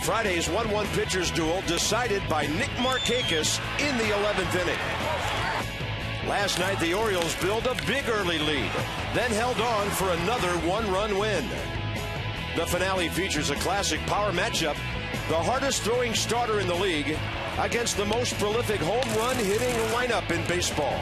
Friday's 1-1 pitchers duel decided by Nick Markakis in the 11th inning. Last night, the Orioles built a big early lead, then held on for another one-run win. The finale features a classic power matchup, the hardest throwing starter in the league against the most prolific home run hitting lineup in baseball.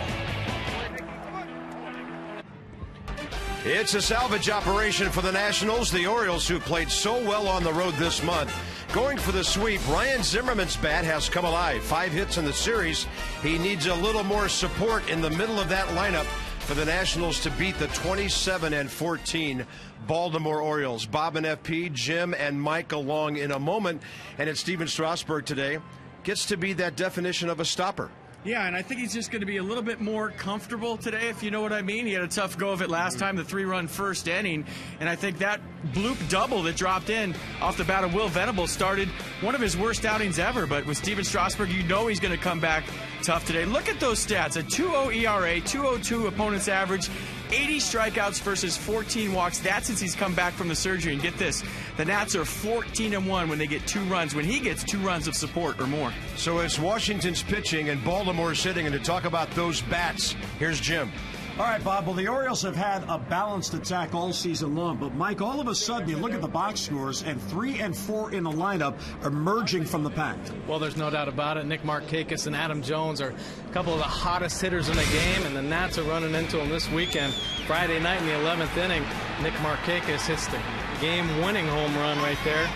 It's a salvage operation for the Nationals. The Orioles, who played so well on the road this month, going for the sweep. Ryan Zimmerman's bat has come alive. 5 hits in the series. He needs a little more support in the middle of that lineup for the Nationals to beat the 27-14 Baltimore Orioles. Bob and FP, Jim and Mike along in a moment. And it's Stephen Strasburg today. Gets to be that definition of a stopper. Yeah, and I think he's just going to be a little bit more comfortable today, if you know what I mean. He had a tough go of it last time, the 3-run first inning, and I think that bloop double that dropped in off the bat of Will Venables started one of his worst outings ever. But with Stephen Strasburg, you know he's going to come back tough today. Look at those stats: a 2.0 ERA, 2.02 opponent's average, 80 strikeouts versus 14 walks. That's since he's come back from the surgery. And get this, the Nats are 14-1 when they get 2 runs, when he gets 2 runs of support or more. So it's Washington's pitching and Baltimore's hitting, and to talk about those bats, here's Jim. All right, Bob. Well, the Orioles have had a balanced attack all season long, but Mike, all of a sudden you look at the box scores, and 3 and 4 in the lineup emerging from the pack. Well, there's no doubt about it. Nick Markakis and Adam Jones are a couple of the hottest hitters in the game, and the Nats are running into them this weekend. Friday night in the 11th inning, Nick Markakis hits the game-winning home run right there.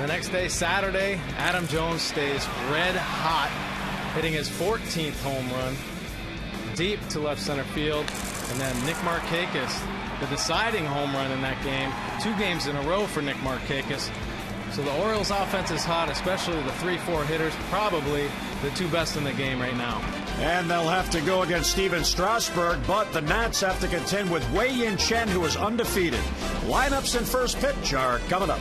The next day, Saturday, Adam Jones stays red hot, hitting his 14th home run deep to left center field. And then Nick Markakis, the deciding home run in that game. 2 games in a row for Nick Markakis. So the Orioles offense is hot, especially the 3-4 hitters, probably the 2 best in the game right now. And they'll have to go against Stephen Strasburg, but the Nats have to contend with Wei-Yin Chen, who is undefeated. Lineups and first pitch are coming up.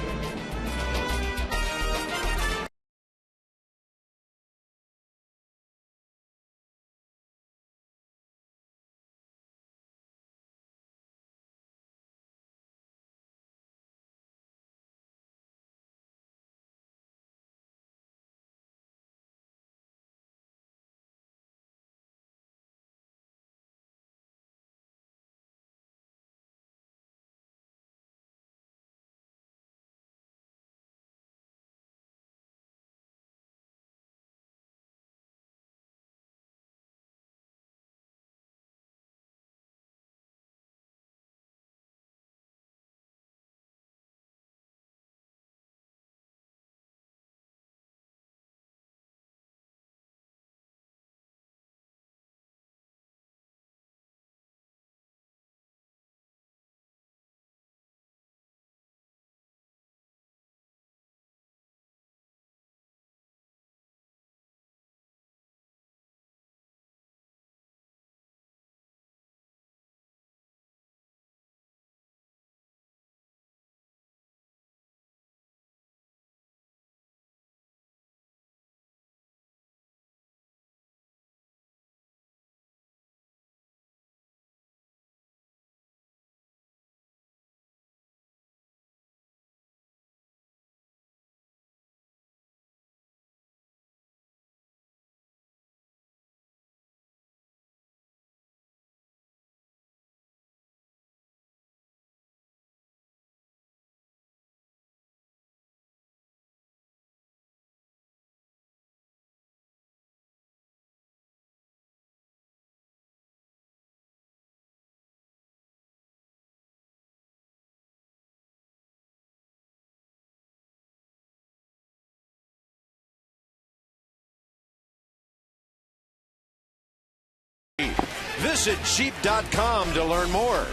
Visit Jeep.com to learn more.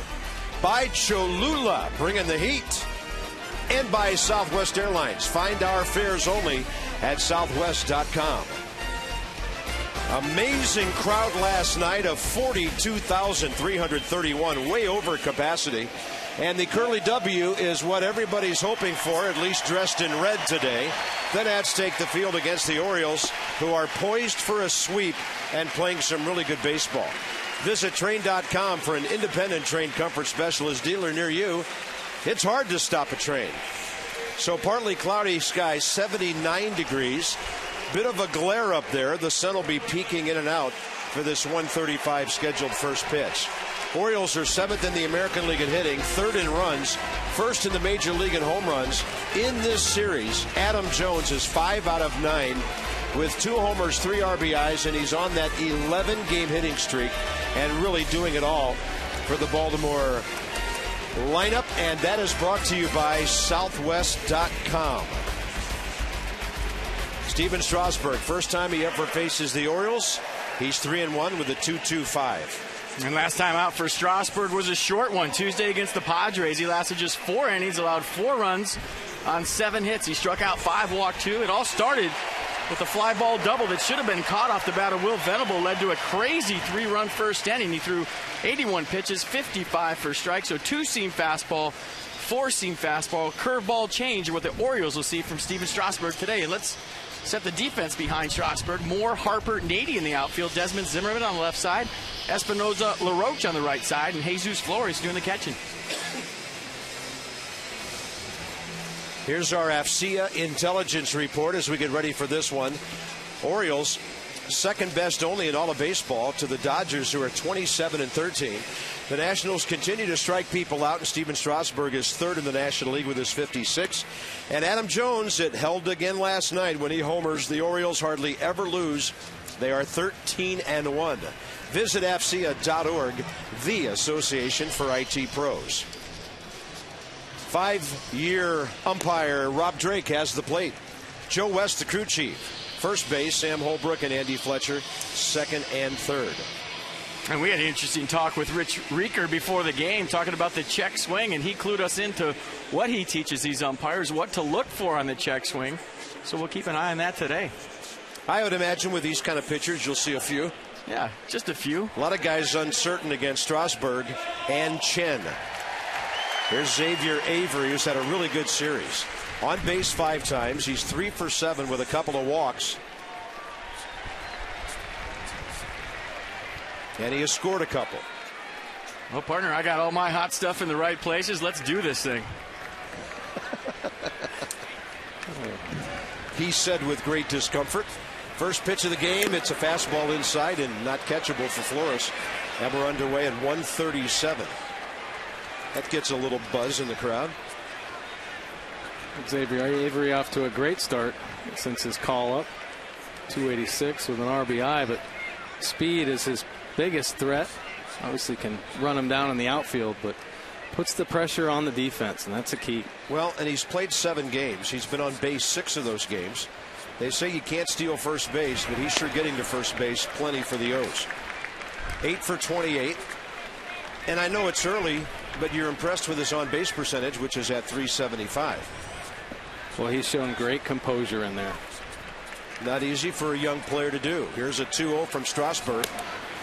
By Cholula, bringing the heat. And by Southwest Airlines. Find our fares only at Southwest.com. Amazing crowd last night of 42,331, way over capacity. And the Curly W is what everybody's hoping for, at least dressed in red today. The Nats take the field against the Orioles, who are poised for a sweep and playing some really good baseball. Visit Train.com for an independent Train comfort specialist dealer near you. It's hard to stop a train. So partly cloudy skies, 79 degrees. Bit of a glare up there. The sun will be peeking in and out for this 1:35 scheduled first pitch. Orioles are 7th in the American League in hitting, 3rd in runs, 1st in the Major League in home runs. In this series, Adam Jones is 5 out of 9 with 2 homers, 3 RBIs, and he's on that 11-game hitting streak and really doing it all for the Baltimore lineup. And that is brought to you by Southwest.com. Steven Strasburg, first time he ever faces the Orioles. He's 3-1 with a 2.25. And last time out for Strasburg was a short one. Tuesday against the Padres. He lasted just 4 innings, allowed 4 runs on 7 hits. He struck out 5, walked 2. It all started with a fly ball double that should have been caught off the bat of Will Venable. Led to a crazy 3-run first inning. He threw 81 pitches, 55 for strikes. So 2-seam fastball, 4-seam fastball, curveball change are what the Orioles will see from Steven Strasburg today. And let's set the defense behind Strasburg. Moore, Harper, Nady in the outfield. Desmond Zimmerman on the left side. Espinoza, LaRoche on the right side. And Jesus Flores doing the catching. Here's our AFCIA intelligence report as we get ready for this one. Orioles, second best only in all of baseball to the Dodgers, who are 27-13. The Nationals continue to strike people out, and Steven Strasburg is 3rd in the National League with his 56. And Adam Jones, it held again last night when he homers. The Orioles hardly ever lose. They are 13-1. Visit AFCIA.org, the association for IT pros. 5-year umpire Rob Drake has the plate. Joe West, the crew chief. First base, Sam Holbrook and Andy Fletcher, 2nd and 3rd. And we had an interesting talk with Rich Rieker before the game, talking about the check swing, and he clued us into what he teaches these umpires, what to look for on the check swing. So we'll keep an eye on that today. I would imagine with these kind of pitchers, you'll see a few. Yeah, just a few. A lot of guys uncertain against Strasburg and Chen. Here's Xavier Avery, who's had a really good series. On base 5 times. He's 3 for 7 with a couple of walks. And he has scored a couple. Well, partner, I got all my hot stuff in the right places. Let's do this thing. He said with great discomfort. First pitch of the game, it's a fastball inside and not catchable for Flores. And we're underway at 1:37. That gets a little buzz in the crowd. Xavier Avery off to a great start since his call up. 286 with an RBI, but speed is his biggest threat. Obviously can run him down in the outfield, but puts the pressure on the defense, and that's a key. Well, and he's played 7 games. He's been on base 6 of those games. They say you can't steal first base, but he's sure getting to first base plenty for the O's. 8 for 28. And I know it's early, but you're impressed with his on-base percentage, which is at .375. Well, he's shown great composure in there. Not easy for a young player to do. Here's a 2-0 from Strasburg.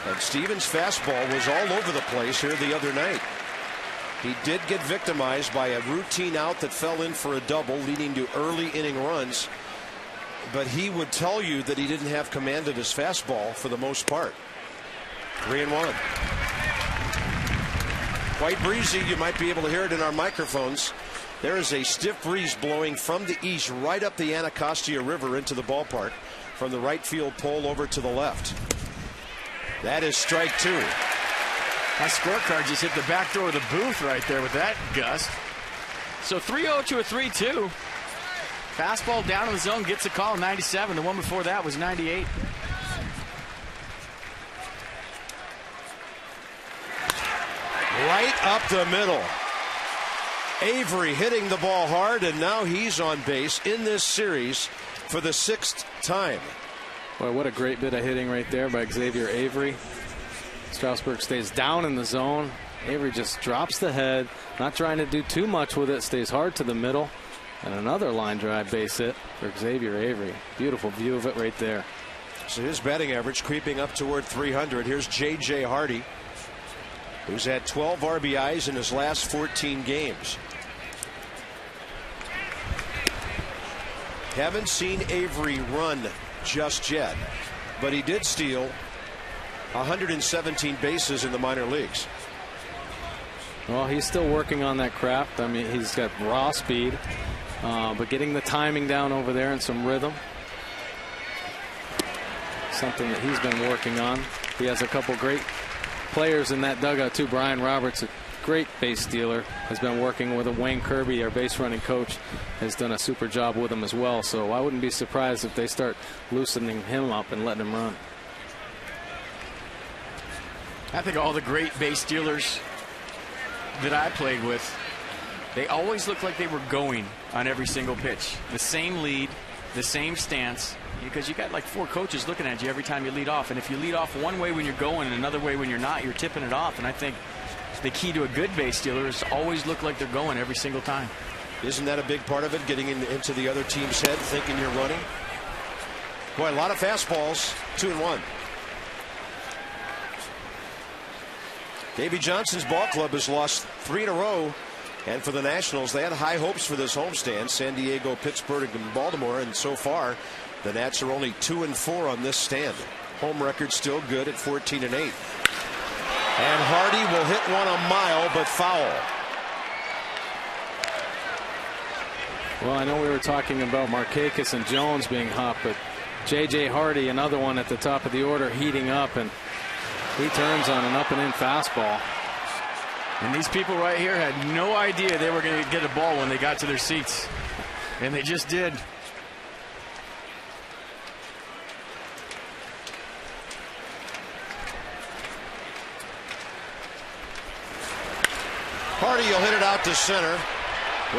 And Stevens' fastball was all over the place here the other night. He did get victimized by a routine out that fell in for a double, leading to early inning runs. But he would tell you that he didn't have command of his fastball for the most part. 3-1. Quite breezy. You might be able to hear it in our microphones. There is a stiff breeze blowing from the east right up the Anacostia River into the ballpark from the right field pole over to the left. That is strike 2. My scorecard just hit the back door of the booth right there with that gust. So 3-0 to a 3-2. Fastball down in the zone, gets a call, 97. The one before that was 98. Right up the middle. Avery hitting the ball hard, and now he's on base in this series for the 6th time. Boy, what a great bit of hitting right there by Xavier Avery. Strasburg stays down in the zone. Avery just drops the head, not trying to do too much with it, stays hard to the middle. And another line drive base hit for Xavier Avery. Beautiful view of it right there. So his batting average creeping up toward 300. Here's J.J. Hardy, who's had 12 RBIs in his last 14 games. Haven't seen Avery run just yet, but he did steal 117 bases in the minor leagues. Well, he's still working on that craft. I mean, he's got raw speed. But getting the timing down over there and some rhythm, something that he's been working on. He has a couple great players in that dugout too. Brian Roberts, a great base stealer, has been working with Wayne Kirby, our base running coach, has done a super job with him as well. So I wouldn't be surprised if they start loosening him up and letting him run. I think all the great base stealers that I played with, they always looked like they were going on every single pitch. The same lead, the same stance, because you got like 4 coaches looking at you every time you lead off. And if you lead off one way when you're going and another way when you're not, you're tipping it off. And I think the key to a good base stealer is to always look like they're going every single time. Isn't that a big part of it, getting into the other team's head, thinking you're running? Boy, a lot of fastballs, 2-1. Davey Johnson's ball club has lost 3 in a row. And for the Nationals, they had high hopes for this homestand. San Diego, Pittsburgh, and Baltimore. And so far, the Nats are only 2-4 on this stand. Home record still good at 14-8. And Hardy will hit one a mile, but foul. Well, I know we were talking about Markakis and Jones being hot, but J.J. Hardy, another one at the top of the order, heating up, and he turns on an up-and-in fastball. And these people right here had no idea they were going to get a ball when they got to their seats. And they just did. Hardy will hit it out to center.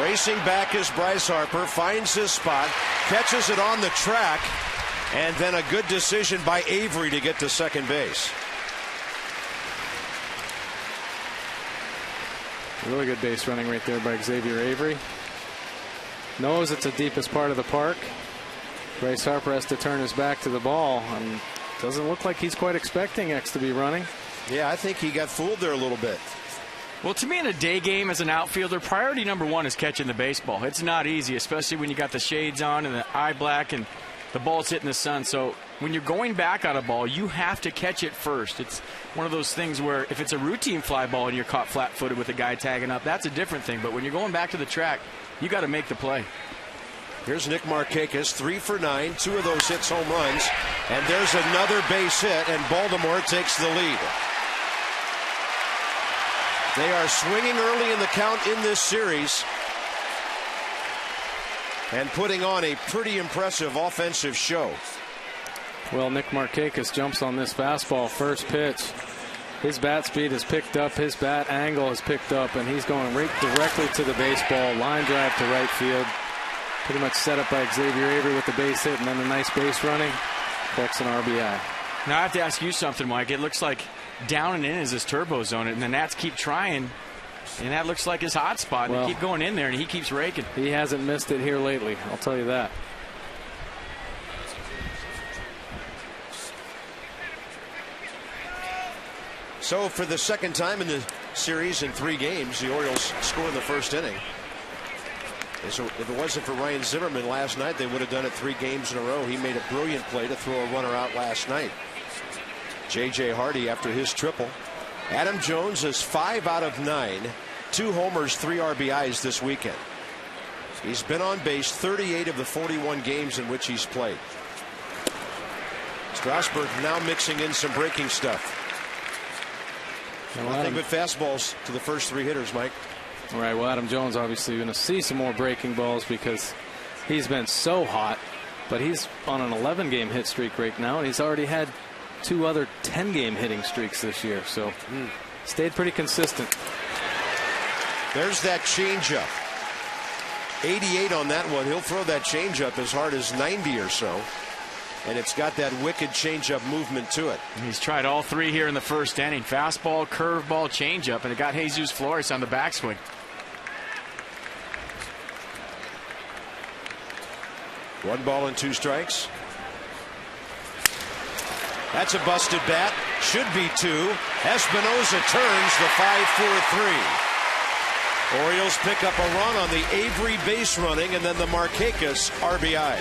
Racing back is Bryce Harper. Finds his spot. Catches it on the track. And then a good decision by Avery to get to second base. Really good base running right there by Xavier Avery. Knows it's the deepest part of the park. Bryce Harper has to turn his back to the ball, and doesn't look like he's quite expecting X to be running. Yeah, I think he got fooled there a little bit. Well, to me, in a day game as an outfielder, priority number 1 is catching the baseball. It's not easy, especially when you got the shades on and the eye black and the ball's hitting the sun. So when you're going back on a ball, you have to catch it first. It's one of those things where if it's a routine fly ball and you're caught flat-footed with a guy tagging up, that's a different thing. But when you're going back to the track, you got to make the play. Here's Nick Markakis, 3 for 9, 2 of those hits home runs, and there's another base hit, and Baltimore takes the lead. They are swinging early in the count in this series and putting on a pretty impressive offensive show. Well, Nick Markakis jumps on this fastball first pitch. His bat speed is picked up, his bat angle is picked up, and he's going right directly to the baseball. Line drive to right field. Pretty much set up by Xavier Avery with the base hit and then a nice base running. Collects an RBI. Now I have to ask you something, Mike. It looks like down and in is his turbo zone, and the Nats keep trying, and that looks like his hot spot. Well, they keep going in there, and he keeps raking. He hasn't missed it here lately, I'll tell you that. So for the second time in the series in 3 games, the Orioles score in the first inning. And so if it wasn't for Ryan Zimmerman last night, they would have done it 3 games in a row. He made a brilliant play to throw a runner out last night. J.J. Hardy after his triple. Adam Jones is 5 out of 9. 2 homers, 3 RBIs this weekend. He's been on base 38 of the 41 games in which he's played. Strasburg now mixing in some breaking stuff. Nothing but fastballs to the first 3 hitters, Mike. All right, well, Adam Jones obviously going to see some more breaking balls because he's been so hot. But he's on an 11-game hit streak right now, and he's already had 2 other 10-game hitting streaks this year. So stayed pretty consistent. There's that changeup. 88 on that one. He'll throw that changeup as hard as 90 or so. And it's got that wicked changeup movement to it. He's tried all 3 here in the first inning. Fastball, curveball, changeup, and it got Jesus Flores on the backswing. One ball and 2 strikes. That's a busted bat. Should be 2. Espinosa turns the 5-4-3. Orioles pick up a run on the Avery base running and then the Markakis RBI.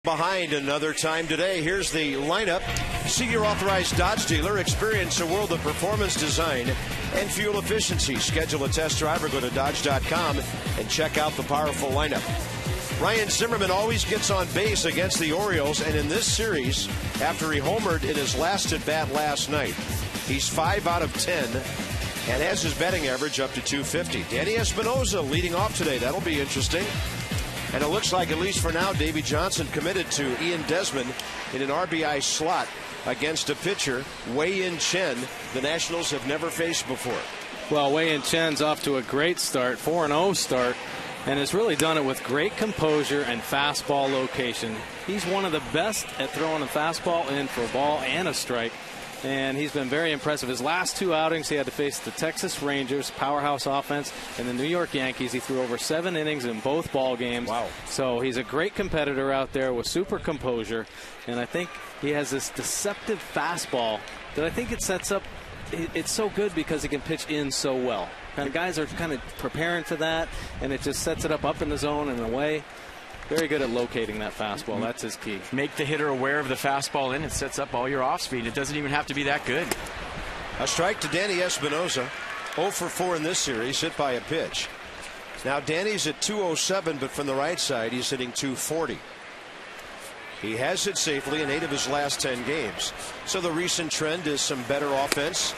Behind another time today. Here's the lineup. See your authorized Dodge dealer. Experience a world of performance, design, and fuel efficiency. Schedule a test drive or go to Dodge.com and check out the powerful lineup. Ryan Zimmerman always gets on base against the Orioles, and in this series, after he homered in his last at bat last night, he's 5 out of 10 and has his batting average up to 250. Danny Espinosa leading off today. That'll be interesting. And it looks like, at least for now, Davey Johnson committed to Ian Desmond in an RBI slot against a pitcher, Wei-Yin Chen, the Nationals have never faced before. Well, Wei-Yin Chen's off to a great start, 4-0 start, and has really done it with great composure and fastball location. He's one of the best at throwing a fastball in for a ball and a strike. And he's been very impressive. His last 2 outings, he had to face the Texas Rangers, powerhouse offense, and the New York Yankees. He threw over 7 innings in both ball games. Wow. So he's a great competitor out there with super composure. And I think he has this deceptive fastball that I think it sets up. It's so good because he can pitch in so well. And guys are kind of preparing for that, and it just sets it up in the zone and away. Very good at locating that fastball. That's his key. Make the hitter aware of the fastball in. It sets up all your off speed. It doesn't even have to be that good. A strike to Danny Espinosa. 0 for 4 in this series, hit by a pitch. Now Danny's at 207, but from the right side, he's hitting 240. He has hit safely in 8 of his last 10 games. So the recent trend is some better offense.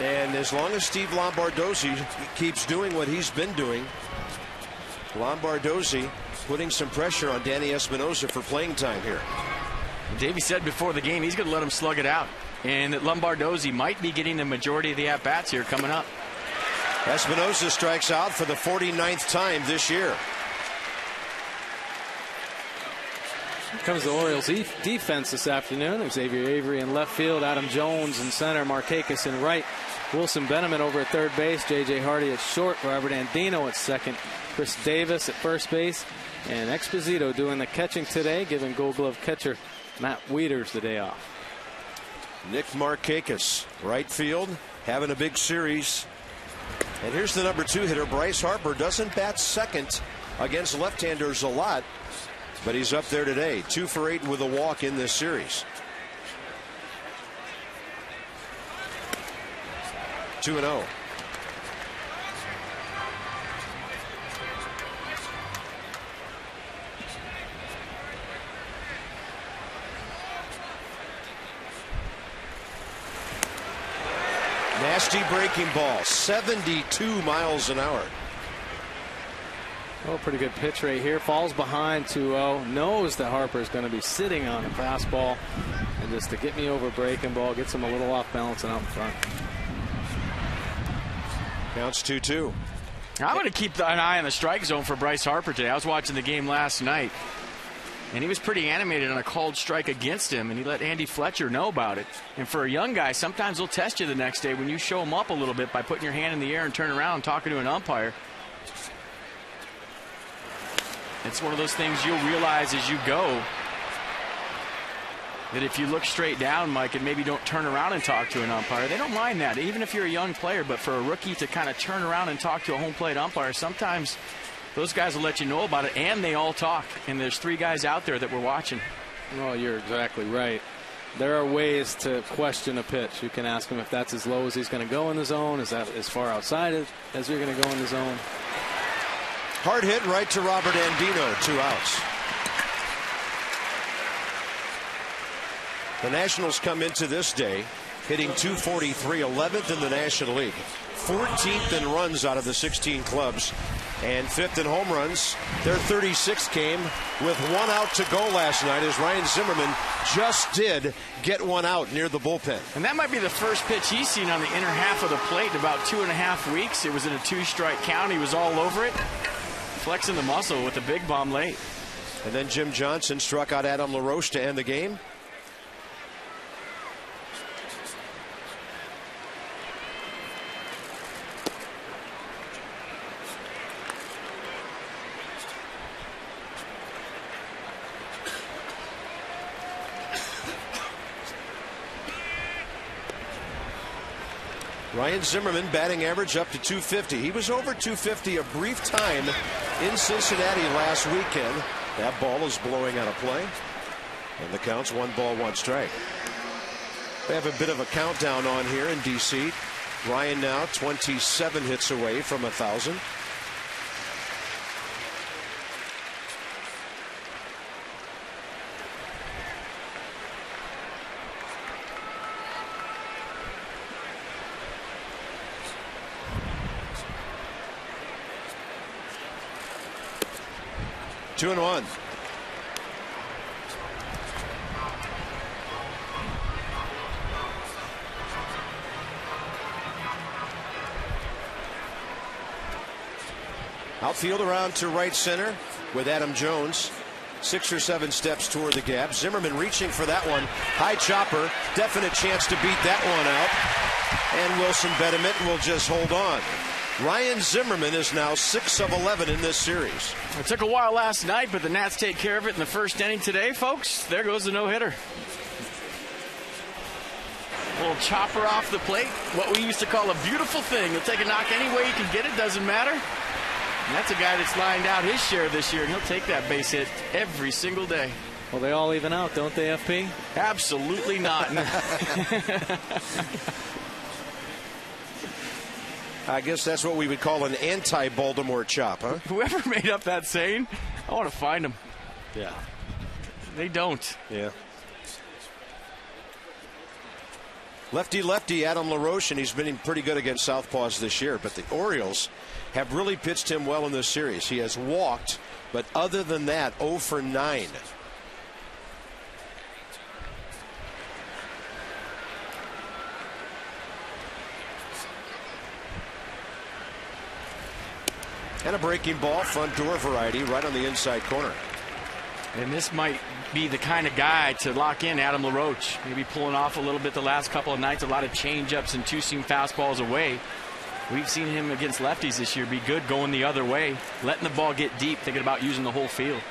And as long as Steve Lombardozzi keeps doing what he's been doing, Lombardozzi putting some pressure on Danny Espinosa for playing time here. Davey said before the game he's going to let him slug it out, and that Lombardozzi might be getting the majority of the at-bats here coming up. Espinosa strikes out for the 49th time this year. Here comes the Orioles defense this afternoon. Xavier Avery in left field, Adam Jones in center, Markakis in right, Wilson Benjamin over at third base, J.J. Hardy at short, Robert Andino at second, Chris Davis at first base, and Exposito doing the catching today, giving Gold Glove catcher Matt Wieters the day off. Nick Markakis, right field, having a big series. And here's the number 2 hitter, Bryce Harper. Doesn't bat second against left-handers a lot, but he's up there today. 2 for 8 with a walk in this series. 2-0. Nasty breaking ball, 72 miles an hour. Oh, pretty good pitch right here. Falls behind 2-0. Knows that Harper is going to be sitting on a fastball. And just to get me over breaking ball, gets him a little off balance and out in front. Counts 2-2. I'm going to keep an eye on the strike zone for Bryce Harper today. I was watching the game last night, and he was pretty animated on a called strike against him, and he let Andy Fletcher know about it. And for a young guy, sometimes they'll test you the next day when you show them up a little bit by putting your hand in the air and turning around and talking to an umpire. It's one of those things you'll realize as you go, that if you look straight down, Mike, and maybe don't turn around and talk to an umpire, they don't mind that, even if you're a young player. But for a rookie to kind of turn around and talk to a home plate umpire, sometimes those guys will let you know about it, and they all talk. And there's 3 guys out there that we're watching. Well, you're exactly right. There are ways to question a pitch. You can ask him if that's as low as he's going to go in the zone. Is that as far outside as you're going to go in the zone? Hard hit right to Robert Andino, 2 outs. The Nationals come into this day hitting .243, 11th in the National League, 14th in runs out of the 16 clubs, and 5th in home runs. Their 36th came with 1 out to go last night, as Ryan Zimmerman just did get 1 out near the bullpen. And that might be the first pitch he's seen on the inner half of the plate in about 2.5 weeks. It was in a 2-strike count. He was all over it, flexing the muscle with a big bomb late. And then Jim Johnson struck out Adam LaRoche to end the game. Ryan Zimmerman batting average up to .250. He was over .250 a brief time in Cincinnati last weekend. That ball is blowing out of play. And the count's 1 ball, 1 strike. They have a bit of a countdown on here in D.C. Ryan now 27 hits away from 1,000. Two and one. Outfield around to right center with Adam Jones. 6 or 7 steps toward the gap. Zimmerman reaching for that one. High chopper. Definite chance to beat that one out. And Wilson Betterman will just hold on. Ryan Zimmerman is now 6 of 11 in this series. It took a while last night, but the Nats take care of it in the first inning today, folks. There goes the no-hitter. A little chopper off the plate. What we used to call a beautiful thing. He'll take a knock any way you can get it. Doesn't matter. And that's a guy that's lined out his share this year, and he'll take that base hit every single day. Well, they all even out, don't they, FP? Absolutely not. I guess that's what we would call an anti-Baltimore chop, huh? Whoever made up that saying, I want to find them. Yeah. They don't. Yeah. Lefty Adam LaRoche, and he's been pretty good against southpaws this year, but the Orioles have really pitched him well in this series. He has walked, but other than that, 0 for 9. And a breaking ball, front door variety, right on the inside corner. And this might be the kind of guy to lock in Adam LaRoche. Maybe pulling off a little bit the last couple of nights. A lot of changeups and two-seam fastballs away. We've seen him against lefties this year be good going the other way. Letting the ball get deep, thinking about using the whole field.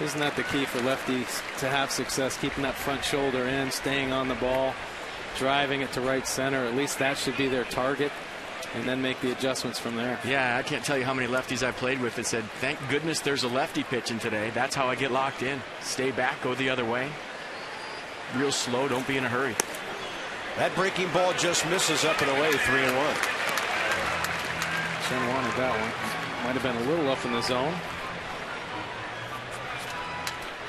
Isn't that the key for lefties to have success? Keeping that front shoulder in, staying on the ball, driving it to right center. At least that should be their target. And then make the adjustments from there. Yeah, I can't tell you how many lefties I played with that said, thank goodness there's a lefty pitching today. That's how I get locked in. Stay back, go the other way. Real slow, don't be in a hurry. That breaking ball just misses up and away, 3-1. Chen wanted that one. Might have been a little up in the zone.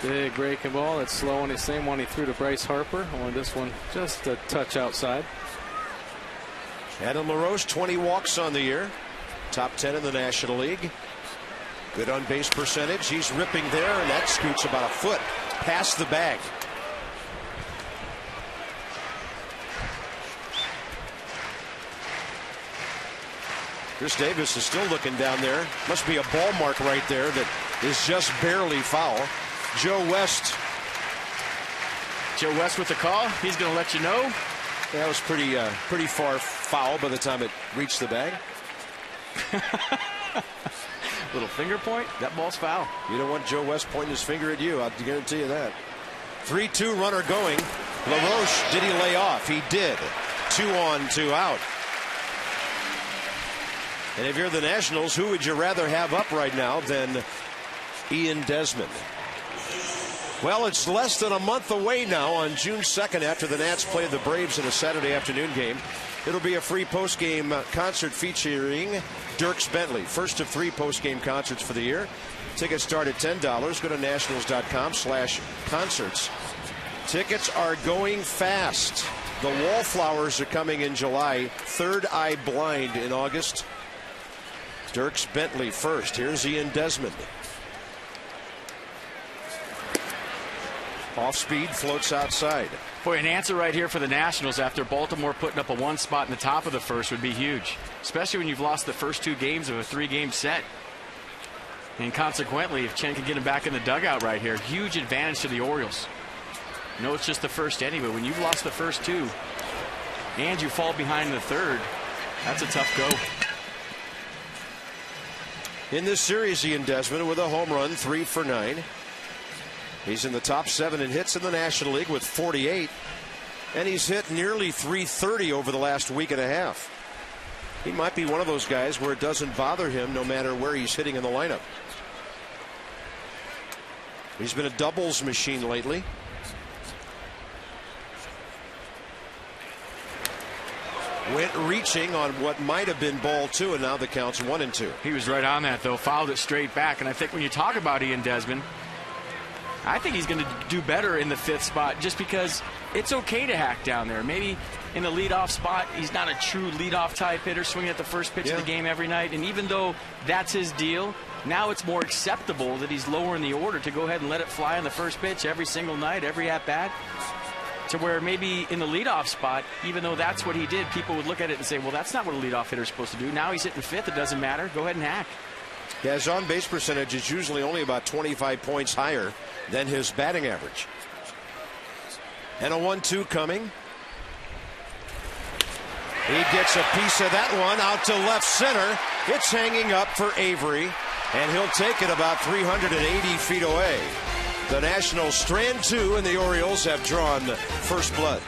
Big breaking ball. It's slow on the same one he threw to Bryce Harper. Only this one just a touch outside. Adam LaRoche, 20 walks on the year. Top 10 in the National League. Good on base percentage. He's ripping there, and that scoots about a foot past the bag. Chris Davis is still looking down there. Must be a ball mark right there that is just barely foul. Joe West. Joe West with the call. He's going to let you know. That was pretty far foul by the time it reached the bag. Little finger point. That ball's foul. You don't want Joe West pointing his finger at you. I'll guarantee you that. 3-2 runner going. LaRoche, did he lay off? He did. 2 on, 2 out. And if you're the Nationals, who would you rather have up right now than Ian Desmond? Well, it's less than a month away now on June 2nd after the Nats play the Braves in a Saturday afternoon game. It'll be a free post-game concert featuring Dierks Bentley. First of 3 post-game concerts for the year. Tickets start at $10. Go to nationals.com/concerts. Tickets are going fast. The Wallflowers are coming in July. Third Eye Blind in August. Dierks Bentley first. Here's Ian Desmond. Off speed, floats outside. Boy, an answer right here for the Nationals after Baltimore putting up a 1 spot in the top of the first would be huge, especially when you've lost the first 2 games of a 3-game set. And consequently, if Chen can get him back in the dugout right here, huge advantage to the Orioles. No, it's just the first inning, but when you've lost the first 2 and you fall behind in the third, that's a tough go. In this series, Ian Desmond with a home run, 3 for 9. He's in the top 7 in hits in the National League with 48. And he's hit nearly .330 over the last week and a half. he might be one of those guys where it doesn't bother him no matter where he's hitting in the lineup. He's been a doubles machine lately. Went reaching on what might have been ball 2, and now the count's 1-2. He was right on that, though. Fouled it straight back. And I think when you talk about Ian Desmond, I think he's going to do better in the 5th spot just because it's okay to hack down there. Maybe in the leadoff spot, he's not a true leadoff type hitter swinging at the first pitch of the game every night. And even though that's his deal, now it's more acceptable that he's lower in the order to go ahead and let it fly on the first pitch every single night, every at-bat. To where maybe in the leadoff spot, even though that's what he did, people would look at it and say, well, that's not what a leadoff hitter is supposed to do. Now he's hitting 5th. It doesn't matter. Go ahead and hack. Yeah, his on-base percentage is usually only about 25 points higher than his batting average. And a 1-2 coming. He gets a piece of that one out to left center. It's hanging up for Avery, and he'll take it about 380 feet away. The Nationals strand 2, and the Orioles have drawn first blood.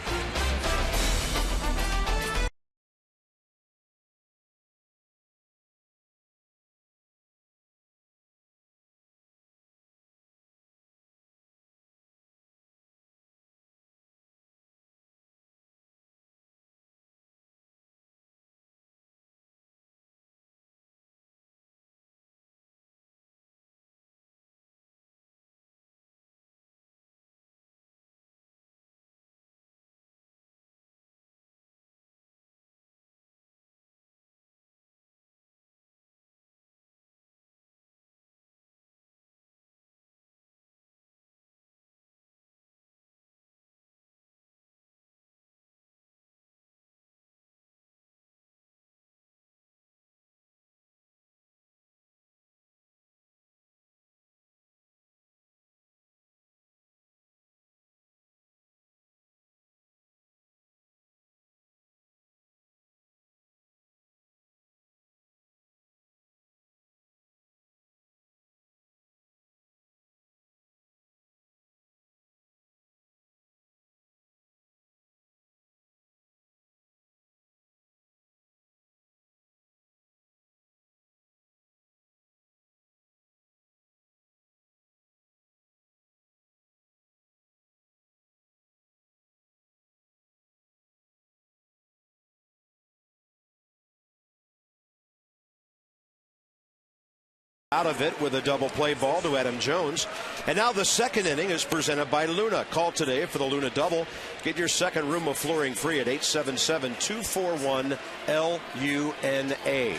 Out of it with a double play ball to Adam Jones. And now the second inning is presented by Luna. Call today for the Luna double. Get your second room of flooring free at 877-241-LUNA.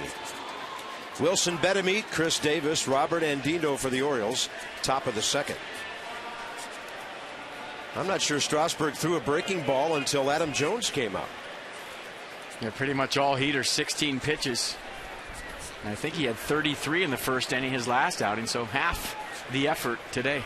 Wilson Betemit, Chris Davis, Robert Andino for the Orioles. Top of the second. I'm not sure Strasburg threw a breaking ball until Adam Jones came out. Yeah, pretty much all heaters, 16 pitches. And I think he had 33 in the first inning, his last outing, so half the effort today.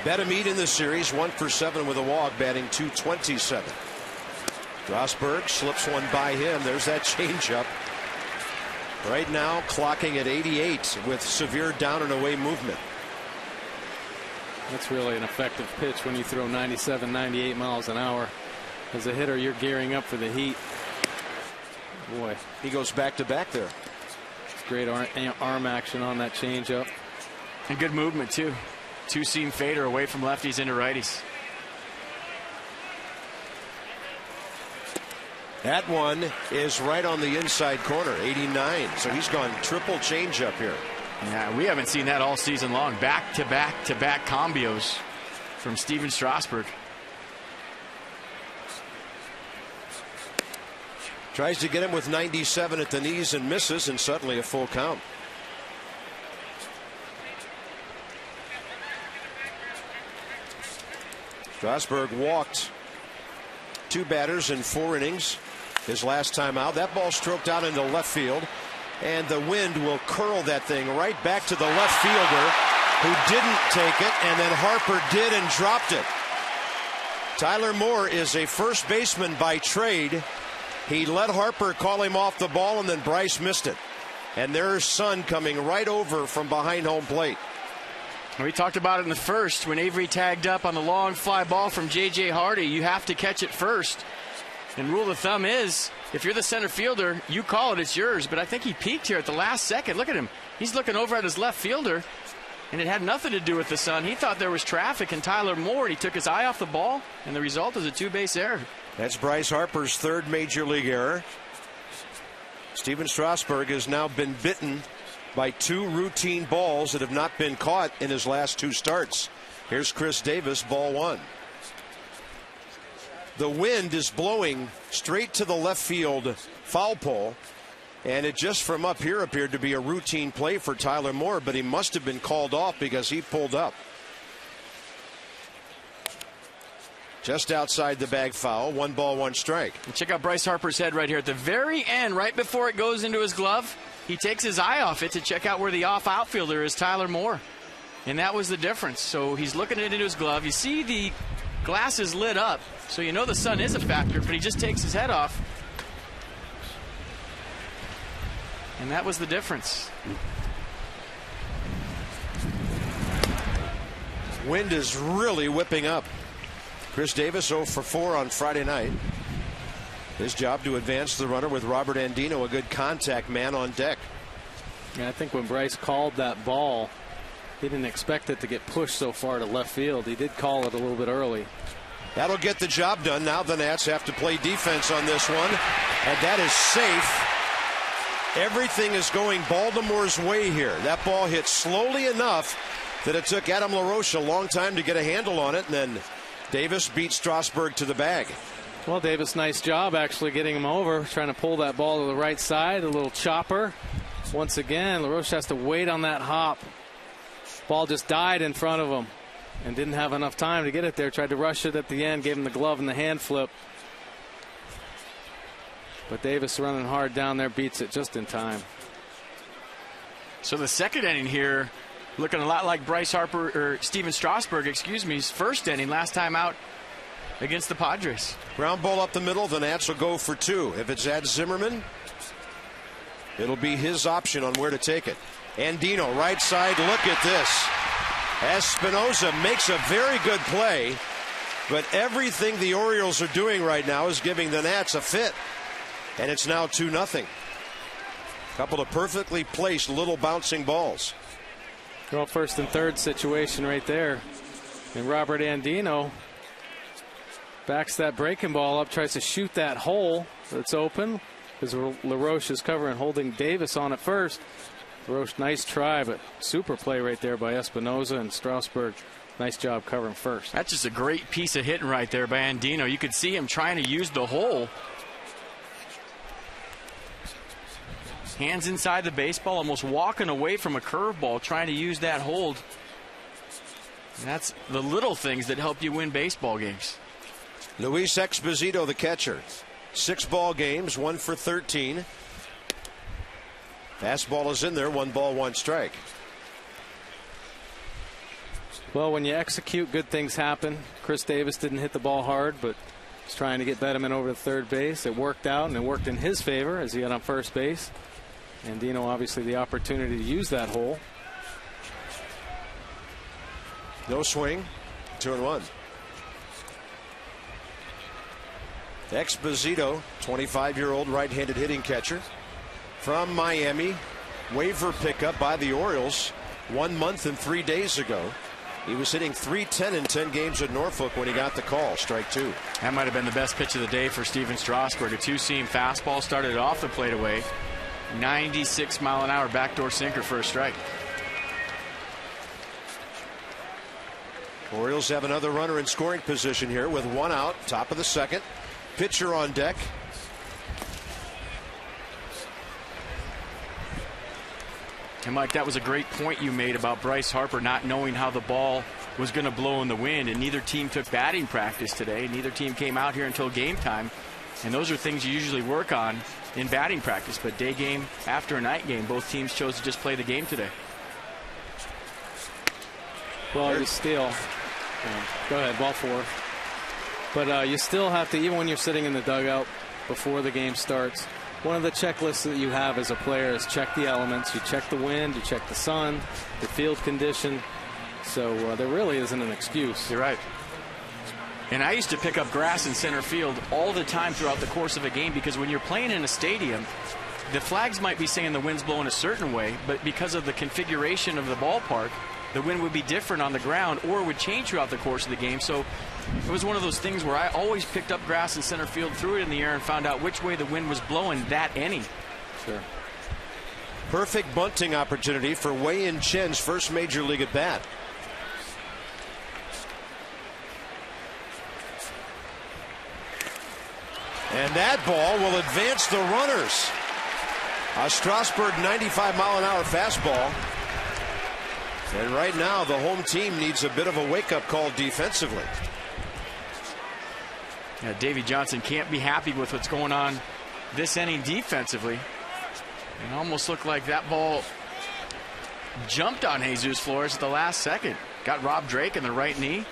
Betemit in the series, 1 for 7 with a walk, batting .227. Strasburg slips one by him. There's that changeup. Right now clocking at 88 with severe down and away movement. That's really an effective pitch when you throw 97, 98 miles an hour. As a hitter, you're gearing up for the heat. Boy, he goes back to back there. Great arm action on that changeup. And good movement too. Two-seam fader away from lefties into righties. That one is right on the inside corner, 89. So he's gone triple changeup here. Yeah, we haven't seen that all season long. Back-to-back-to-back combos from Steven Strasburg. Tries to get him with 97 at the knees and misses, and suddenly a full count. Strasburg walked 2 batters in 4 innings. His last time out, that ball stroked out into left field, and the wind will curl that thing right back to the left fielder, who didn't take it, and then Harper did and dropped it. Tyler Moore is a first baseman by trade, He let Harper call him off the ball, and then Bryce missed it. And there's Sun coming right over from behind home plate. We talked about it in the first when Avery tagged up on the long fly ball from J.J. Hardy. You have to catch it first. And rule of thumb is, if you're the center fielder, you call it, it's yours. But I think he peeked here at the last second. Look at him. He's looking over at his left fielder, and it had nothing to do with the Sun. He thought there was traffic and Tyler Moore, and he took his eye off the ball, and the result is a two-base error. That's Bryce Harper's third major league error. Steven Strasburg has now been bitten by 2 routine balls that have not been caught in his last 2 starts. Here's Chris Davis, ball 1. The wind is blowing straight to the left field foul pole, and it just from up here appeared to be a routine play for Tyler Moore, but he must have been called off because he pulled up. Just outside the bag foul, 1 ball, 1 strike. And check out Bryce Harper's head right here at the very end, right before it goes into his glove. He takes his eye off it to check out where the off outfielder is, Tyler Moore. And that was the difference. So he's looking at it into his glove. You see the glass is lit up, so you know the sun is a factor, but he just takes his head off. And that was the difference. Wind is really whipping up. Chris Davis 0 for 4 on Friday night. His job to advance the runner with Robert Andino, a good contact man, on deck. Yeah, I think when Bryce called that ball, he didn't expect it to get pushed so far to left field. He did call it a little bit early. That'll get the job done. Now the Nats have to play defense on this one, and that is safe. Everything is going Baltimore's way here. That ball hit slowly enough that it took Adam LaRoche a long time to get a handle on it, and then Davis beat Strasburg to the bag. Well, Davis, nice job actually getting him over, trying to pull that ball to the right side, a little chopper. Once again, LaRoche has to wait on that hop. Ball just died in front of him and didn't have enough time to get it there. Tried to rush it at the end, gave him the glove and the hand flip. But Davis running hard down there, beats it just in time. So the second inning here, looking a lot like Bryce Harper, or Steven Strasburg, excuse me, his first inning, last time out against the Padres. Ground ball up the middle, the Nats will go for 2. If it's at Zimmerman, it'll be his option on where to take it. Andino, right side, look at this. Espinosa makes a very good play, but everything the Orioles are doing right now is giving the Nats a fit. And it's now 2-0. Couple of perfectly placed little bouncing balls. Well, first and third situation right there. And Robert Andino backs that breaking ball up, tries to shoot that hole that's open because LaRoche is covering, holding Davis on at first. LaRoche, nice try, but super play right there by Espinosa, and Strasburg, nice job covering first. That's just a great piece of hitting right there by Andino. You could see him trying to use the hole. Hands inside the baseball, almost walking away from a curveball, trying to use that hold. And that's the little things that help you win baseball games. Luis Exposito, the catcher. 6 ball games, 1 for 13. Fastball is in there, 1 ball, 1 strike. Well, when you execute, good things happen. Chris Davis didn't hit the ball hard, but he's trying to get Bettman over to third base. It worked out, and it worked in his favor as he got on first base. Andino obviously the opportunity to use that hole. No swing, 2-1. Exposito, 25-year-old right-handed hitting catcher from Miami. Waiver pickup by the Orioles 1 month and 3 days ago. He was hitting .310 in 10 games at Norfolk when he got the call. Strike 2. That might have been the best pitch of the day for Steven Strasburg. A 2-seam fastball, started it off the plate away. 96-mile-an-hour backdoor sinker for a strike. Orioles have another runner in scoring position here with 1 out, top of the second. Pitcher on deck. And Mike, that was a great point you made about Bryce Harper not knowing how the ball was going to blow in the wind, and neither team took batting practice today. Neither team came out here until game time, and those are things you usually work on in batting practice. But day game after a night game, both teams chose to just play the game today. Well, you still go ahead, ball 4. But you still have to, even when you're sitting in the dugout, before the game starts. One of the checklists that you have as a player is check the elements. You check the wind, you check the sun, the field condition. So there really isn't an excuse. You're right. And I used to pick up grass in center field all the time throughout the course of a game, because when you're playing in a stadium, the flags might be saying the wind's blowing a certain way, but because of the configuration of the ballpark, the wind would be different on the ground or would change throughout the course of the game. So it was one of those things where I always picked up grass in center field, threw it in the air, and found out which way the wind was blowing that inning. Sure. Perfect bunting opportunity for Wei-Yin Chen's first major league at bat. And that ball will advance the runners. A Strasburg 95-mile-an-hour fastball. And right now, the home team needs a bit of a wake-up call defensively. Yeah, Davey Johnson can't be happy with what's going on this inning defensively. It almost looked like that ball jumped on Jesus Flores at the last second. Got Rob Drake in the right knee.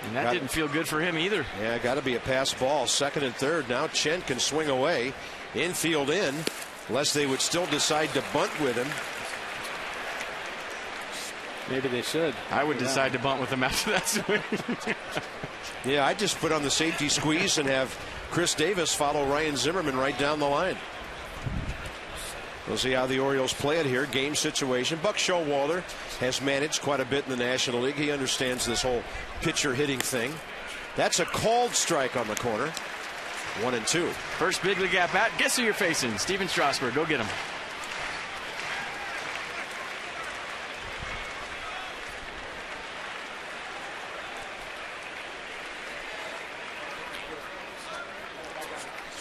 And that didn't feel good for him either. Yeah, got to be a pass ball. Second and third. Now Chen can swing away. Infield in. Unless they would still decide to bunt with him. Maybe they should. I would decide to bunt with him after that swing. Yeah, I just put on the safety squeeze and have Chris Davis follow Ryan Zimmerman right down the line. We'll see how the Orioles play it here. Game situation. Buck Showalter has managed quite a bit in the National League. He understands this whole pitcher hitting thing. That's a called strike on the corner. 1-2. First big league at bat. Guess who you're facing? Steven Strasburg. Go get him.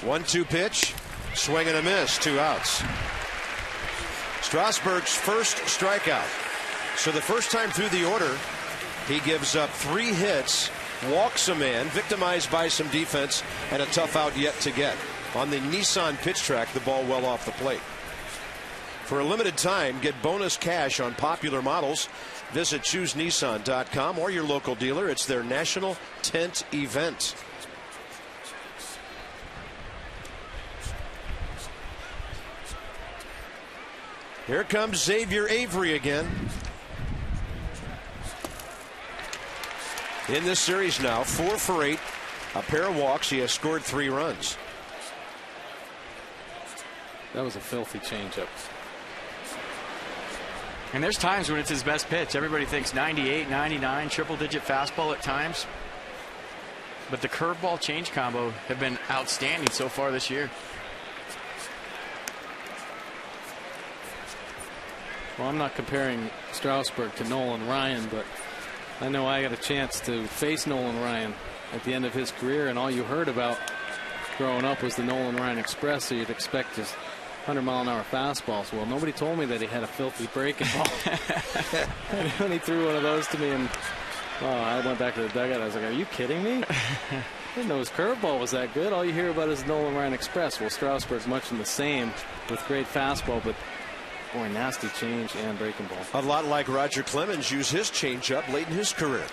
One-two pitch. Swing and a miss. 2 outs. Strasburg's first strikeout. So the first time through the order, he gives up 3 hits, walks a man, victimized by some defense, and a tough out yet to get. On the Nissan pitch track, the ball well off the plate. For a limited time, get bonus cash on popular models. Visit ChooseNissan.com or your local dealer. It's their National Tent event. Here comes Xavier Avery again. In this series now, 4 for 8, a pair of walks. He has scored 3 runs. That was a filthy changeup. And there's times when it's his best pitch. Everybody thinks 98, 99, triple-digit fastball at times. But the curveball change combo have been outstanding so far this year. Well, I'm not comparing Strasburg to Nolan Ryan, but I know I got a chance to face Nolan Ryan at the end of his career, and all you heard about growing up was the Nolan Ryan Express, so you'd expect his 100-mile-an-hour fastballs. Well, nobody told me that he had a filthy breaking ball. And when he threw one of those to me, and I went back to the dugout, I was like, are you kidding me? I didn't know his curveball was that good. All you hear about is Nolan Ryan Express. Well, Strasburg's much in the same with great fastball, but boy, nasty change and breaking ball. A lot like Roger Clemens used his changeup late in his career.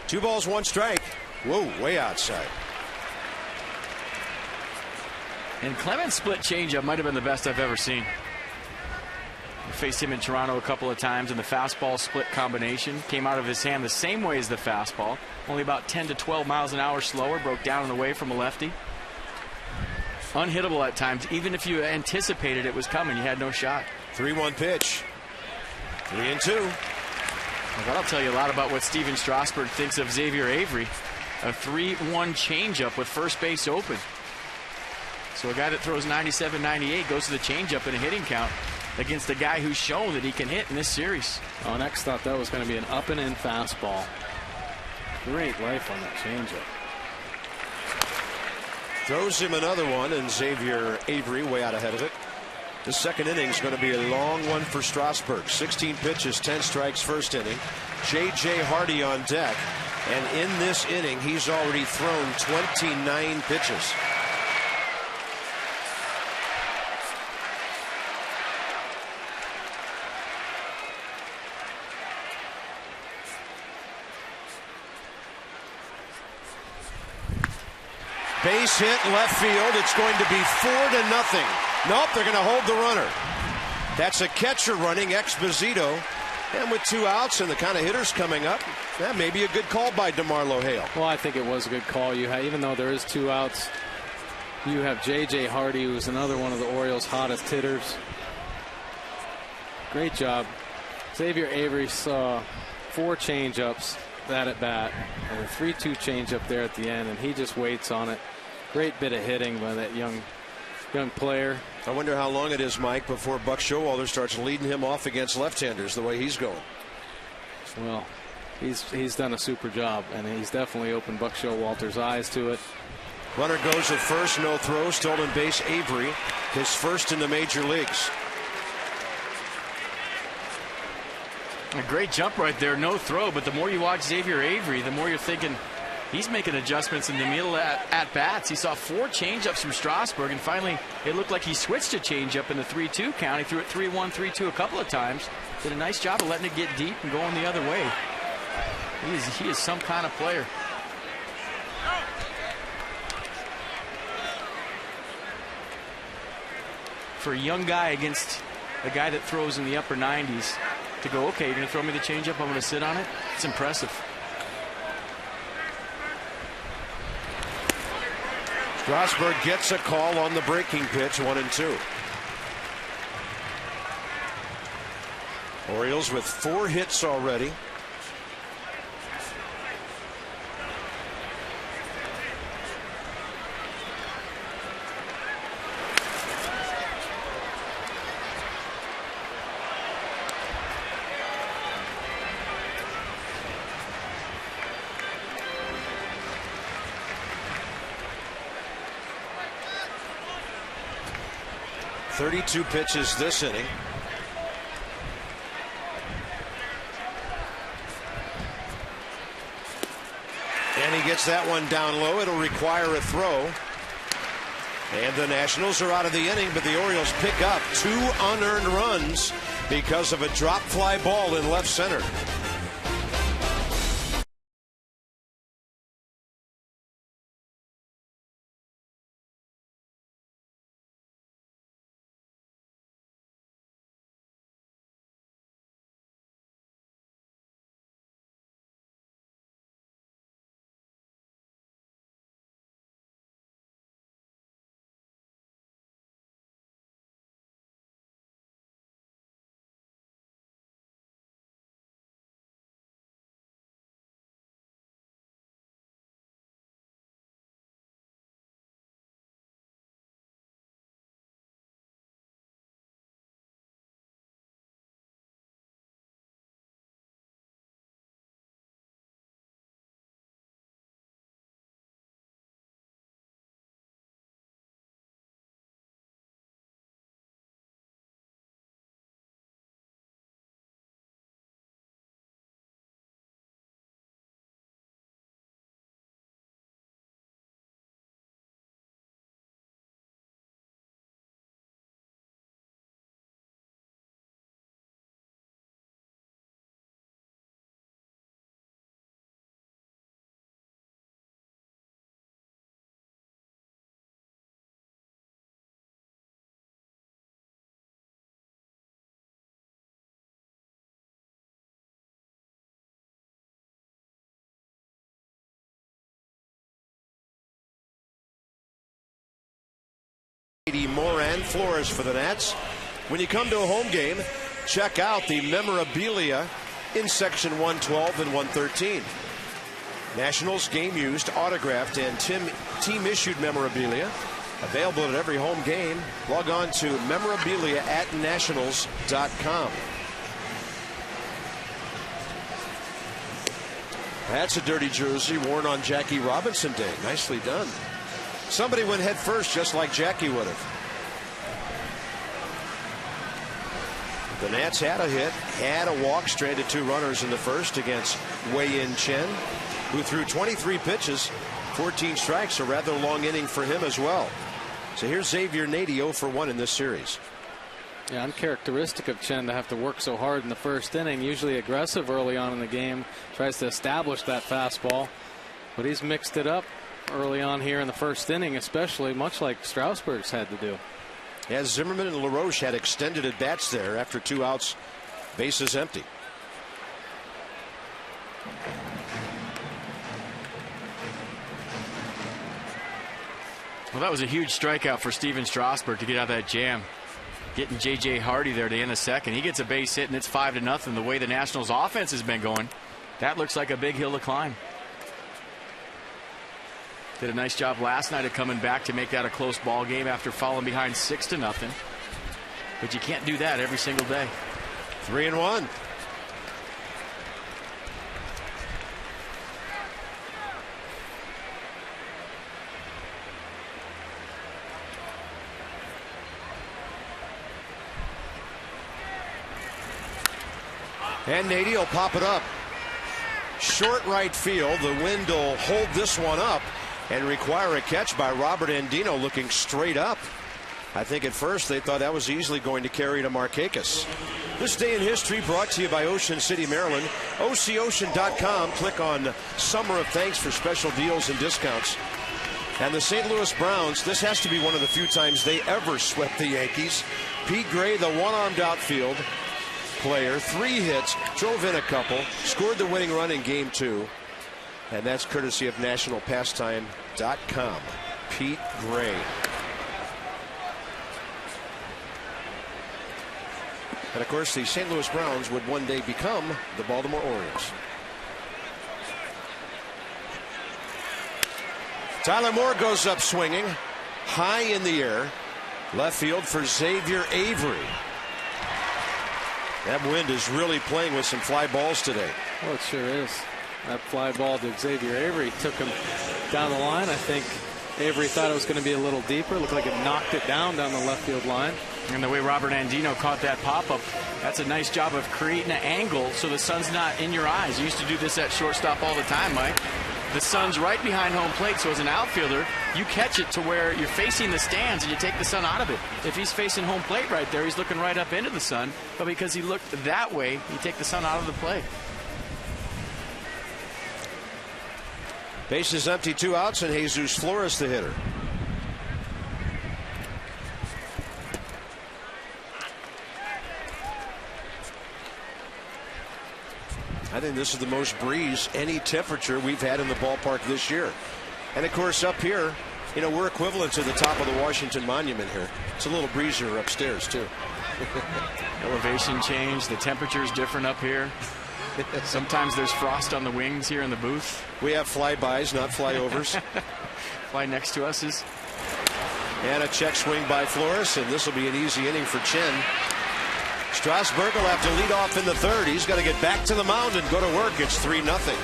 2 balls, 1 strike. Whoa, way outside. And Clemens' split changeup might have been the best I've ever seen. I faced him in Toronto a couple of times, and the fastball split combination came out of his hand the same way as the fastball, only about 10 to 12 miles an hour slower, broke down and away from a lefty. Unhittable at times. Even if you anticipated it was coming, you had no shot. 3-1 pitch. 3-2. Well, that'll tell you a lot about what Steven Strasburg thinks of Xavier Avery. A 3-1 changeup with first base open. So a guy that throws 97, 98 goes to the changeup in a hitting count against a guy who's shown that he can hit in this series. Oh, next thought that was going to be an up and in fastball. Great life on that changeup. Throws him another one, and Xavier Avery way out ahead of it. The second inning is going to be a long one for Strasburg. 16 pitches, 10 strikes first inning. J.J. Hardy on deck. And in this inning, he's already thrown 29 pitches. Base hit left field. It's going to be 4-0. Nope, they're going to hold the runner. That's a catcher running, Exposito. And with 2 outs and the kind of hitters coming up, that may be a good call by DeMarlo Hale. Well, I think it was a good call. Even though there is 2 outs, you have J.J. Hardy, who's another one of the Orioles' hottest hitters. Great job. Xavier Avery saw 4 changeups that at bat and a 3-2 changeup there at the end, and he just waits on it. Great bit of hitting by that young player. I wonder how long it is, Mike, before Buck Showalter starts leading him off against left-handers the way he's going. Well, he's done a super job, and he's definitely opened Buck Showalter's eyes to it. Runner goes at first, no throw, stolen base. Avery, his first in the major leagues. A great jump right there, no throw, but the more you watch Xavier Avery, the more you're thinking he's making adjustments in the middle at bats. He saw 4 changeups from Strasburg, and finally it looked like he switched to changeup in the 3-2 count. He threw it 3-1, 3-2 a couple of times. Did a nice job of letting it get deep and going the other way. He is some kind of player. For a young guy against a guy that throws in the upper 90s, to go, okay, you're going to throw me the changeup, I'm going to sit on it. It's impressive. Strasburg gets a call on the breaking pitch, 1-2. Orioles with 4 hits already. .32 pitches this inning. And he gets that one down low. It'll require a throw. And the Nationals are out of the inning, but the Orioles pick up 2 unearned runs because of a drop fly ball in left center. Moran Flores for the Nats. When you come to a home game, check out the memorabilia in section 112 and 113. Nationals game used, autographed, and team issued memorabilia available at every home game. Log on to memorabilia@nationals.com. That's a dirty jersey worn on Jackie Robinson Day. Nicely done. Somebody went head first just like Jackie would have. The Nats had a hit, had a walk, stranded 2 runners in the first against Wei-Yin Chen, who threw 23 pitches, 14 strikes, a rather long inning for him as well. So here's Xavier Nady 0 for 1 in this series. Yeah, uncharacteristic of Chen to have to work so hard in the first inning. Usually aggressive early on in the game, tries to establish that fastball, but he's mixed it up. early on here in the first inning, especially, much like Strasburg's had to do. As Zimmerman and LaRoche had extended at bats there after 2 outs, bases empty. Well, that was a huge strikeout for Steven Strasburg to get out of that jam. Getting J.J. Hardy there to end the second. He gets a base hit, and it's 5-0. The way the Nationals offense has been going, that looks like a big hill to climb. Did a nice job last night of coming back to make that a close ball game after falling behind 6-0. But you can't do that every single day. 3-1. And Nady will pop it up. Short right field. The wind will hold this one up and require a catch by Robert Andino, looking straight up. I think at first they thought that was easily going to carry to Markakis. This day in history brought to you by Ocean City, Maryland. OCOcean.com. Click on Summer of Thanks for special deals and discounts. And the St. Louis Browns, this has to be one of the few times they ever swept the Yankees. Pete Gray, the one-armed outfield player, 3 hits, drove in a couple, scored the winning run in game 2. And that's courtesy of nationalpastime.com. Pete Gray. And of course, the St. Louis Browns would one day become the Baltimore Orioles. Tyler Moore goes up swinging, high in the air. Left field for Xavier Avery. That wind is really playing with some fly balls today. Well, it sure is. That fly ball to Xavier Avery took him down the line. I think Avery thought it was going to be a little deeper. Looked like it knocked it down the left field line. And the way Robert Andino caught that pop-up, that's a nice job of creating an angle so the sun's not in your eyes. You used to do this at shortstop all the time, Mike. The sun's right behind home plate, so as an outfielder, you catch it to where you're facing the stands and you take the sun out of it. If he's facing home plate right there, he's looking right up into the sun. But because he looked that way, you take the sun out of the play. Bases empty, 2 outs, and Jesus Flores the hitter. I think this is the most breeze any temperature we've had in the ballpark this year. And of course up here, you know, we're equivalent to the top of the Washington Monument here. It's a little breezier upstairs too. Elevation change, the temperature is different up here. Sometimes there's frost on the wings here in the booth. We have flybys, not flyovers. Fly next to us is. And a check swing by Flores, and this will be an easy inning for Chen. Strasburg will have to lead off in the 3rd. He's got to get back to the mound and go to work. It's 3-0.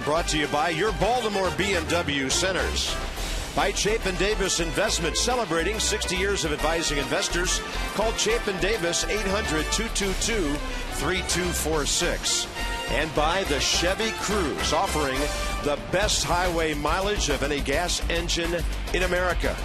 Brought to you by your Baltimore BMW Centers. By Chapin Davis Investments, celebrating 60 years of advising investors. Call Chapin Davis 800-222-3246. And by the Chevy Cruze, offering the best highway mileage of any gas engine in America.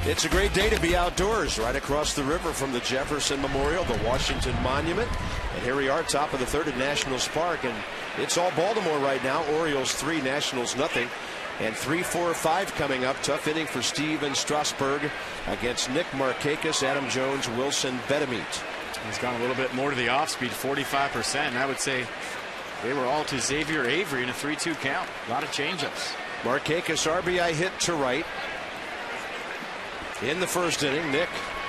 It's a great day to be outdoors, right across the river from the Jefferson Memorial, the Washington Monument. And here we are, top of the third at Nationals Park, and it's all Baltimore right now. Orioles 3, Nationals nothing. And 3-4-5 coming up. Tough inning for Steven Strasburg against Nick Markakis, Adam Jones, Wilson Betemit. He's gone a little bit more to the off speed, 45%. And I would say they were all to Xavier Avery in a 3-2 count. A lot of changeups. Markakis RBI hit to right. In the first inning, Nick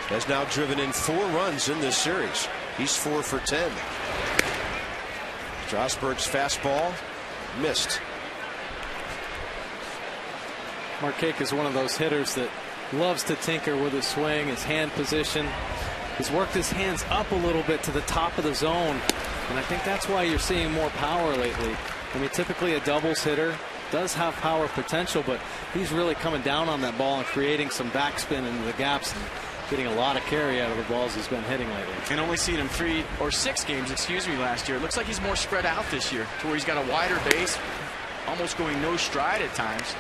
has now driven in 4 runs in this series. He's 4 for 10. Strasburg's fastball missed. Markakis is one of those hitters that loves to tinker with his swing, his hand position. He's worked his hands up a little bit to the top of the zone, and I think that's why you're seeing more power lately. I mean, typically a doubles hitter does have power potential, but he's really coming down on that ball and creating some backspin into the gaps and getting a lot of carry out of the balls he's been hitting lately. And only seen him 3 or 6 games, last year. It looks like he's more spread out this year, to where he's got a wider base, almost going no stride at times.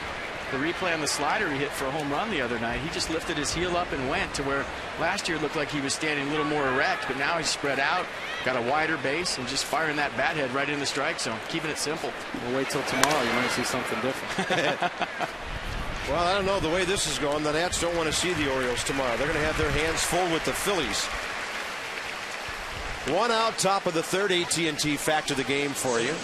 The replay on the slider he hit for a home run the other night, he just lifted his heel up and went, to where last year it looked like he was standing a little more erect, but now he's spread out, got a wider base, and just firing that bat head right in the strike zone, keeping it simple. We'll wait till tomorrow. You might see something different. Well, I don't know. The way this is going, the Nats don't want to see the Orioles tomorrow. They're going to have their hands full with the Phillies. 1 out, top of the third. AT&T fact of the game for you.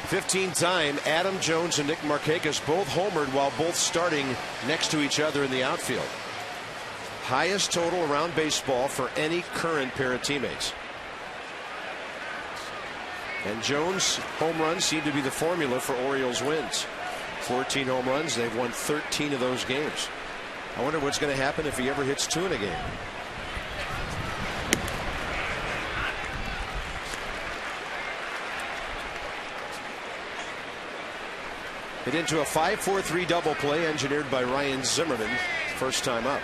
15-time Adam Jones and Nick Markakis both homered while both starting next to each other in the outfield. Highest total around baseball for any current pair of teammates. And Jones' home runs seem to be the formula for Orioles wins. 14 home runs. They've won 13 of those games. I wonder what's going to happen if he ever hits 2 in a game. Hit into a 5-4-3 double play engineered by Ryan Zimmerman. First time up.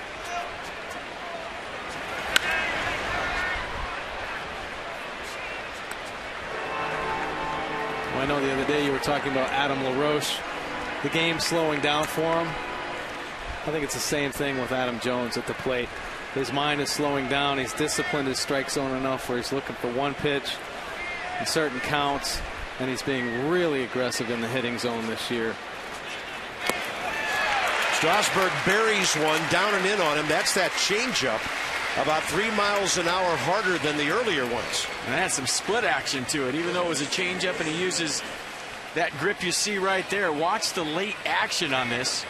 Well, I know the other day you were talking about Adam LaRoche, the game slowing down for him. I think it's the same thing with Adam Jones at the plate. His mind is slowing down. He's disciplined his strike zone enough where he's looking for one pitch in certain counts, and he's being really aggressive in the hitting zone this year. Strasburg buries one down and in on him. That's that changeup, about 3 miles an hour harder than the earlier ones. And that had some split action to it, even though it was a changeup, and he uses that grip you see right there. Watch the late action on this.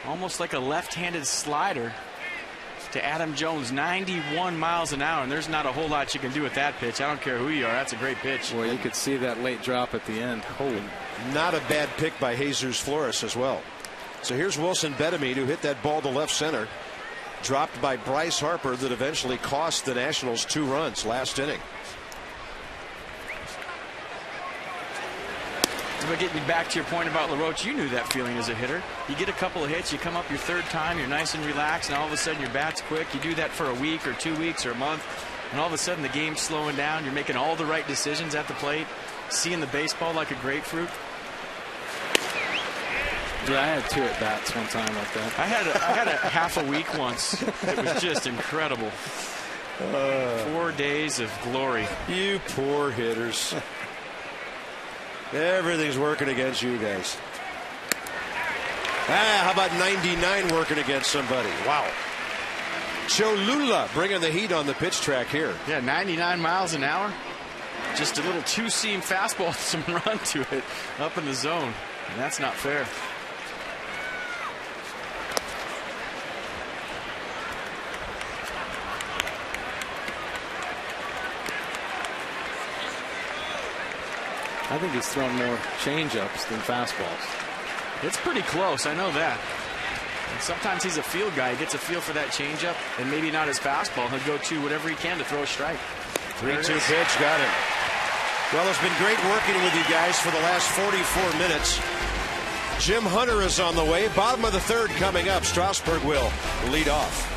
Almost like a left-handed slider to Adam Jones, 91 miles an hour, and there's not a whole lot you can do with that pitch. I don't care who you are. That's a great pitch. Well, you could see that late drop at the end. Holy. Not a bad pick by Jesus Flores as well. So here's Wilson Betemit, who hit that ball to left center. Dropped by Bryce Harper, that eventually cost the Nationals 2 runs last inning. But getting back to your point about LaRoche, you knew that feeling as a hitter. You get a couple of hits, you come up your 3rd time, you're nice and relaxed, and all of a sudden your bat's quick. You do that for a week or 2 weeks or a month, and all of a sudden the game's slowing down. You're making all the right decisions at the plate, seeing the baseball like a grapefruit. Yeah, I had 2 at bats one time like that. I had a half a week once. It was just incredible. 4 days of glory. You poor hitters. Everything's working against you guys. How about 99 working against somebody? Wow. Cholula bringing the heat on the pitch track here. Yeah, 99 miles an hour. Just a little 2-seam fastball with some run to it up in the zone. And that's not fair. I think he's thrown more changeups than fastballs. It's pretty close. I know that. And sometimes he's a field guy. He gets a feel for that changeup, and maybe not his fastball. He'll go to whatever he can to throw a strike. 3-2 pitch, got him. Well, it's been great working with you guys for the last 44 minutes. Jim Hunter is on the way. Bottom of the third coming up. Strasburg will lead off.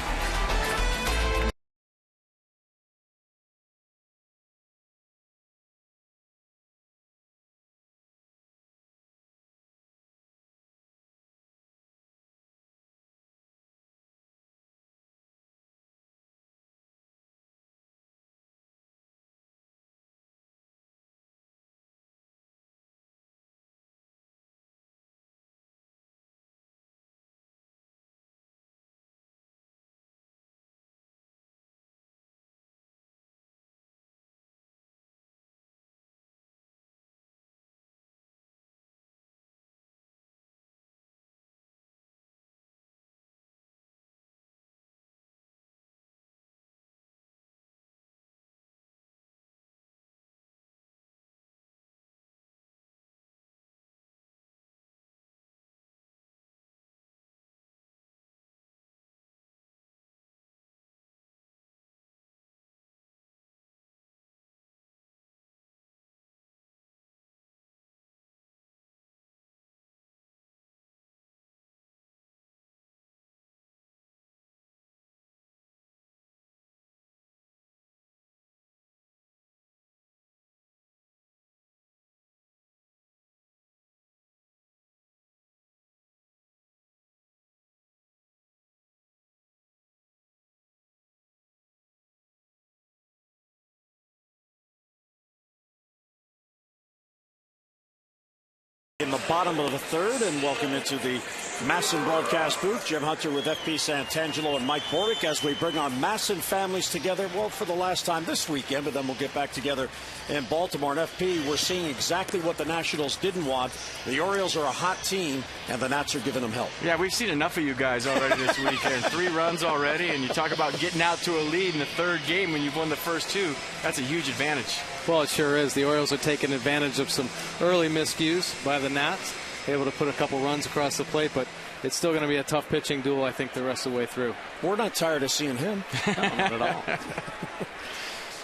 In the bottom of the third, and welcome into the Masson broadcast booth. Jim Hunter with FP Santangelo and Mike Borick as we bring our Masson families together, well, for the last time this weekend, but then we'll get back together in Baltimore. And FP, we're seeing exactly what the Nationals didn't want. The Orioles are a hot team, and the Nats are giving them help. Yeah, we've seen enough of you guys already this weekend. 3 runs already, and you talk about getting out to a lead in the third game when you've won the first 2. That's a huge advantage. Well, it sure is. The Orioles are taking advantage of some early miscues by the Nats, able to put a couple runs across the plate, but it's still going to be a tough pitching duel, I think, the rest of the way through. We're not tired of seeing him. No, not at all.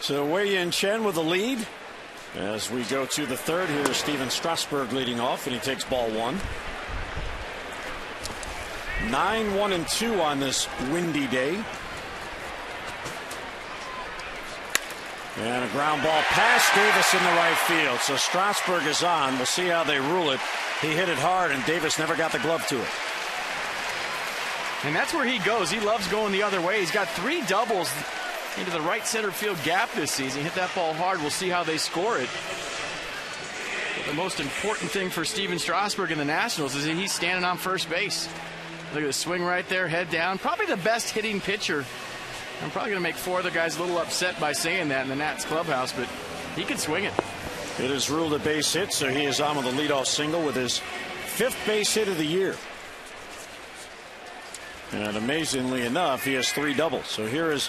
So Wei-Yin Chen with the lead. As we go to the third, here is Steven Strasburg leading off, and he takes ball 1. 9-1-2 on this windy day. And a ground ball past Davis in the right field. So Strasburg is on. We'll see how they rule it. He hit it hard, and Davis never got the glove to it. And that's where he goes. He loves going the other way. He's got 3 doubles into the right center field gap this season. He hit that ball hard. We'll see how they score it. But the most important thing for Steven Strasburg and the Nationals is that he's standing on first base. Look at the swing right there, head down. Probably the best hitting pitcher. I'm probably going to make 4 other guys a little upset by saying that in the Nats clubhouse, but he can swing it. It is ruled a base hit, so he is on with a leadoff single with his 5th base hit of the year. And amazingly enough, he has 3 doubles. So here is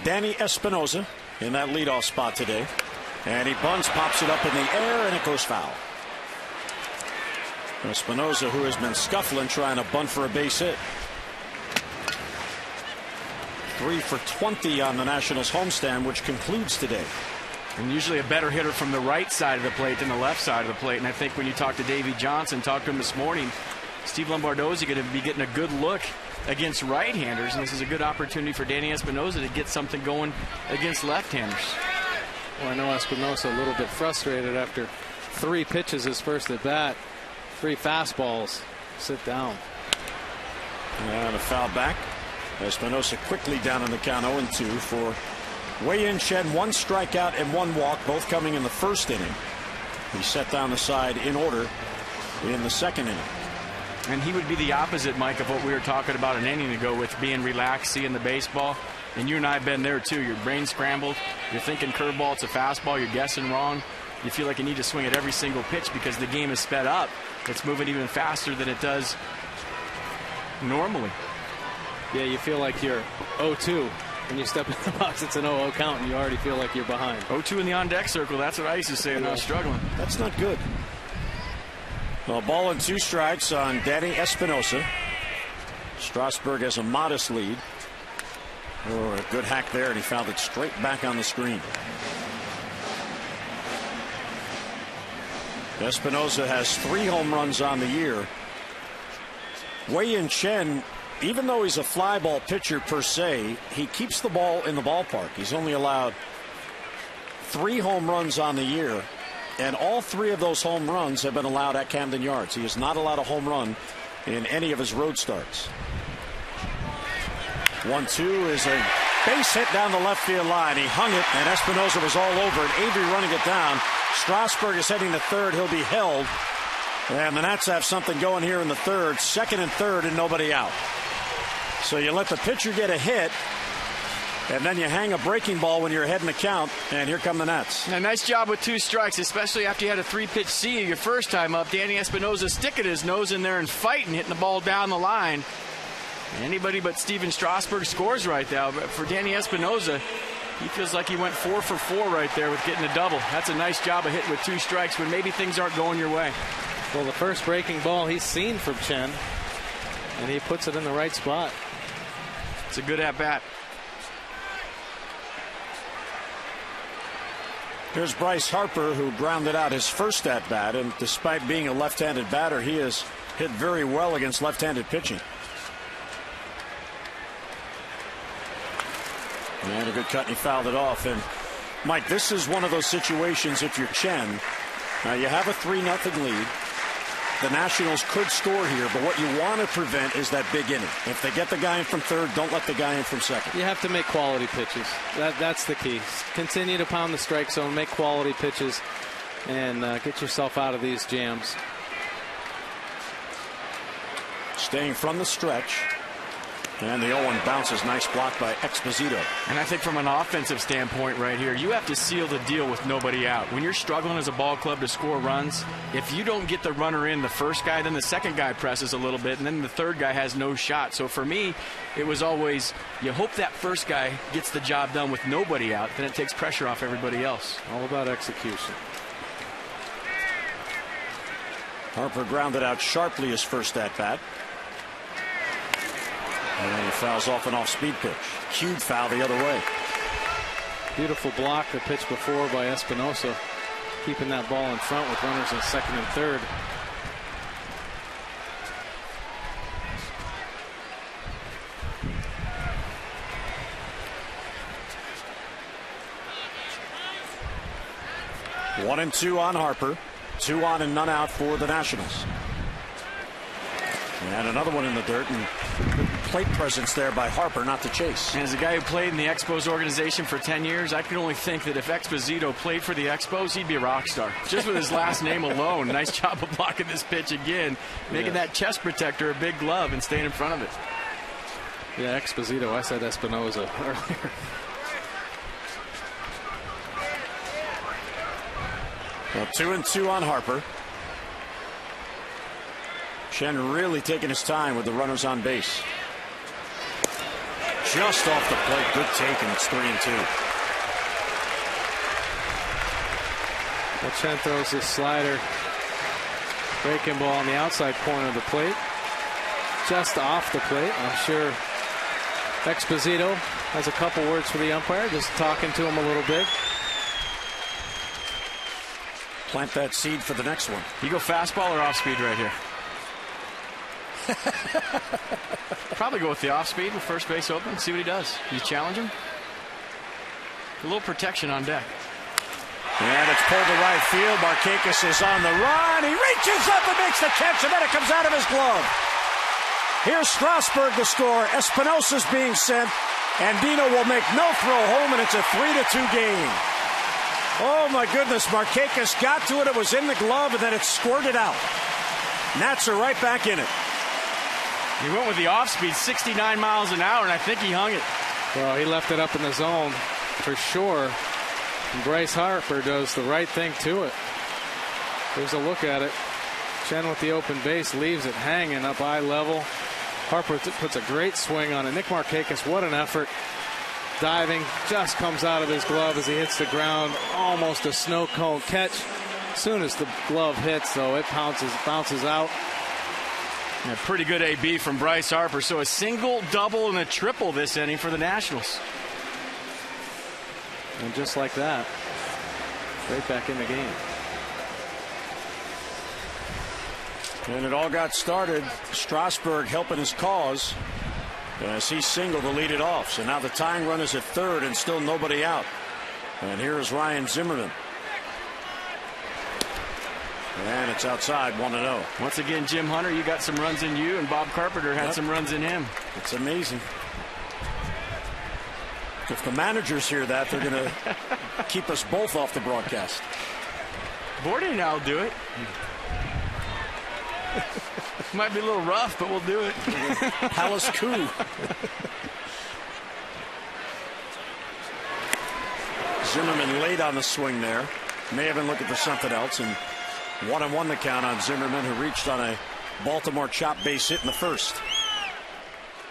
Danny Espinosa in that leadoff spot today. And he bunts, pops it up in the air, and it goes foul. Espinosa, who has been scuffling trying to bunt for a base hit. 3 for 20 on the Nationals homestand, which concludes today. And usually a better hitter from the right side of the plate than the left side of the plate. And I think when you talk to Davey Johnson, talked to him this morning, Steve Lombardozzi going to be getting a good look against right-handers. And this is a good opportunity for Danny Espinosa to get something going against left-handers. Well, I know Espinosa a little bit frustrated after 3 pitches his first at bat. 3 fastballs. Sit down. And a foul back. Espinosa quickly down in the count 0-2 for Wei-Yin Chen. 1 strikeout and 1 walk, both coming in the first inning. He set down the side in order in the second inning. And he would be the opposite, Mike, of what we were talking about an inning ago with being relaxed, seeing the baseball. And you and I have been there too. Your brain scrambled. You're thinking curveball, it's a fastball. You're guessing wrong. You feel like you need to swing at every single pitch because the game is sped up. It's moving even faster than it does normally. Yeah, you feel like you're 0-2. When you step in the box, it's an 0-0 count, and you already feel like you're behind. 0-2 in the on-deck circle. That's what I used to say when I was struggling. That's not good. Well, ball and 2 strikes on Danny Espinosa. Strasburg has a modest lead. Oh, a good hack there, and he fouled it straight back on the screen. Espinosa has 3 home runs on the year. Wei-Yin Chen, even though he's a fly ball pitcher per se, he keeps the ball in the ballpark. He's only allowed 3 home runs on the year, and all 3 of those home runs have been allowed at Camden Yards. He has not allowed a home run in any of his road starts. 1-2 is a base hit down the left field line. He hung it, and Espinosa was all over it. Avery running it down. Strasburg is heading to third. He'll be held. And the Nats have something going here in the third. Second and third and nobody out. So you let the pitcher get a hit, and then you hang a breaking ball when you're ahead in the count, and here come the Nats. A nice job with 2 strikes, especially after you had a 3-pitch C your first time up. Danny Espinosa sticking his nose in there and fighting, hitting the ball down the line. Anybody but Steven Strasburg scores right now. But for Danny Espinosa, he feels like he went 4 for 4 right there with getting a double. That's a nice job of hitting with 2 strikes when maybe things aren't going your way. Well, the first breaking ball he's seen from Chen, and he puts it in the right spot. It's a good at-bat. Here's Bryce Harper, who grounded out his first at-bat, and despite being a left-handed batter, he has hit very well against left-handed pitching. And a good cut, and he fouled it off. And Mike, this is one of those situations, if you're Chen, now you have a 3-0 lead. The Nationals could score here, but what you want to prevent is that big inning. If they get the guy in from third, don't let the guy in from second. You have to make quality pitches. That's the key. Continue to pound the strike zone, make quality pitches, and get yourself out of these jams. Staying from the stretch. And the 0-1 bounces. Nice block by Exposito. And I think from an offensive standpoint right here, you have to seal the deal with nobody out. When you're struggling as a ball club to score runs, if you don't get the runner in, the first guy, then the second guy presses a little bit, and then the third guy has no shot. So for me, it was always, you hope that first guy gets the job done with nobody out, then it takes pressure off everybody else. All about execution. Harper grounded out sharply his first at-bat. And he fouls off an off-speed pitch. Cued foul the other way. Beautiful block the pitch before by Espinosa, keeping that ball in front with runners in second and third. One and 2 on Harper. 2 on and none out for the Nationals. And another one in the dirt, and good plate presence there by Harper not to chase. And as a guy who played in the Expos organization for 10 years, I can only think that if Exposito played for the Expos, he'd be a rock star. Just with his last name alone. Nice job of blocking this pitch again, making that chest protector a big glove and staying in front of it. Yeah, Exposito. I said Espinosa earlier. Well, 2 and 2 on Harper. Chen really taking his time with the runners on base. Just off the plate. Good take, and it's 3 and 2. Well, Chen throws his slider. Breaking ball on the outside corner of the plate. Just off the plate. I'm sure Exposito has a couple words for the umpire, just talking to him a little bit. Plant that seed for the next one. You go fastball or off speed right here? Probably go with the off speed with first base open. See what he does. You challenge him. A little protection on deck. And it's pulled to right field. Markakis is on the run. He reaches up and makes the catch, and then it comes out of his glove. Here's Strasburg to score. Espinosa's being sent, and Dino will make no throw home, and it's a 3-2 game. Oh my goodness, Markakis got to it. It was in the glove, and then it squirted out. Nats are right back in it. He went with the off-speed, 69 miles an hour, and I think he hung it. Well, he left it up in the zone for sure. And Bryce Harper does the right thing to it. Here's a look at it. Chen with the open base leaves it hanging up eye level. Harper puts a great swing on it. Nick Markakis, what an effort. Diving, just comes out of his glove as he hits the ground. Almost a snow cone catch. As soon as the glove hits, though, it bounces out. Yeah, pretty good AB from Bryce Harper. So a single, double, and a triple this inning for the Nationals. And just like that, right back in the game. And it all got started. Strasburg helping his cause as he singled to lead it off. So now the tying run is at third and still nobody out. And here is Ryan Zimmerman. And it's outside, 1-0. Once again, Jim Hunter, you got some runs in you, and Bob Carpenter had some runs in him. It's amazing. If the managers hear that, they're going to keep us both off the broadcast. Boarding now will do it. Might be a little rough, but we'll do it. Palace coup. Zimmerman late on the swing there. May have been looking for something else. And 1-1 the count on Zimmerman, who reached on a Baltimore chop base hit in the first.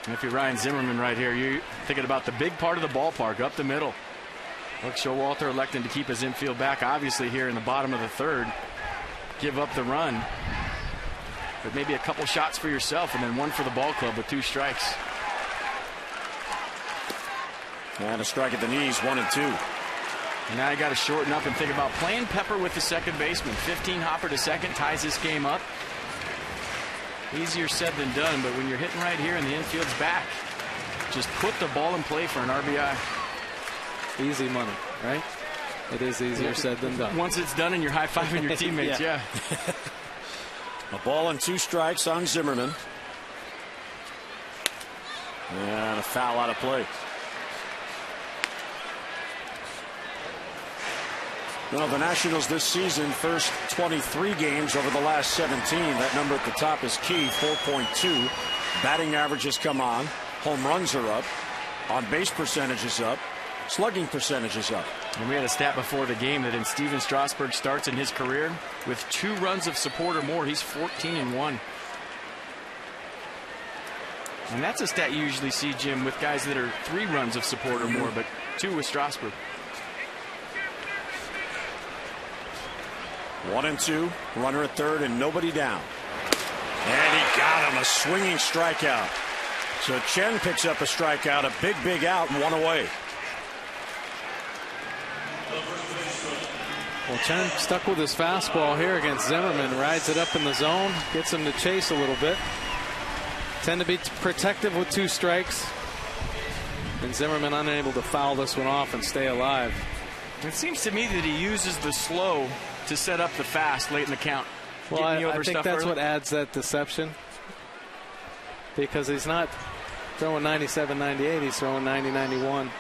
And if you're Ryan Zimmerman right here, you're thinking about the big part of the ballpark, up the middle. Look, Showalter electing to keep his infield back, obviously, here in the bottom of the third. Give up the run. But maybe a couple shots for yourself, and then one for the ball club with 2 strikes. And a strike at the knees, 1-2. And now you got to shorten up and think about playing Pepper with the second baseman. 15 hopper to second ties this game up. Easier said than done, but when you're hitting right here and the infield's back, just put the ball in play for an RBI. Easy money, right? It is easier said than done. Once it's done and you're high-fiving your teammates, yeah. A ball and 2 strikes on Zimmerman. And a foul out of play. Well, the Nationals this season, first 23 games over the last 17. That number at the top is key, 4.2. Batting average has come on. Home runs are up. On base percentage is up. Slugging percentage is up. And we had a stat before the game that in Steven Strasburg starts in his career with 2 runs of support or more, he's 14-1. And that's a stat you usually see, Jim, with guys that are 3 runs of support or more, but 2 with Strasburg. 1-2, runner at third and nobody down. And he got him, a swinging strikeout. So Chen picks up a strikeout, a big out, and 1 away. Well, Chen stuck with his fastball here against Zimmerman, rides it up in the zone, gets him to chase a little bit. Tend to be protective with 2 strikes. And Zimmerman unable to foul this one off and stay alive. It seems to me that he uses the slow to set up the fast late in the count. Well, I think that's what adds that deception. Because he's not throwing 97, 98, he's throwing 90, 91.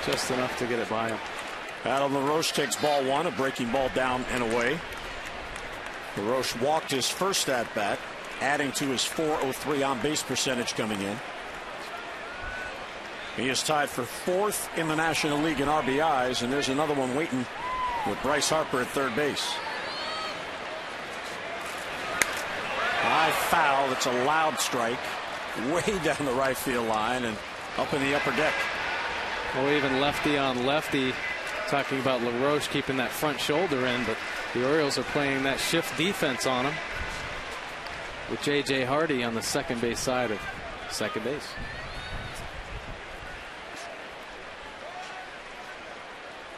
Just enough to get it by him. Adam LaRoche takes ball 1, a breaking ball down and away. LaRoche walked his first at bat, adding to his .403 on base percentage coming in. He is tied for 4th in the National League in RBIs, and there's another one waiting with Bryce Harper at third base. High foul. It's a loud strike way down the right field line and up in the upper deck. Well, even lefty on lefty, talking about LaRoche keeping that front shoulder in, but the Orioles are playing that shift defense on him with J.J. Hardy on the second base side of second base.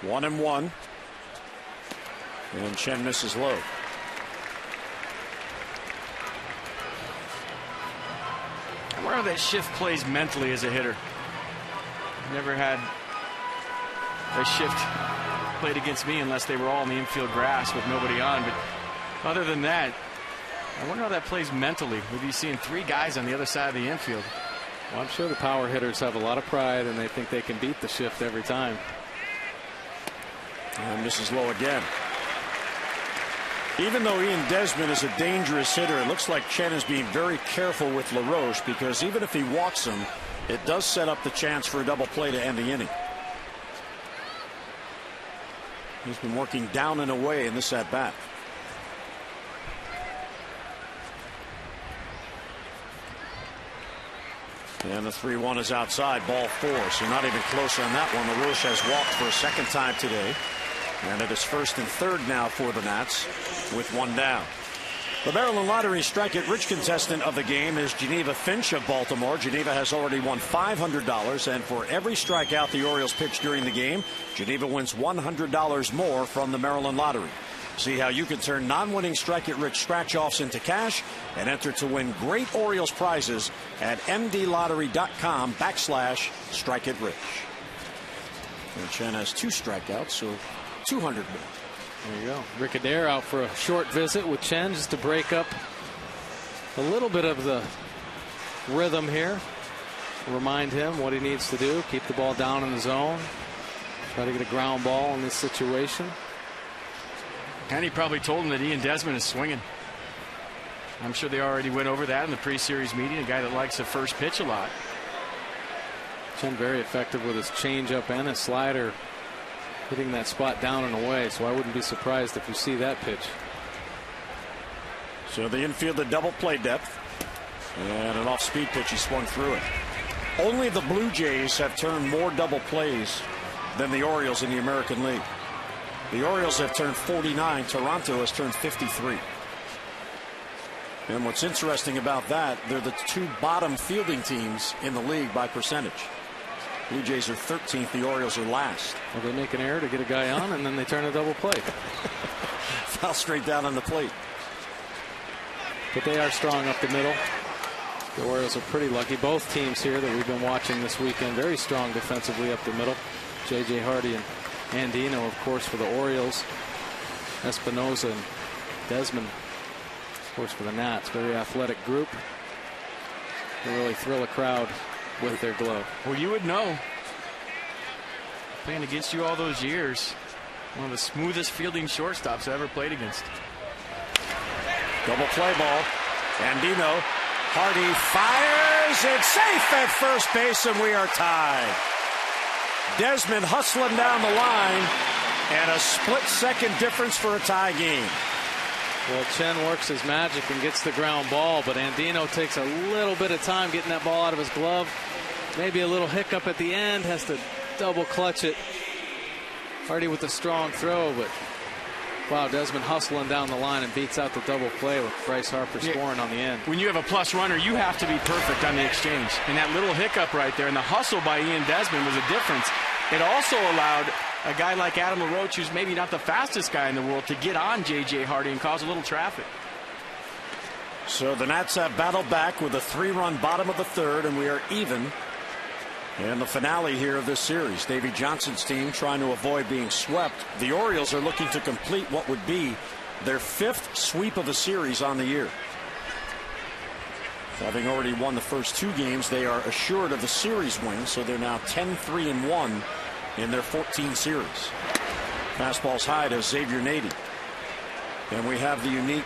One and one. And Chen misses low. I wonder how that shift plays mentally as a hitter. Never had a shift played against me unless they were all in the infield grass with nobody on. But other than that, I wonder how that plays mentally with you seeing 3 guys on the other side of the infield. Well, I'm sure the power hitters have a lot of pride and they think they can beat the shift every time. And this is low again. Even though Ian Desmond is a dangerous hitter, it looks like Chen is being very careful with LaRoche, because even if he walks him, it does set up the chance for a double play to end the inning. He's been working down and away in this at bat. And the 3-1 is outside, ball 4, so not even close on that one. LaRoche has walked for a second time today. And it is 1st and 3rd now for the Nats with 1 down. The Maryland Lottery strike it rich contestant of the game is Geneva Finch of Baltimore. Geneva has already won $500, and for every strikeout the Orioles pitch during the game, Geneva wins $100 more from the Maryland Lottery. See how you can turn non-winning strike-it-rich scratch-offs into cash and enter to win great Orioles prizes at mdlottery.com/strike-it-rich. And Chen has 2 strikeouts, so 200 more. There you go. Rick Adair out for a short visit with Chen just to break up a little bit of the rhythm here. Remind him what he needs to do. Keep the ball down in the zone. Try to get a ground ball in this situation. And he probably told him that Ian Desmond is swinging. I'm sure they already went over that in the pre-series meeting. A guy that likes the first pitch a lot. Chen very effective with his changeup and his slider, hitting that spot down and away. So I wouldn't be surprised if you see that pitch. So the infield, the double play depth, and an off-speed pitch. He swung through it. Only the Blue Jays have turned more double plays than the Orioles in the American League. The Orioles have turned 49. Toronto has turned 53. And what's interesting about that, they're the 2 bottom fielding teams in the league by percentage. Blue Jays are 13th. The Orioles are last. Well, they make an error to get a guy on, and then they turn a double play. Foul straight down on the plate. But they are strong up the middle. The Orioles are pretty lucky. Both teams here that we've been watching this weekend, very strong defensively up the middle. J.J. Hardy and Andino, of course, for the Orioles. Espinosa and Desmond, of course, for the Nats. Very athletic group. They really thrill a crowd with their glove. Well, you would know. Playing against you all those years. One of the smoothest fielding shortstops I ever played against. Double play ball. Andino. Hardy fires. It's safe at first base, and we are tied. Desmond hustling down the line, and a split-second difference for a tie game. Well, Chen works his magic and gets the ground ball, but Andino takes a little bit of time getting that ball out of his glove. Maybe a little hiccup at the end, has to double clutch it. Hardy with a strong throw, but wow, Desmond hustling down the line and beats out the double play with Bryce Harper scoring on the end. When you have a plus runner, you have to be perfect on the exchange. And that little hiccup right there and the hustle by Ian Desmond was a difference. It also allowed a guy like Adam LaRoche, who's maybe not the fastest guy in the world, to get on J.J. Hardy and cause a little traffic. So the Nats have battled back with a 3-run bottom of the 3rd, and we are even in the finale here of this series. Davey Johnson's team trying to avoid being swept. The Orioles are looking to complete what would be their 5th sweep of the series on the year. Having already won the first 2 games, they are assured of the series win, so they're now 10-3-1 in their 14 series. Fastball's high to Xavier Nady. And we have the unique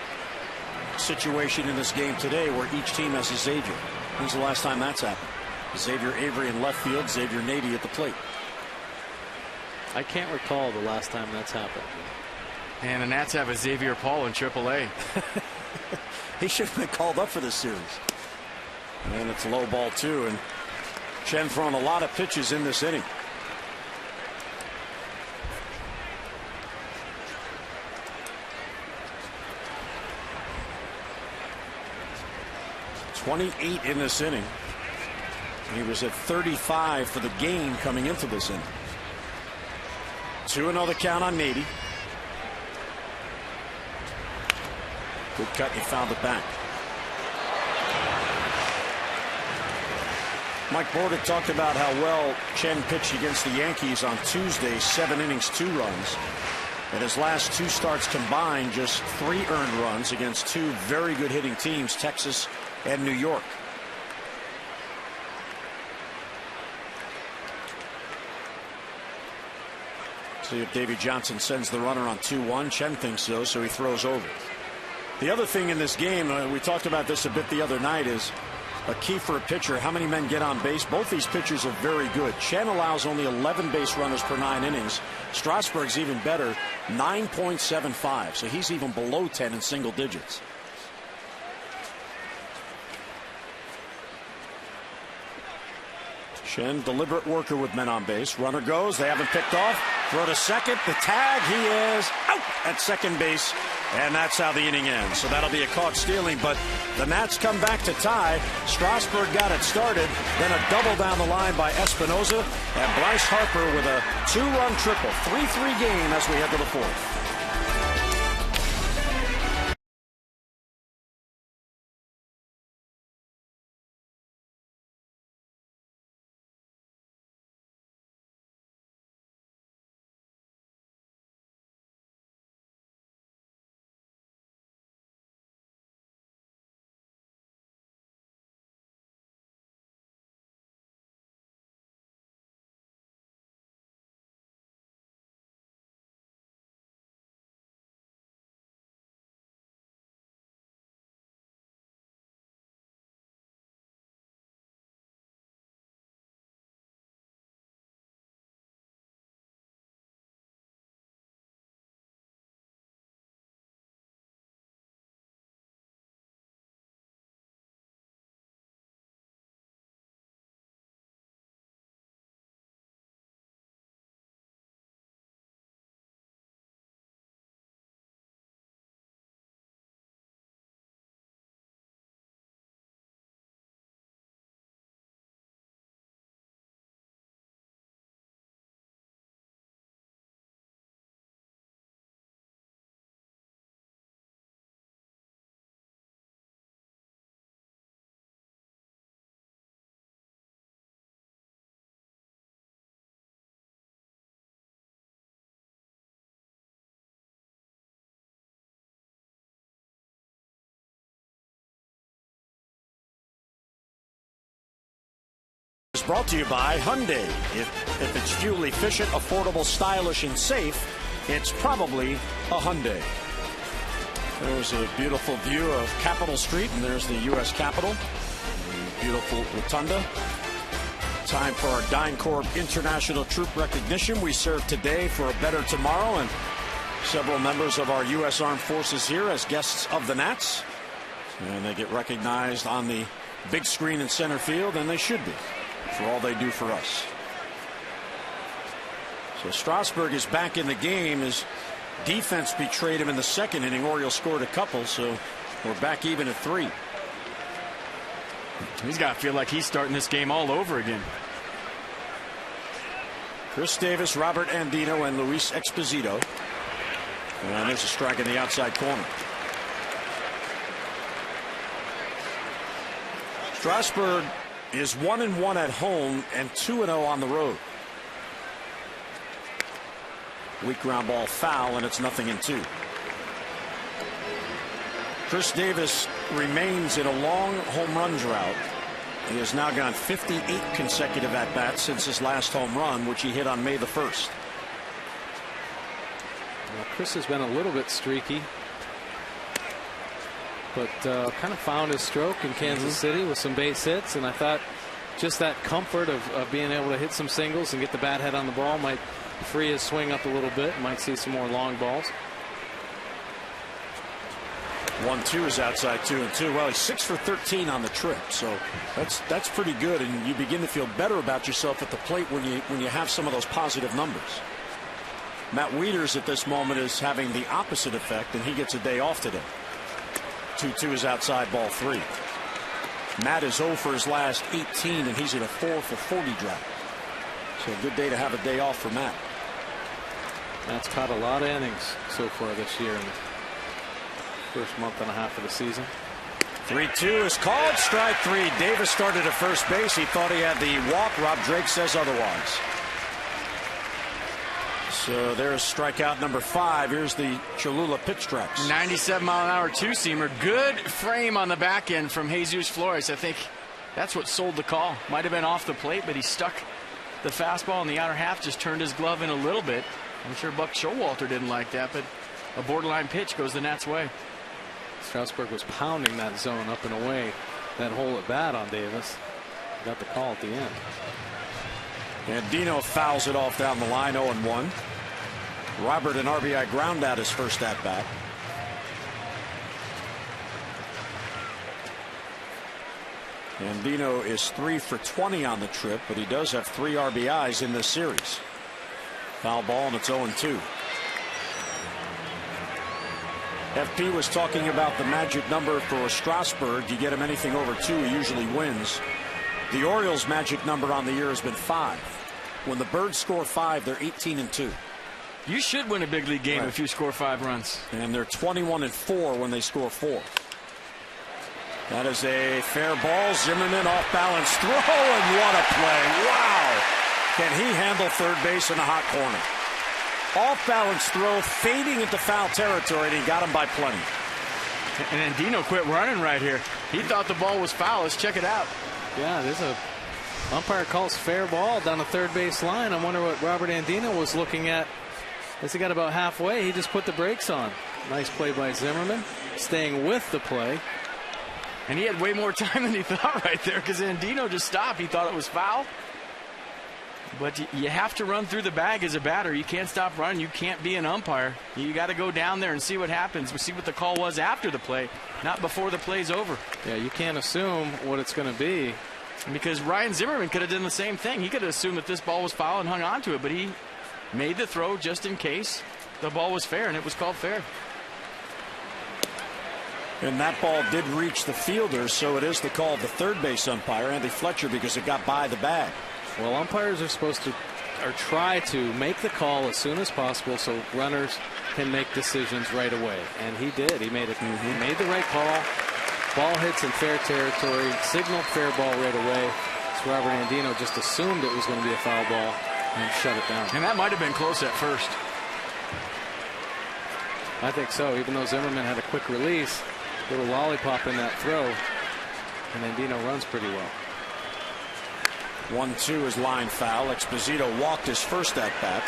situation in this game today where each team has a Xavier. When's the last time that's happened? Xavier Avery in left field, Xavier Nady at the plate. I can't recall the last time that's happened. And the Nats have a Xavier Paul in AAA. He should have been called up for this series. And it's low ball 2, and Chen throwing a lot of pitches in this inning. .28 in this inning. He was at 35 for the game coming into this inning. 2-0 the count on Nady. Good cut, he found it back. Mike Bordick talked about how well Chen pitched against the Yankees on Tuesday, 7 innings, 2 runs. In his last 2 starts combined, just 3 earned runs against 2 very good hitting teams, Texas and New York. See if Davey Johnson sends the runner on 2-1. Chen thinks so he throws over. The other thing in this game, we talked about this a bit the other night, is a key for a pitcher. How many men get on base? Both these pitchers are very good. Chen allows only 11 base runners per 9 innings. Strasburg's even better, 9.75. So he's even below 10 in single digits. Chen, deliberate worker with men on base. Runner goes. They haven't picked off. Throw to second. The tag. He is out at second base. And that's how the inning ends. So that'll be a caught stealing. But the Nats come back to tie. Strasburg got it started. Then a double down the line by Espinosa. And Bryce Harper with a 2-run triple. 3-3 game as we head to the 4th. It's brought to you by Hyundai. If it's fuel efficient, affordable, stylish, and safe, it's probably a Hyundai. There's a beautiful view of Capitol Street, and there's the U.S. Capitol. Beautiful rotunda. Time for our DynCorp International Troop Recognition. We serve today for a better tomorrow, and several members of our U.S. Armed Forces here as guests of the Nats. And they get recognized on the big screen in center field, and they should be, for all they do for us. So Strasburg is back in the game. His defense betrayed him in the second inning. Orioles scored a couple, so we're back even at 3. He's got to feel like he's starting this game all over again. Chris Davis, Robert Andino, and Luis Exposito. And there's a strike in the outside corner. Strasburg is 1-1 at home and 2-0 on the road. Weak ground ball foul, and it's 0-2. Chris Davis remains in a long home run drought. He has now gone 58 consecutive at-bats since his last home run, which he hit on May the 1st. Well, Chris has been a little bit streaky, but kind of found his stroke in Kansas City with some base hits, and I thought just that comfort of being able to hit some singles and get the bat head on the ball might free his swing up a little bit. Might see some more long balls. 1-2 is outside 2-2. Well, he's 6 for 13 on the trip, so that's pretty good, and you begin to feel better about yourself at the plate when you have some of those positive numbers. Matt Wieters at this moment is having the opposite effect, and he gets a day off today. 2-2 is outside, ball 3. Matt is 0 for his last 18, and he's in a 4 for 40 drought. So a good day to have a day off for Matt. Matt's caught a lot of innings so far this year in the first month and a half of the season. 3-2 is called. Strike 3. Davis started at first base. He thought he had the walk. Rob Drake says otherwise. So there's strikeout number 5. Here's the Cholula pitch tracks. 97-mile-an-hour two-seamer. Good frame on the back end from Jesus Flores. I think that's what sold the call. Might have been off the plate, but he stuck the fastball in the outer half, just turned his glove in a little bit. I'm sure Buck Showalter didn't like that, but a borderline pitch goes the Nats' way. Strasburg was pounding that zone up and away. That hole at bat on Davis. Got the call at the end. And Dino fouls it off down the line, 0-1. Robert, an RBI ground out his first at bat. And Dino is 3 for 20 on the trip, but he does have 3 RBIs in this series. Foul ball, and it's 0-2. FP was talking about the magic number for Strasburg. You get him anything over 2, he usually wins. The Orioles' magic number on the year has been 5. When the Birds score 5, they're 18-2. You should win a big league game if you score 5 runs. And they're 21-4 when they score 4. That is a fair ball. Zimmerman off balance throw, and what a play. Wow. Can he handle third base in the hot corner? Off balance throw, fading into foul territory, and he got him by plenty. And Andino quit running right here. He thought the ball was foul. Let's check it out. Yeah, there's a umpire calls fair ball down the third base line. I wonder what Robert Andino was looking at. As he got about halfway, he just put the brakes on. Nice play by Zimmerman, staying with the play. And he had way more time than he thought right there, because Andino just stopped. He thought it was foul. But you have to run through the bag as a batter. You can't stop running. You can't be an umpire. You got to go down there and see what happens. We see what the call was after the play, not before the play's over. Yeah, you can't assume what it's going to be. Because Ryan Zimmerman could have done the same thing. He could have assumed that this ball was foul and hung on to it, but he made the throw just in case the ball was fair, and it was called fair. And that ball did reach the fielder, so it is the call of the third base umpire, Andy Fletcher, because it got by the bag. Well, umpires are supposed to, or try to, make the call as soon as possible so runners can make decisions right away. And he did. He made it. He made the right call. Ball hits in fair territory. Signaled fair ball right away. So Robert Andino just assumed it was going to be a foul ball and shut it down. And that might have been close at first. I think so. Even though Zimmerman had a quick release, little lollipop in that throw, and Andino runs pretty well. 1-2 is line foul. Exposito walked his first at bat.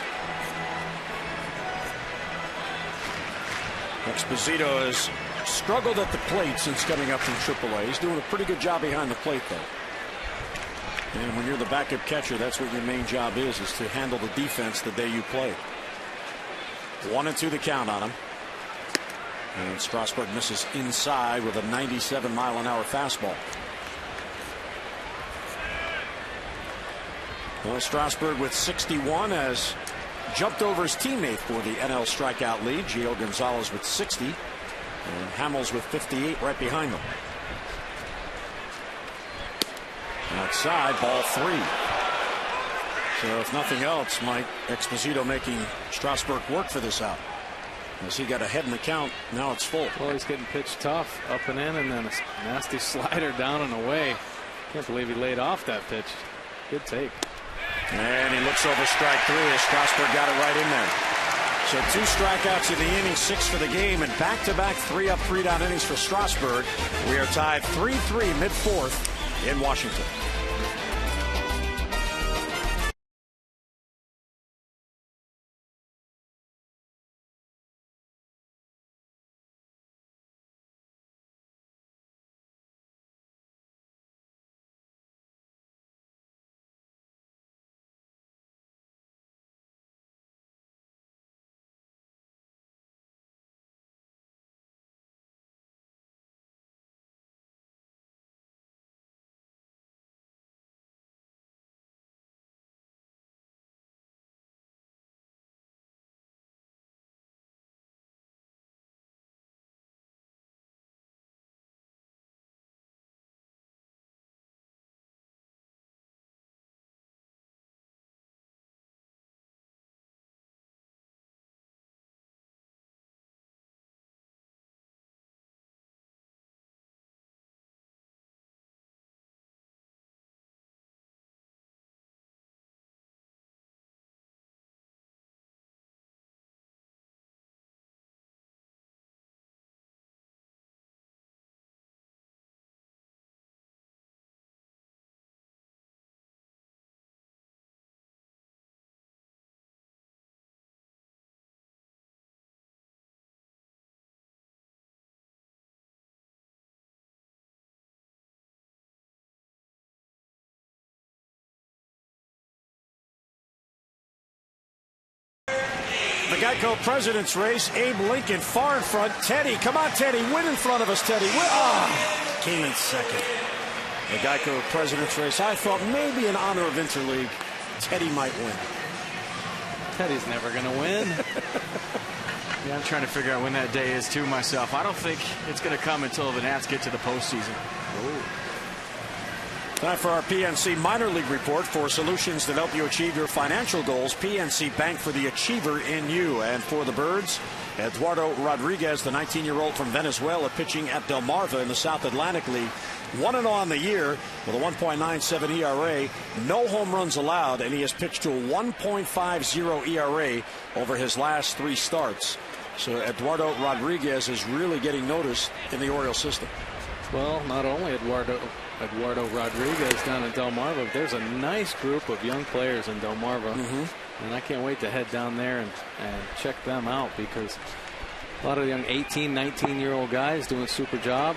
Exposito has struggled at the plate since coming up from AAA. He's doing a pretty good job behind the plate, though. And when you're the backup catcher, that's what your main job is to handle the defense the day you play. 1-2 the count on him. And Strasburg misses inside with a 97-mile-an-hour fastball. Well, Strasburg with 61 has jumped over his teammate for the NL strikeout lead. Gio Gonzalez with 60. And Hamels with 58 right behind them. Outside, ball 3. So if nothing else, Mike, Exposito making Strasburg work for this out. As he got ahead in the count, now it's full. Well, he's getting pitched tough, up and in, and then a nasty slider down and away. Can't believe he laid off that pitch. Good take. And he looks over strike 3 as Strasburg got it right in there. So 2 strikeouts in the inning, 6 for the game, and back-to-back 3-up, 3-down innings for Strasburg. We are tied 3-3 mid-4th in Washington. The Geico President's Race, Abe Lincoln far in front. Teddy, come on, Teddy, win in front of us, Teddy. Came in second. The Geico President's Race, I thought maybe in honor of Interleague, Teddy might win. Teddy's never going to win. Yeah, I'm trying to figure out when that day is, too, myself. I don't think it's going to come until the Nats get to the postseason. Ooh. Time for our PNC Minor League Report. For solutions that help you achieve your financial goals, PNC Bank for the achiever in you. And for the Birds, Eduardo Rodriguez, the 19-year-old from Venezuela, pitching at Delmarva in the South Atlantic League. 1-0 on the year with a 1.97 ERA, no home runs allowed, and he has pitched to a 1.50 ERA over his last 3 starts. So Eduardo Rodriguez is really getting noticed in the Orioles system. Well, not only Eduardo Rodriguez down in Delmarva, but there's a nice group of young players in Delmarva. And I can't wait to head down there and check them out, because a lot of young 18, 19-year-old guys doing a super job.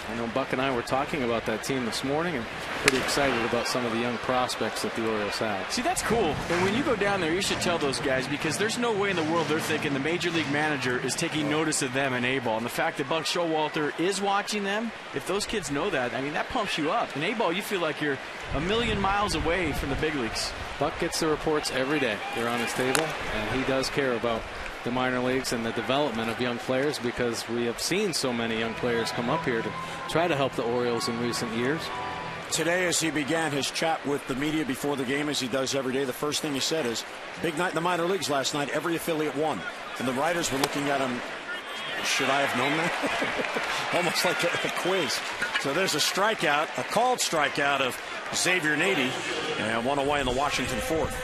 I know Buck and I were talking about that team this morning, and pretty excited about some of the young prospects that the Orioles have. See, that's cool. And when you go down there, you should tell those guys, because there's no way in the world they're thinking the major league manager is taking notice of them in A-ball. And the fact that Buck Showalter is watching them, if those kids know that, I mean, that pumps you up. In A-ball, you feel like you're a million miles away from the big leagues. Buck gets the reports every day. They're on his table, and he does care about the minor leagues and the development of young players, because we have seen so many young players come up here to try to help the Orioles in recent years. Today, as he began his chat with the media before the game, as he does every day, the first thing he said is, big night in the minor leagues last night, every affiliate won. And the writers were looking at him, should I have known that? Almost like a quiz. So there's a strikeout, a called strikeout of Xavier Nady, and one away in the Washington 4th.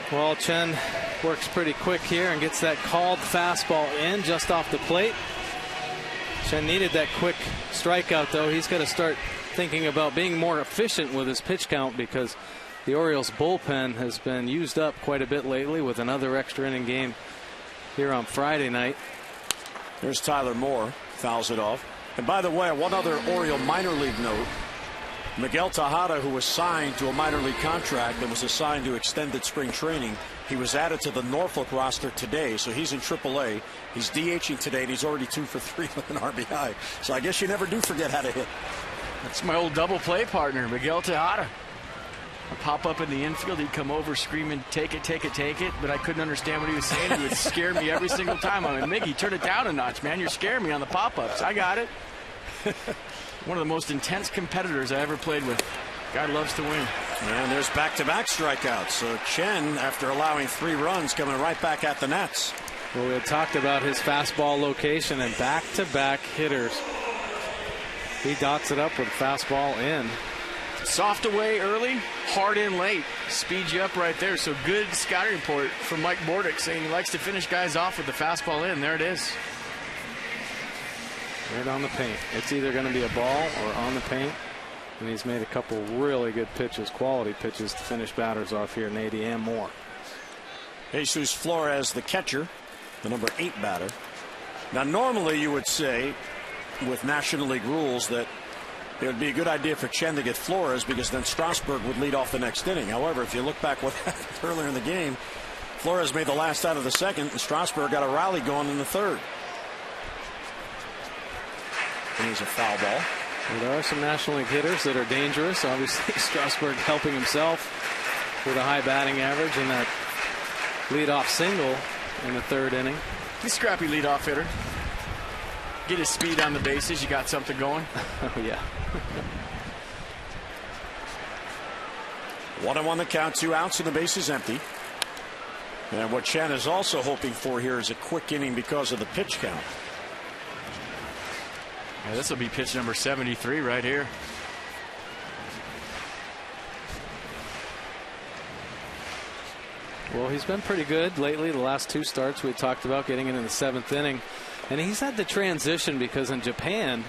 Well, Chen works pretty quick here and gets that called fastball in just off the plate. Chen needed that quick strikeout, though. He's got to start thinking about being more efficient with his pitch count because the Orioles bullpen has been used up quite a bit lately with another extra inning game here on Friday night. There's Tyler Moore, fouls it off. And by the way, one other Oriole minor league note. Miguel Tejada, who was signed to a minor league contract and was assigned to extended spring training, he was added to the Norfolk roster today, so he's in AAA. He's DHing today, and he's already 2 for 3 with an RBI. So I guess you never do forget how to hit. That's my old double play partner, Miguel Tejada. I'd pop up in the infield, he'd come over screaming, take it, take it, take it, but I couldn't understand what he was saying. He would scare me every single time. I'm like, Miggy, turn it down a notch, man. You're scaring me on the pop-ups. I got it. One of the most intense competitors I ever played with. Guy loves to win. And there's back-to-back strikeouts. So Chen, after allowing 3 runs, coming right back at the Nats. Well, we had talked about his fastball location and back-to-back hitters. He dots it up with fastball in. Soft away early, hard in late. Speeds you up right there. So good scouting report from Mike Bordick saying he likes to finish guys off with the fastball in. There it is. Right on the paint. It's either going to be a ball or on the paint. And he's made a couple really good pitches, quality pitches to finish batters off here, Nady and Moore. Jesus Flores, the catcher, the number 8 batter. Now, normally you would say, with National League rules, that it would be a good idea for Chen to get Flores because then Strasburg would lead off the next inning. However, if you look back what happened earlier in the game, Flores made the last out of the second, and Strasburg got a rally going in the third. And he's a foul ball. Well, there are some National League hitters that are dangerous. Obviously, Strasburg helping himself with a high batting average and that leadoff single in the 3rd inning. He's a scrappy leadoff hitter. Get his speed on the bases. You got something going. Oh, yeah. 1-1 the count, 2 outs, and the base is empty. And what Chen is also hoping for here is a quick inning because of the pitch count. Yeah, this will be pitch number 73 right here. Well, he's been pretty good lately. The last 2 starts we talked about getting it in the 7th inning. And he's had the transition because in Japan,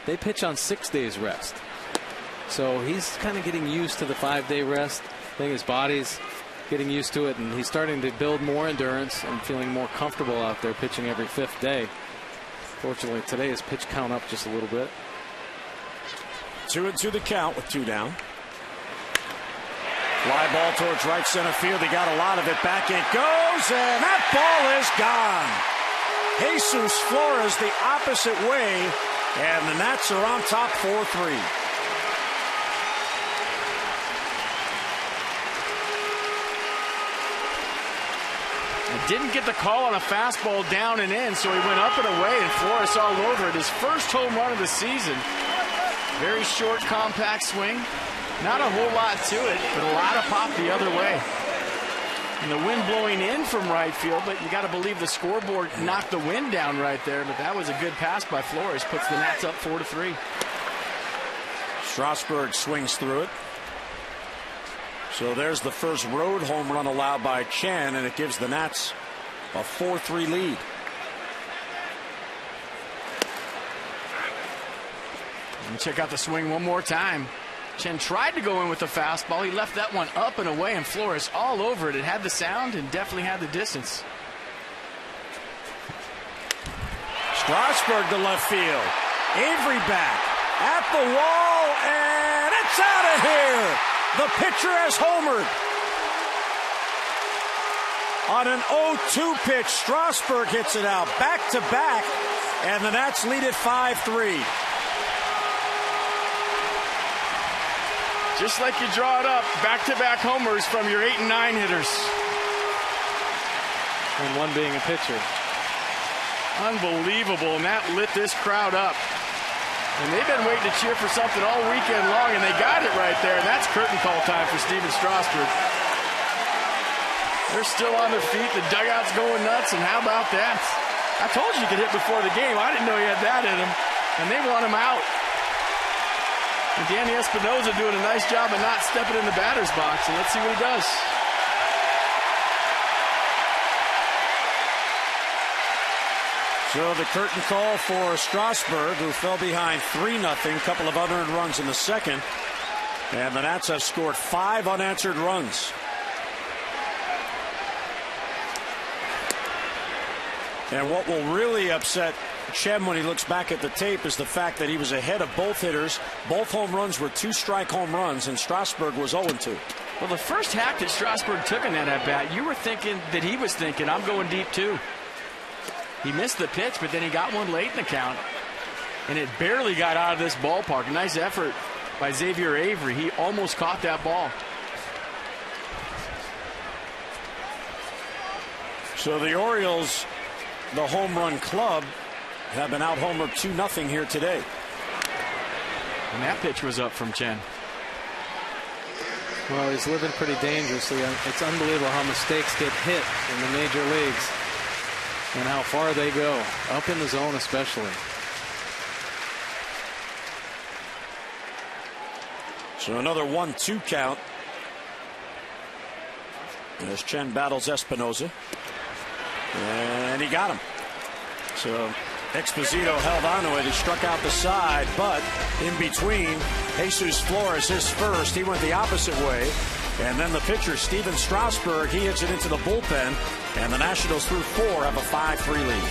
they pitch on 6 days rest. So he's kind of getting used to the 5-day rest. I think his body's getting used to it, and he's starting to build more endurance and feeling more comfortable out there pitching every 5th day. Fortunately, today his pitch count up just a little bit. 2-2 the count with 2 down. Fly ball towards right center field. He got a lot of it. Back it goes, and that ball is gone. Jesus Flores the opposite way, and the Nats are on top 4-3. Didn't get the call on a fastball down and in, so he went up and away, and Flores all over it. His first home run of the season. Very short, compact swing. Not a whole lot to it, but a lot of pop the other way. And the wind blowing in from right field, but you got to believe the scoreboard knocked the wind down right there. But that was a good pass by Flores. Puts the Nats up 4-3. Strasburg swings through it. So there's the first road home run allowed by Chen, and it gives the Nats a 4-3 lead. And check out the swing one more time. Chen tried to go in with the fastball. He left that one up and away, and Flores all over it. It had the sound and definitely had the distance. Strasburg to left field. Avery back at the wall, and it's out of here. The pitcher has homered. On an 0-2 pitch, Strasburg hits it out back to back, and the Nats lead it 5-3. Just like you draw it up, back-to-back homers from your 8 and 9 hitters. And one being a pitcher. Unbelievable, and that lit this crowd up. And they've been waiting to cheer for something all weekend long, and they got it right there. And that's curtain call time for Steven Strasburg. They're still on their feet. The dugout's going nuts, and how about that? I told you he could hit before the game. I didn't know he had that in him, and they want him out. And Danny Espinosa doing a nice job of not stepping in the batter's box, and let's see what he does. So the curtain call for Strasburg, who fell behind 3-0. Couple of unearned runs in the second. And the Nats have scored 5 unanswered runs. And what will really upset Chem when he looks back at the tape is the fact that he was ahead of both hitters. Both home runs were 2-strike home runs, and Strasburg was 0-2. Well, the first hack that Strasburg took in that at-bat, you were thinking that he was thinking, I'm going deep too. He missed the pitch, but then he got one late in the count, and it barely got out of this ballpark. A nice effort by Xavier Avery. He almost caught that ball. So the Orioles, the home run club, have been out homered 2-0 here today. And that pitch was up from Chen. Well, he's living pretty dangerously. It's unbelievable how mistakes get hit in the major leagues and how far they go, up in the zone especially. So another 1-2 count as Chen battles Espinosa. And he got him. So Exposito held on to it. He struck out the side, but in between, Jesus Flores, his first, he went the opposite way. And then the pitcher, Steven Strasburg, he hits it into the bullpen. And the Nationals through 4 have a 5-3 lead.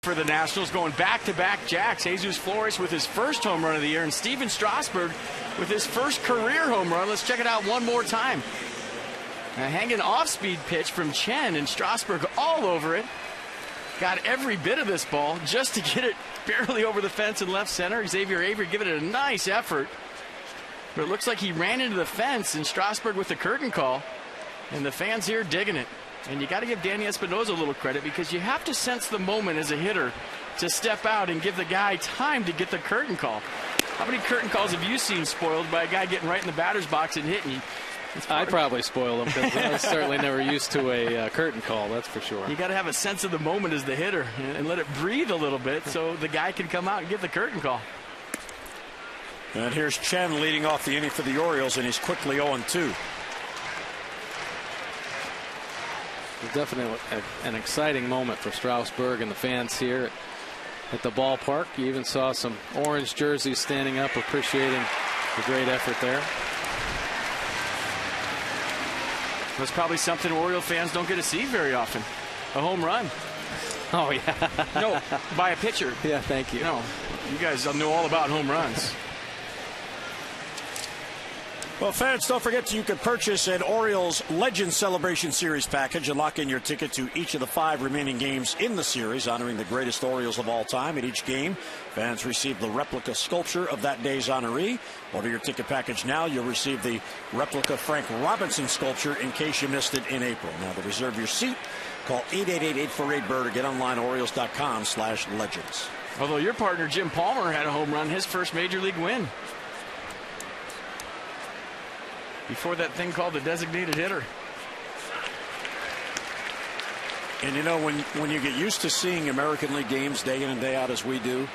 For the Nationals, going back-to-back jacks. Jesus Flores with his first home run of the year, and Steven Strasburg with his first career home run. Let's check it out one more time. A hanging off-speed pitch from Chen, and Strasburg all over it. Got every bit of this ball just to get it barely over the fence in left center. Xavier Avery giving it a nice effort. But it looks like he ran into the fence, and Strasburg with the curtain call. And the fans here digging it. And you got to give Danny Espinosa a little credit, because you have to sense the moment as a hitter to step out and give the guy time to get the curtain call. How many curtain calls have you seen spoiled by a guy getting right in the batter's box and hitting you? I'd probably spoil him, because I was certainly never used to a curtain call, that's for sure. You got to have a sense of the moment as the hitter and let it breathe a little bit so the guy can come out and give the curtain call. And here's Chen leading off the inning for the Orioles, and he's quickly 0-2. Definitely an exciting moment for Strasburg and the fans here at the ballpark. You even saw some orange jerseys standing up, appreciating the great effort there. That's probably something Oriole fans don't get to see very often. A home run. Oh, yeah. No, by a pitcher. Yeah, thank you. No, you guys know all about home runs. Well, fans, don't forget you can purchase an Orioles Legends Celebration Series package and lock in your ticket to each of the 5 remaining games in the series, honoring the greatest Orioles of all time. At each game, fans receive the replica sculpture of that day's honoree. Order your ticket package now. You'll receive the replica Frank Robinson sculpture in case you missed it in April. Now, to reserve your seat, call 888-848-BIRD or get online Orioles.com/legends. Although your partner, Jim Palmer, had a home run, his first major league win. before that thing called the designated hitter. And you know, when you get used to seeing American League games day in and day out as we do,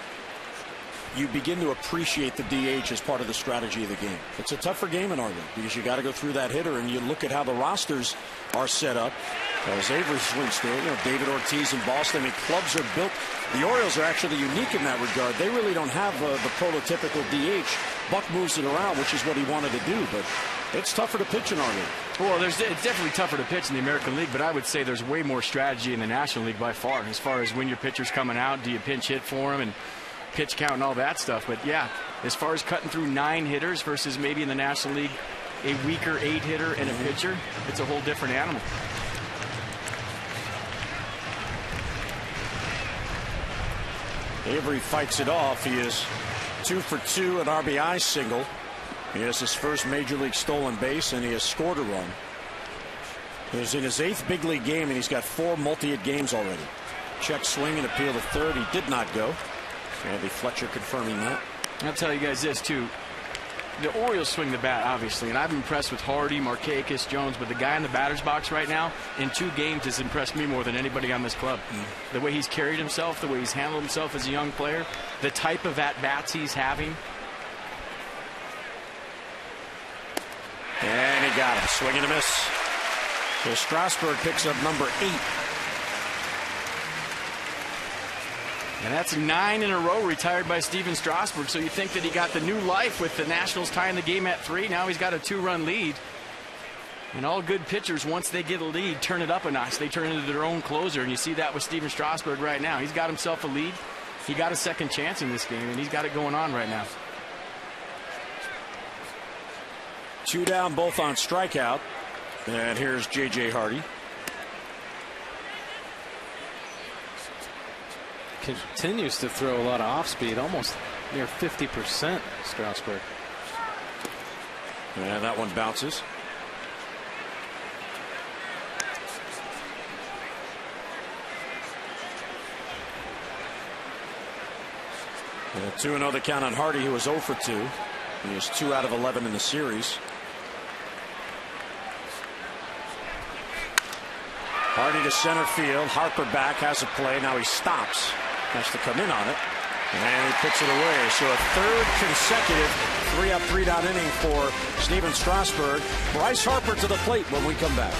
you begin to appreciate the DH as part of the strategy of the game. It's a tougher game in our league because you got to go through that hitter, and you look at how the rosters are set up. As Avery swings through, David Ortiz in Boston. I mean, clubs are built. The Orioles are actually unique in that regard. They really don't have the prototypical DH. Buck moves it around, which is what he wanted to do, but it's tougher to pitch in our league. Well, it's definitely tougher to pitch in the American League, but I would say there's way more strategy in the National League by far, as far as when your pitcher's coming out, do you pinch hit for him, and pitch count and all that stuff. But yeah, as far as cutting through 9 hitters versus maybe in the National League a weaker 8 hitter and a pitcher, it's a whole different animal. Avery fights it off. He is 2 for 2, an RBI single. He has his first major league stolen base, and he has scored a run. He was in his 8th big league game, and he's got 4 multi-hit games already. Check swing and appeal to third. He did not go. Andy Fletcher confirming that. I'll tell you guys this too. The Orioles swing the bat, obviously, and I've been impressed with Hardy, Markakis, Jones, but the guy in the batter's box right now in 2 games has impressed me more than anybody on this club. The way he's carried himself, the way he's handled himself as a young player, the type of at-bats he's having. And he got him. Swing and a miss. So Strasburg picks up number 8. And that's 9 in a row retired by Steven Strasburg. So you think that he got the new life with the Nationals tying the game at 3. Now he's got a 2-run lead. And all good pitchers, once they get a lead, turn it up a notch. They turn into their own closer. And you see that with Steven Strasburg right now. He's got himself a lead. He got a second chance in this game, and he's got it going on right now. 2 down, both on strikeout. And here's J.J. Hardy. Continues to throw a lot of off speed, almost near 50%, Strasburg. And that one bounces. And a 2-0 the count on Hardy, who was 0 for 2. He is 2 out of 11 in the series. Hardy to center field. Harper back, has a play. Now he stops. Has to come in on it. And he puts it away. So a 3rd consecutive 3-up, 3-down inning for Steven Strasburg. Bryce Harper to the plate when we come back.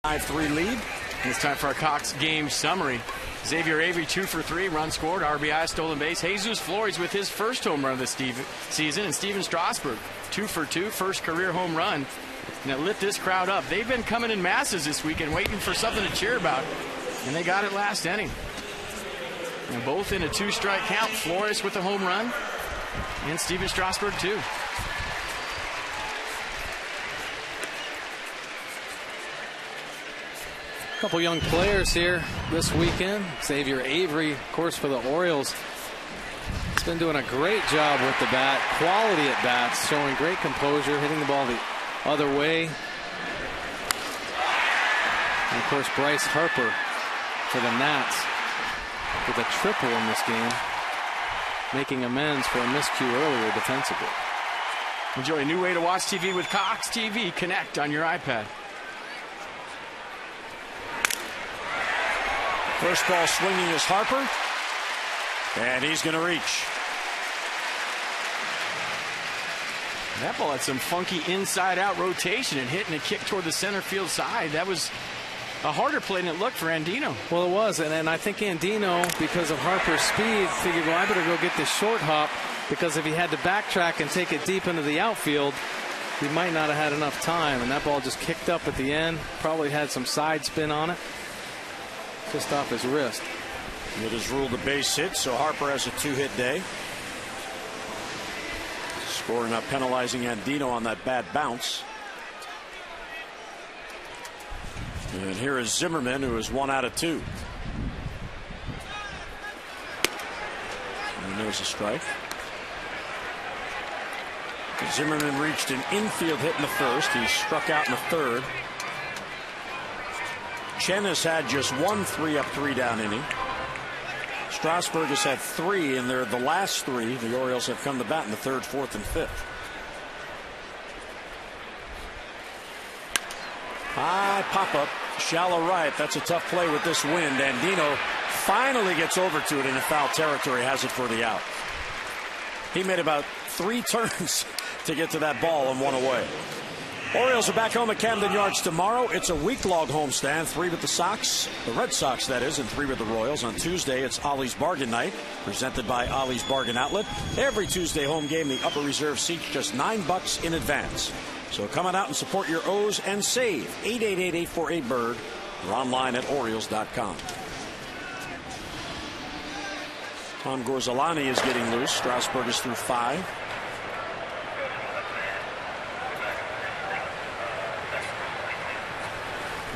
Five-3 lead. And it's time for our Cox game summary. Xavier Avery 2 for 3, run scored, RBI, stolen base. Jesus Flores with his first home run of the season, and Steven Strasburg 2 for 2, first career home run. And it lit this crowd up. They've been coming in masses this weekend, waiting for something to cheer about, and they got it last inning. And both in a 2-strike count. Flores with a home run, and Steven Strasburg too. A couple young players here this weekend. Xavier Avery, of course, for the Orioles. He's been doing a great job with the bat. Quality at bats, showing great composure, hitting the ball the other way. And, of course, Bryce Harper for the Nats with a triple in this game, making amends for a miscue earlier defensively. Enjoy a new way to watch TV with Cox TV Connect on your iPad. First ball swinging is Harper, and he's going to reach. That ball had some funky inside-out rotation and hitting a kick toward the center field side. That was a harder play than it looked for Andino. Well, it was, and I think Andino, because of Harper's speed, figured, well, I better go get this short hop, because if he had to backtrack and take it deep into the outfield, he might not have had enough time, and that ball just kicked up at the end. Probably had some side spin on it, just off his wrist. It is ruled a base hit, so Harper has a 2-hit day. Scoring up, penalizing Andino on that bad bounce. And here is Zimmerman, who is 1 out of 2. And there's a strike. Zimmerman reached an infield hit in the first. He struck out in the third. Chen has had just one 3-up, 3-down inning. Strasburg has had 3, and they're the last 3. The Orioles have come to bat in the 3rd, 4th, and 5th. High pop-up, shallow right. That's a tough play with this wind. Andino finally gets over to it in the foul territory, has it for the out. He made about 3 turns to get to that ball and 1 away. Orioles are back home at Camden Yards tomorrow. It's a week-long homestand, 3 with the Sox, the Red Sox that is, and 3 with the Royals. On Tuesday, it's Ollie's Bargain Night, presented by Ollie's Bargain Outlet. Every Tuesday home game, the upper reserve seats just $9 in advance. So come on out and support your O's and save. 888-848-BIRD or online at Orioles.com. Tom Gorzelanny is getting loose. Strasburg is through 5.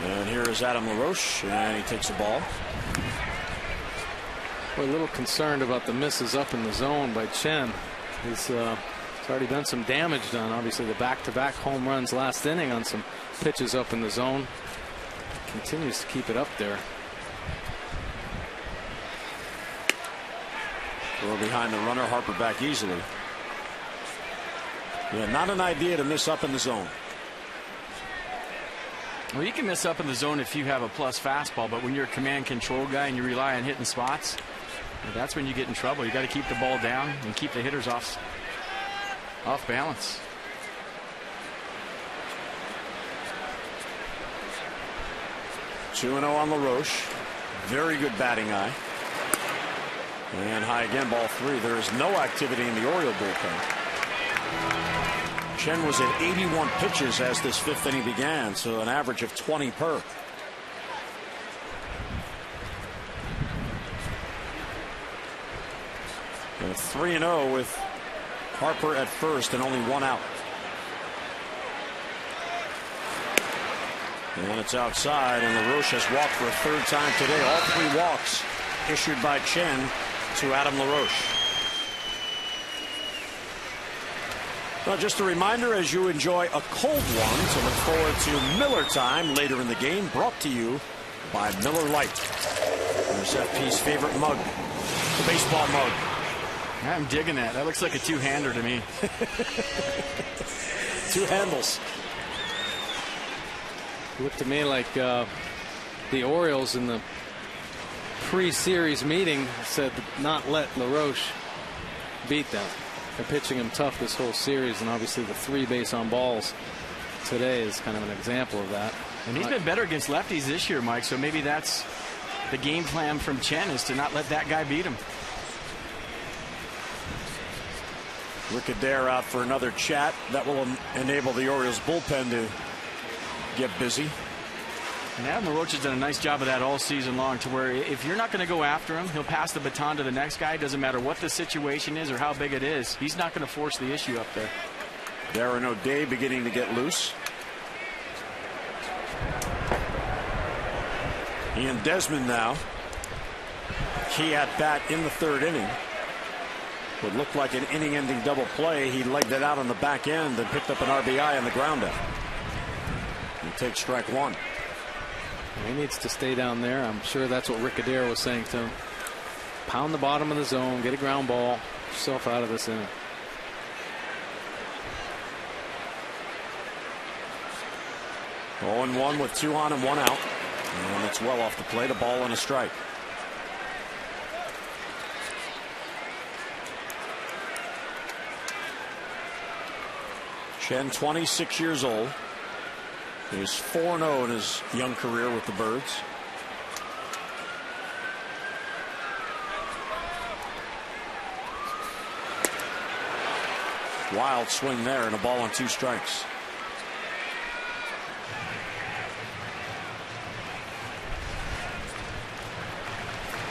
And here is Adam LaRoche, and he takes the ball. We're a little concerned about the misses up in the zone by Chen. He's already done some damage done. Obviously, the back-to-back home runs last inning on some pitches up in the zone. Continues to keep it up there. Throw behind the runner, Harper back easily. Yeah, not an idea to miss up in the zone. Well, you can miss up in the zone if you have a plus fastball, but when you're a command control guy and you rely on hitting spots, that's when you get in trouble. You got to keep the ball down and keep the hitters off balance. Two-0 on LaRoche. Very good batting eye. And high again, ball 3. There is no activity in the Oriole bullpen. Chen was at 81 pitches as this 5th inning began, so an average of 20 per. And 3-0 with Harper at first and only 1 out. And it's outside, and LaRoche has walked for a 3rd time today. All 3 walks issued by Chen to Adam LaRoche. Well, just a reminder, as you enjoy a cold one, to look forward to Miller Time later in the game, brought to you by Miller Lite. There's FP's favorite mug, the baseball mug. I'm digging that. That looks like a 2-hander to me. 2 handles. It looked to me like the Orioles in the pre-series meeting said not let LaRoche beat them. They're pitching him tough this whole series, and obviously the 3 base on balls today is kind of an example of that. And he's been better against lefties this year, Mike, so maybe that's the game plan from Chen, is to not let that guy beat him. Rick Adair out for another chat. That will enable the Orioles bullpen to get busy. And Adam LaRoche has done a nice job of that all season long, to where if you're not going to go after him, he'll pass the baton to the next guy. Doesn't matter what the situation is or how big it is. He's not going to force the issue up there. Darren O'Day beginning to get loose. Ian Desmond now. Key at bat in the 3rd inning. Would look like an inning-ending double play. He legged it out on the back end and picked up an RBI on the ground out. He takes strike 1. He needs to stay down there. I'm sure that's what Rick Adair was saying to him. Pound the bottom of the zone, get a ground ball, yourself out of this inning. 0-1 with 2 on and 1 out. And it's well off the plate. A ball and a strike. Chen, 26 years old. He's 4-0 in his young career with the Birds. Wild swing there and a ball and 2 strikes.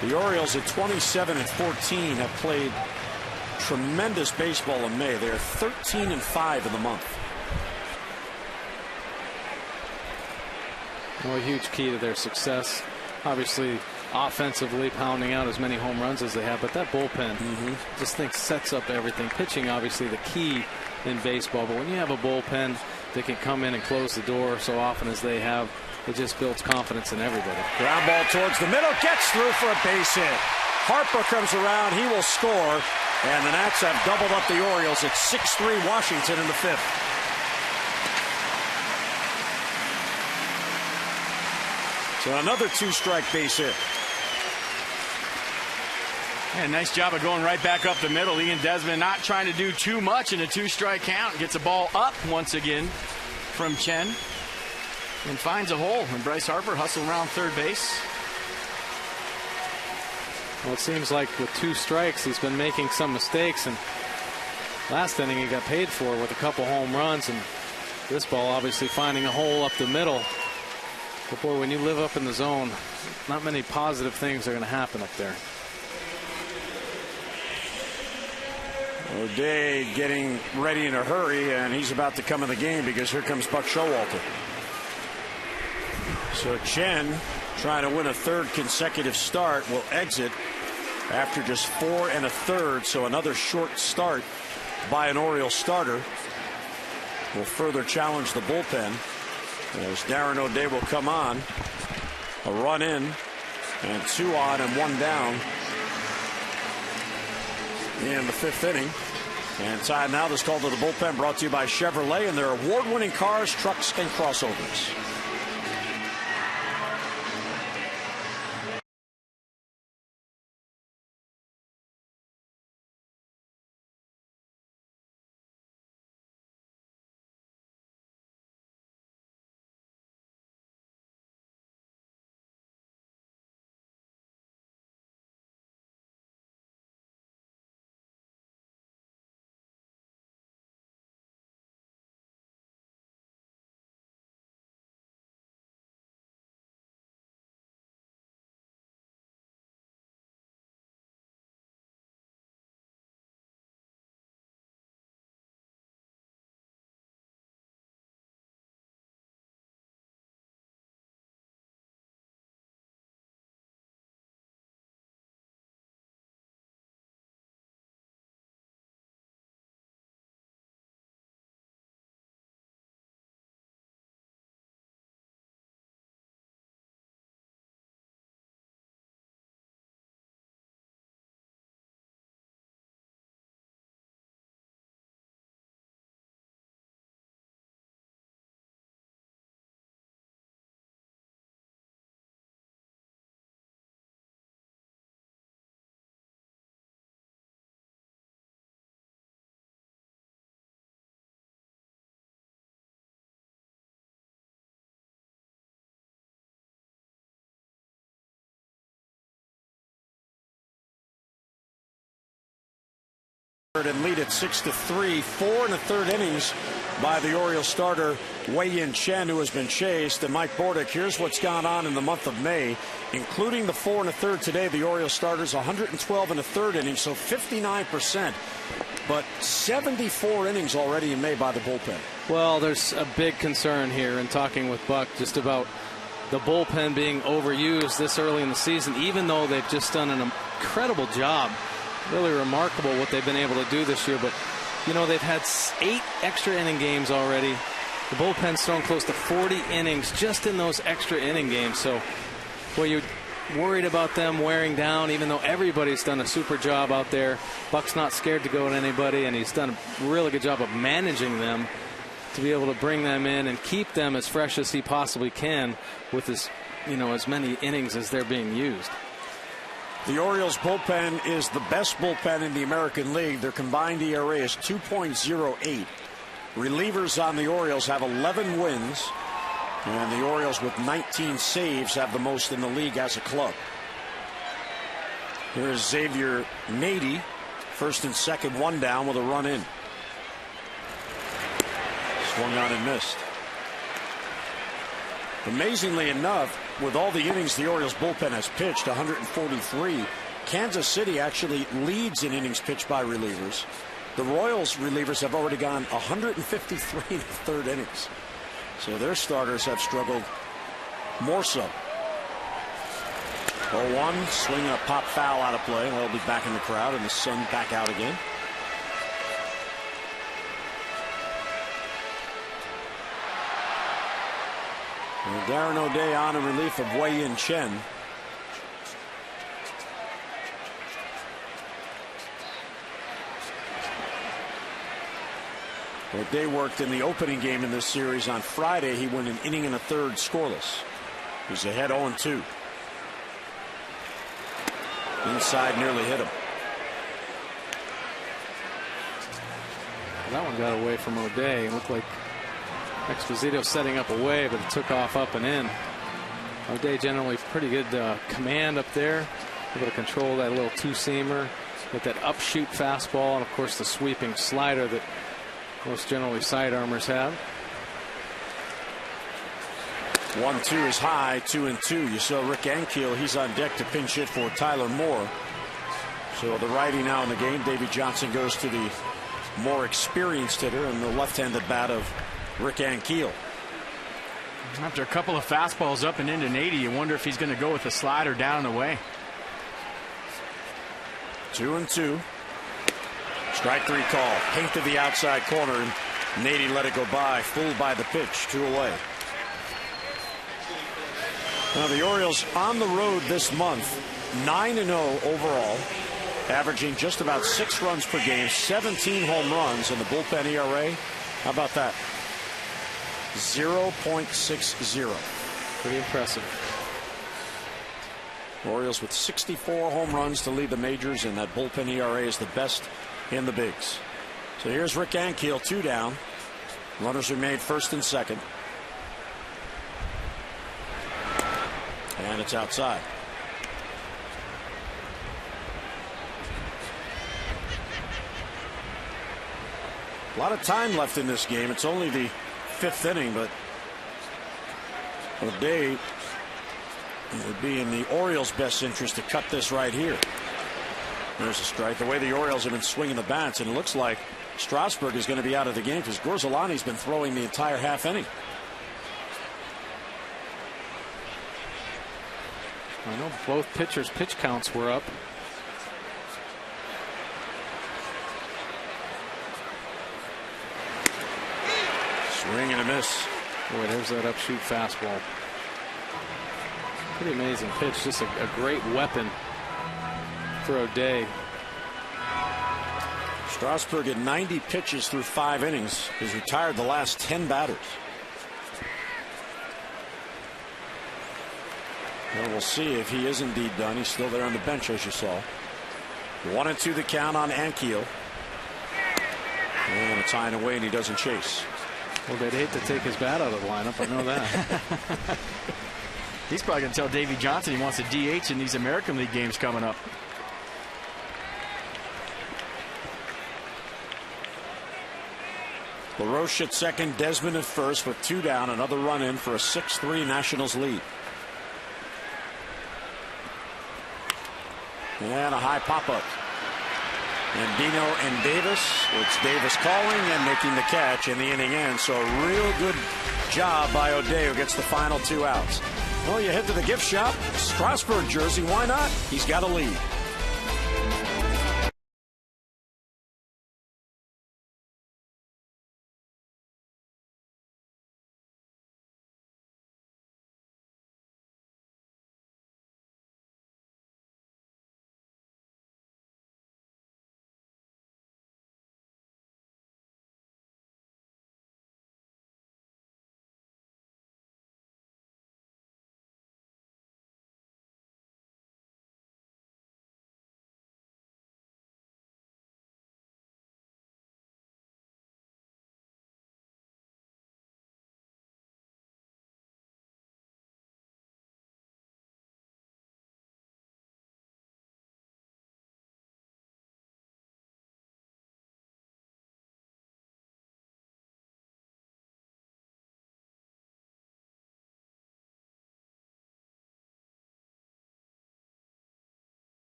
The Orioles at 27-14 have played tremendous baseball in May. They're 13-5 in the month. Well, a huge key to their success. Obviously, offensively pounding out as many home runs as they have, but that bullpen just think sets up everything. Pitching, obviously, the key in baseball, but when you have a bullpen that can come in and close the door so often as they have, it just builds confidence in everybody. Ground ball towards the middle, gets through for a base hit. Harper comes around, he will score, and the Nats have doubled up the Orioles at 6-3 Washington in the 5th. So another 2-strike base hit. Yeah, nice job of going right back up the middle. Ian Desmond not trying to do too much in a 2-strike count. Gets a ball up once again from Chen and finds a hole. And Bryce Harper hustling around third base. Well, it seems like with 2 strikes, he's been making some mistakes. And last inning, he got paid for with a couple home runs. And this ball obviously finding a hole up the middle. But boy, when you live up in the zone, not many positive things are going to happen up there. O'Day getting ready in a hurry, and he's about to come in the game because here comes Buck Showalter. So Chen, trying to win a 3rd consecutive start, will exit after just 4 1/3. So another short start by an Orioles starter will further challenge the bullpen. As Darren O'Day will come on. A run in and 2 on and 1 down in the 5th inning. And time now, this call to the bullpen brought to you by Chevrolet and their award-winning cars, trucks, and crossovers. And lead at 6-3. 4 1/3 innings by the Orioles starter Wei-Yin Chen, who has been chased. And Mike Bordick, here's what's gone on in the month of May, including the 4 1/3 today. The Orioles starters 112 1/3 innings, so 59%. But 74 innings already in May by the bullpen. Well, there's a big concern here in talking with Buck just about the bullpen being overused this early in the season, even though they've just done an incredible job. Really remarkable what they've been able to do this year. But, you know, they've had 8 extra inning games already. The bullpen's thrown close to 40 innings just in those extra inning games. So, boy, you're worried about them wearing down, even though everybody's done a super job out there. Buck's not scared to go at anybody, and he's done a really good job of managing them. to be able to bring them in and keep them as fresh as he possibly can with as many innings as they're being used. The Orioles bullpen is the best bullpen in the American League. Their combined ERA is 2.08. Relievers on the Orioles have 11 wins, and the Orioles with 19 saves have the most in the league as a club. Here's Xavier Nady, first and second, one down with a run in. Swung on and missed. Amazingly enough, with all the innings the Orioles bullpen has pitched, 143, Kansas City actually leads in innings pitched by relievers. The Royals relievers have already gone 153 in the third innings. So their starters have struggled more so. 0-1, swinging a pop foul out of play. They'll be back in the crowd, and the sun back out again. And Darren O'Day on in relief of Wei-Yin Chen. O'Day worked in the opening game in this series on Friday. He went an inning and a third scoreless. He's ahead 0-2. Inside, nearly hit him. That one got away from O'Day. It looked like Exposito setting up away, but it took off up and in. O'Day generally pretty good command up there. Able to control that little two-seamer with that upshoot fastball, and of course the sweeping slider that most generally sidearmers have. 1-2 is high, 2-2. You saw Rick Ankiel. He's on deck to pinch hit for Tyler Moore. So the righty now in the game. Davey Johnson goes to the more experienced hitter and the left-handed bat of Rick Ankiel. After a couple of fastballs up and into Nady, you wonder if he's going to go with a slider down and away. 2-2. Strike three call. Pink to the outside corner, and Nady let it go by. Fooled by the pitch. 2 away. Now the Orioles on the road this month, 9-0 overall, averaging just about 6 runs per game, 17 home runs, and the bullpen ERA, how about that? 0.60. Pretty impressive. Orioles with 64 home runs to lead the majors, and that bullpen ERA is the best in the bigs. So here's Rick Ankiel, 2 down. Runners are made first and second. And it's outside. A lot of time left in this game. It's only the 5th inning, but O'Day, it would be in the Orioles' best interest to cut this right here. There's a strike. The way the Orioles have been swinging the bats, and it looks like Strasburg is going to be out of the game because Gorzelanny's been throwing the entire half inning. I know both pitchers' pitch counts were up. Swing and a miss. Boy, there's that upshoot fastball. Pretty amazing pitch. Just a great weapon for O'Day. Strasburg at 90 pitches through 5 innings. He's retired the last 10 batters. Well, we'll see if he is indeed done. He's still there on the bench, as you saw. 1-2 the count on Ankiel. And it's high and away, and he doesn't chase. Well, they'd hate to take his bat out of the lineup. I know that. He's probably going to tell Davey Johnson he wants a DH in these American League games coming up. LaRoche at second, Desmond at first with 2 down. Another run in for a 6-3 Nationals lead. And a high pop-up. And Dino and Davis. It's Davis calling and making the catch, and the inning ends. So a real good job by O'Day, who gets the final 2 outs. Well, you head to the gift shop. Strasburg jersey, why not? He's got a lead.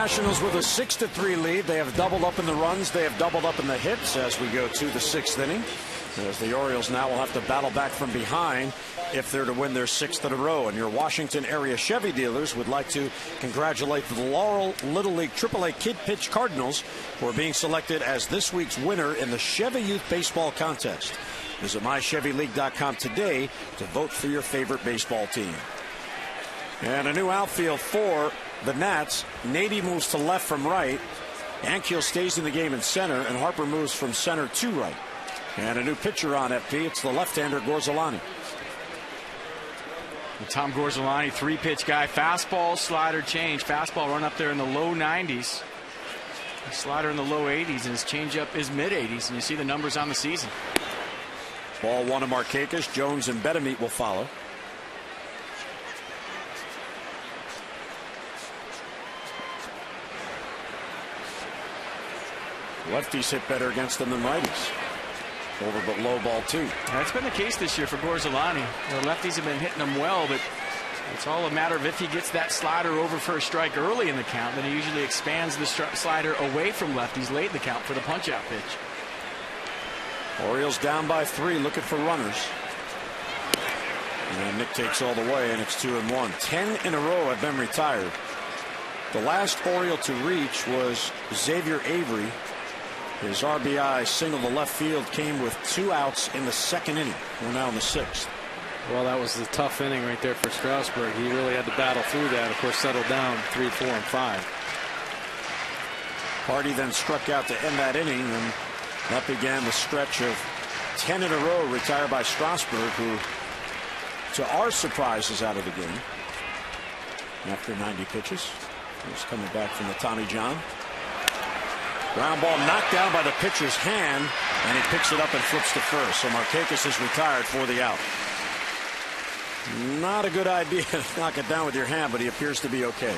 Nationals with a 6-3 lead. They have doubled up in the runs. They have doubled up in the hits as we go to the 6th inning. As the Orioles now will have to battle back from behind if they're to win their 6th in a row. And your Washington area Chevy dealers would like to congratulate the Laurel Little League AAA Kid Pitch Cardinals for being selected as this week's winner in the Chevy Youth Baseball Contest. Visit mychevyleague.com today to vote for your favorite baseball team. And a new outfield for the Nats. Nady moves to left from right. Ankiel stays in the game in center, and Harper moves from center to right. And a new pitcher on FP. It's the left-hander Gorzelanny. Tom Gorzelanny, 3-pitch guy. Fastball, slider, change. Fastball run up there in the low 90s. Slider in the low 80s, and his changeup is mid 80s. And you see the numbers on the season. Ball 1 to Markakis. Jones and Betemeet will follow. Lefties hit better against them than righties. Over but low ball 2. That's been the case this year for Gorzelanny. The lefties have been hitting him well, but it's all a matter of if he gets that slider over for a strike early in the count, then he usually expands the slider away from lefties late in the count for the punch-out pitch. Orioles down by 3, looking for runners. And Nick takes all the way, and it's 2-1. 10 in a row have been retired. The last Oriole to reach was Xavier Avery. His RBI single to left field came with 2 outs in the 2nd inning. We're now in the 6th. Well, that was the tough inning right there for Strasburg. He really had to battle through that. Of course, settled down 3, 4, and 5. Hardy then struck out to end that inning, and that began the stretch of 10 in a row retired by Strasburg, who, to our surprise, is out of the game after 90 pitches. He's coming back from the Tommy John. Ground ball knocked down by the pitcher's hand, and he picks it up and flips to first. So Markakis is retired for the out. Not a good idea to knock it down with your hand, but he appears to be okay.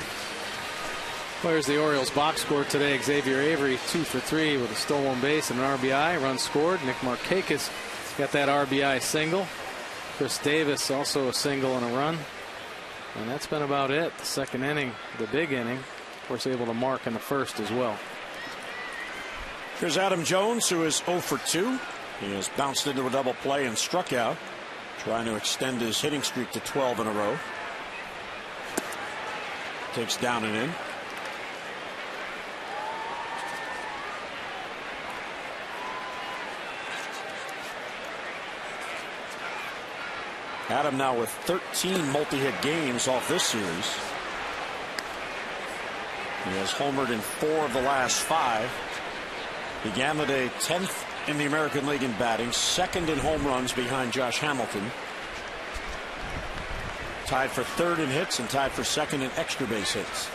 Well, here's the Orioles box score today. Xavier Avery 2 for 3 with a stolen base and an RBI. Run scored. Nick Markakis got that RBI single. Chris Davis also a single and a run. And that's been about it. The 2nd inning, the big inning, of course, able to mark in the 1st as well. Here's Adam Jones, who is 0 for 2. He has bounced into a double play and struck out, trying to extend his hitting streak to 12 in a row. Takes down and in. Adam now with 13 multi-hit games off this series. He has homered in 4 of the last 5. Began the day 10th in the American League in batting, 2nd in home runs behind Josh Hamilton. Tied for 3rd in hits and tied for 2nd in extra base hits.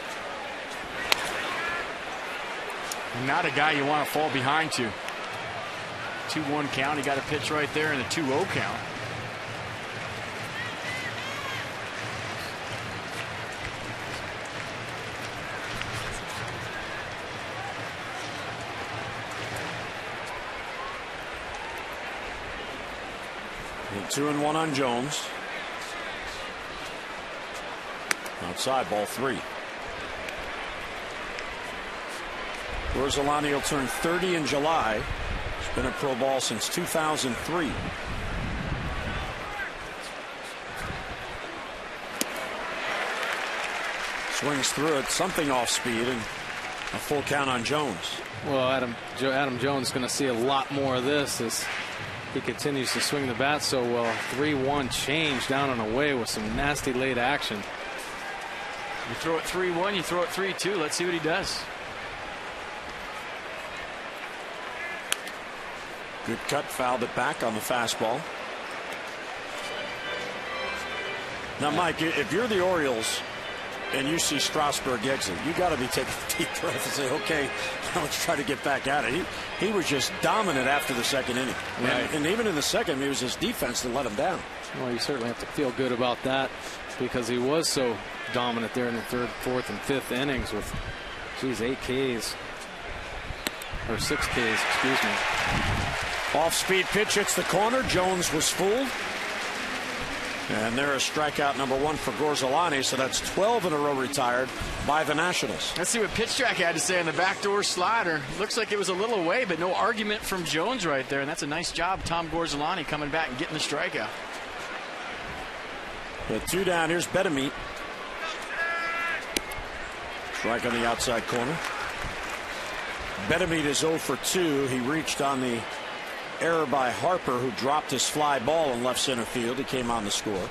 Not a guy you want to fall behind to. 2-1 count. He got a pitch right there in a 2-0 count. And 2-1 on Jones. Outside, ball 3. Gorzelanny will turn 30 in July. He's been a pro ball since 2003. Swings through it, something off speed, and a full count on Jones. Well, Adam Jones is going to see a lot more of this as he continues to swing the bat so well. 3-1 change down and away with some nasty late action. You throw it 3-1, you throw it 3-2. Let's see what he does. Good cut, fouled it back on the fastball. Now, Mike, if you're the Orioles and you see Strasburg exit, you got to be taking a deep breath and say, okay, now let's try to get back at it. He was just dominant after the 2nd inning. Right. And even in the 2nd, it was his defense that let him down. Well, you certainly have to feel good about that because he was so dominant there in the 3rd, 4th, and 5th innings with, 8 Ks. Or 6 Ks, excuse me. Off-speed pitch hits the corner. Jones was fooled. And there's strikeout number 1 for Gorzelanny, so that's 12 in a row retired by the Nationals. Let's see what pitch track had to say on the backdoor slider. Looks like it was a little away, but no argument from Jones right there, and that's a nice job. Tom Gorzelanny coming back and getting the strikeout. With 2 down, here's Betemeet. Strike on the outside corner. Betemeet is 0 for 2. He reached on the error by Harper, who dropped his fly ball in left center field. He came on the score.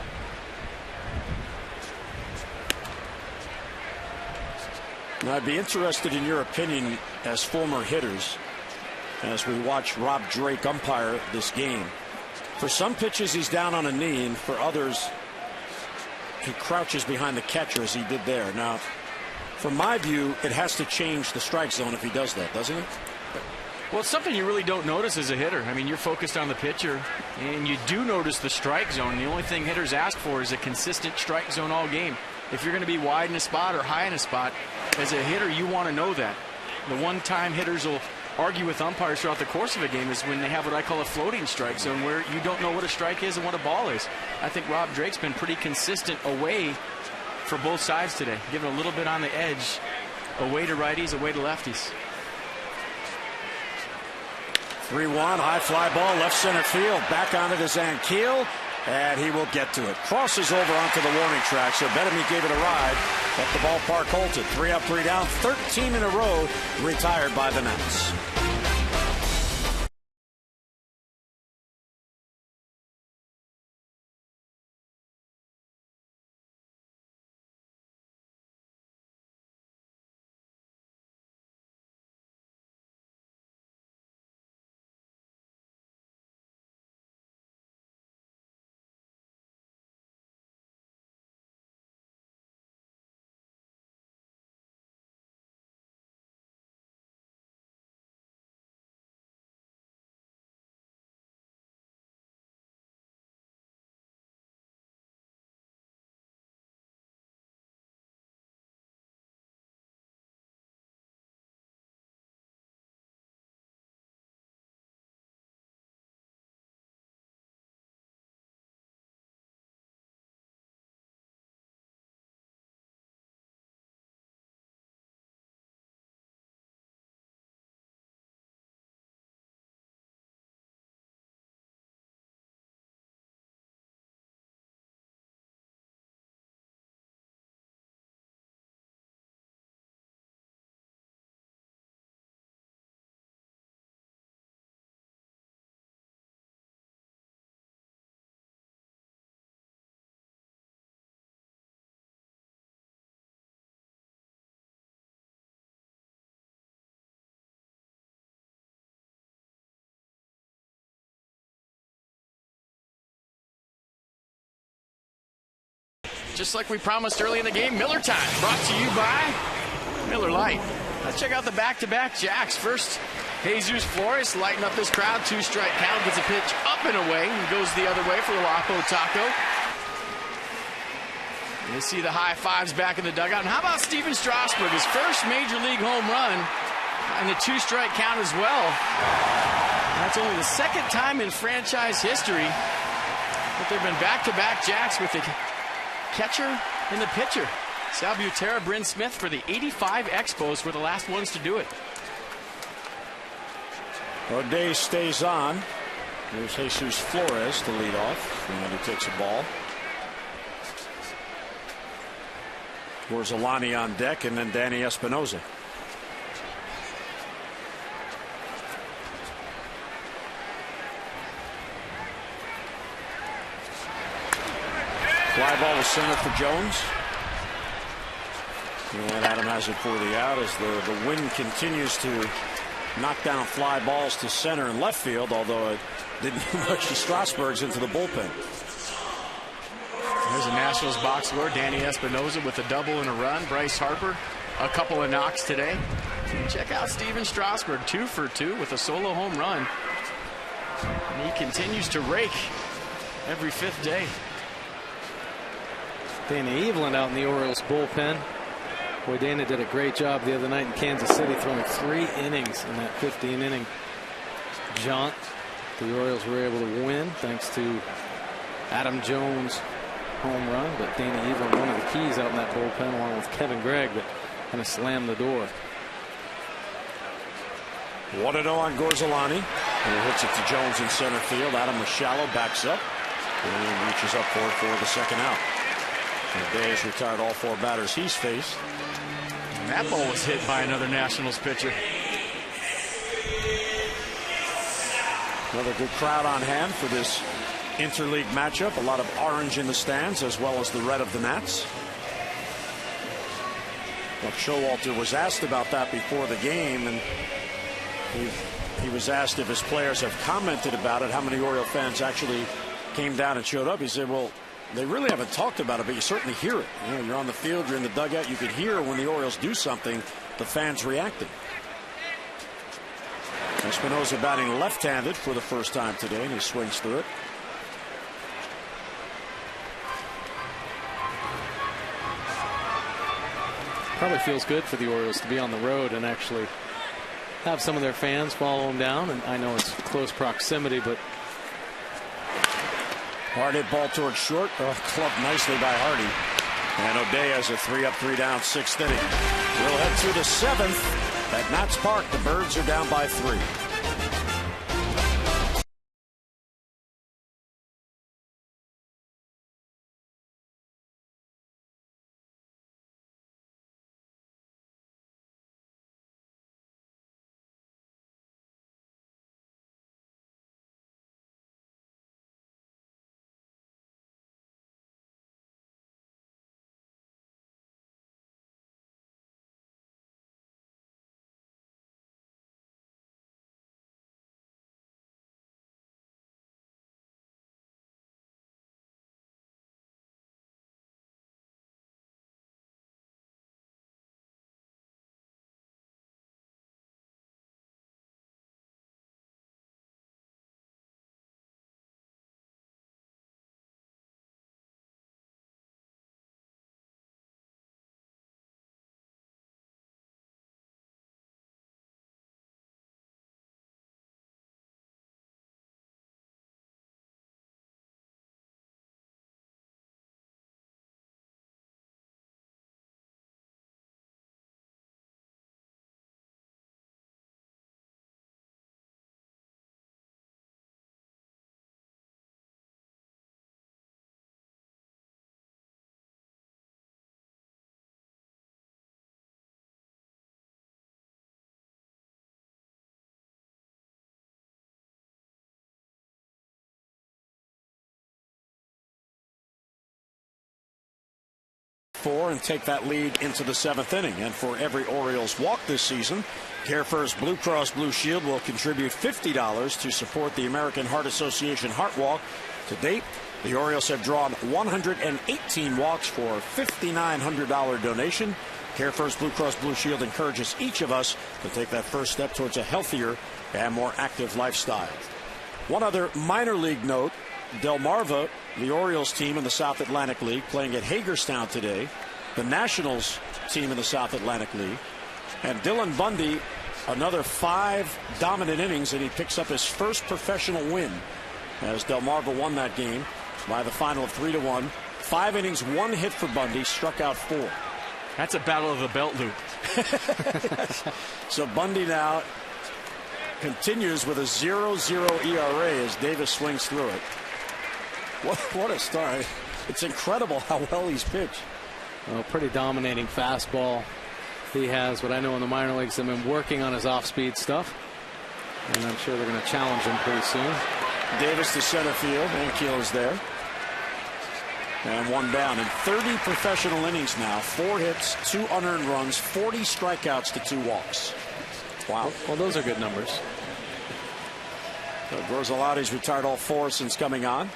Now, I'd be interested in your opinion as former hitters as we watch Rob Drake umpire this game. For some pitches, he's down on a knee, and for others, he crouches behind the catcher as he did there. Now, from my view, it has to change the strike zone if he does that, doesn't it? Well, it's something you really don't notice as a hitter. I mean, you're focused on the pitcher, and you do notice the strike zone. The only thing hitters ask for is a consistent strike zone all game. If you're going to be wide in a spot or high in a spot, as a hitter, you want to know that. The one time hitters will argue with umpires throughout the course of a game is when they have what I call a floating strike zone, where you don't know what a strike is and what a ball is. I think Rob Drake's been pretty consistent away for both sides today, giving a little bit on the edge, away to righties, away to lefties. 3-1, high fly ball, left center field, back onto the Zankiel, and he will get to it. Crosses over onto the warning track, so Betemeet gave it a ride, but the ballpark halted. 3 up, 3 down, 13 in a row, retired by the Nats. Just like we promised early in the game, Miller time, brought to you by Miller Lite. Let's check out the back-to-back Jacks. First, Jesus Flores lighting up this crowd. 2-strike count, gets a pitch up and away, and goes the other way for the Lapo Taco. You see the high fives back in the dugout. And how about Steven Strasburg, his first major league home run, and the 2-strike count as well. That's only the second time in franchise history that there have been back-to-back Jacks with the catcher and the pitcher. Sal Butera, Bryn Smith for the 85 Expos were the last ones to do it. O'Day stays on. There's Jesus Flores to lead off, and he takes a ball. Gorzelanny on deck, and then Danny Espinosa. Fly ball was center for Jones. And Adam has it for the out as the wind continues to knock down fly balls to center and left field, although it didn't do much to Strasburg's into the bullpen. There's a Nationals box score. Danny Espinosa with a double and a run. Bryce Harper, a couple of knocks today. And check out Steven Strasburg, 2 for 2 with a solo home run. And he continues to rake every 5th day. Dana Eveland out in the Orioles bullpen. Boy, Dana did a great job the other night in Kansas City, throwing 3 innings in that 15-inning jaunt. The Orioles were able to win thanks to Adam Jones home run, but Danny Evelyn, one of the keys out in that bullpen, along with Kevin Gregg, that kind of slammed the door. 1-0 on Gorzelanny. And he hits it to Jones in center field. Adam was shallow, backs up, and reaches up for it for the second out. And Day has retired all 4 batters he's faced. That ball was hit by another Nationals pitcher. Another good crowd on hand for this interleague matchup. A lot of orange in the stands, as well as the red of the Nats. Buck Showalter was asked about that before the game, and he was asked if his players have commented about it, how many Oriole fans actually came down and showed up. He said, well, they really haven't talked about it, but you certainly hear it. You know, you're on the field, you're in the dugout, you could hear when the Orioles do something, the fans reacting. Espinosa batting left-handed for the first time today, and he swings through it. Probably feels good for the Orioles to be on the road and actually have some of their fans follow them down. And I know it's close proximity, but hard hit ball towards short. Clubbed nicely by Hardy. And O'Day has a 3-up, 3-down, 6th inning. We'll head through the 7th at Nats Park. The Birds are down by 3. And take that lead into the 7th inning. And for every Orioles walk this season, CareFirst Blue Cross Blue Shield will contribute $50 to support the American Heart Association Heart Walk. To date, the Orioles have drawn 118 walks for a $5,900 donation. CareFirst Blue Cross Blue Shield encourages each of us to take that first step towards a healthier and more active lifestyle. One other minor league note: Delmarva, the Orioles team in the South Atlantic League, playing at Hagerstown today. The Nationals team in the South Atlantic League. And Dylan Bundy, another 5 dominant innings, and he picks up his first professional win as Delmarva won that game by the final of 3-1. 5 innings, 1 hit for Bundy, struck out 4. That's a battle of the belt loop. So Bundy now continues with a 0-0 ERA as Davis swings through it. What a start. It's incredible how well he's pitched. Well, pretty dominating fastball. He has, what I know in the minor leagues, they've been working on his off-speed stuff. And I'm sure they're going to challenge him pretty soon. Davis to center field. Ankiel is there. And 1 down. In 30 professional innings now, 4 hits, 2 unearned runs, 40 strikeouts to 2 walks. Wow. Well, those are good numbers. So Gorzelanny's retired all 4 since coming on.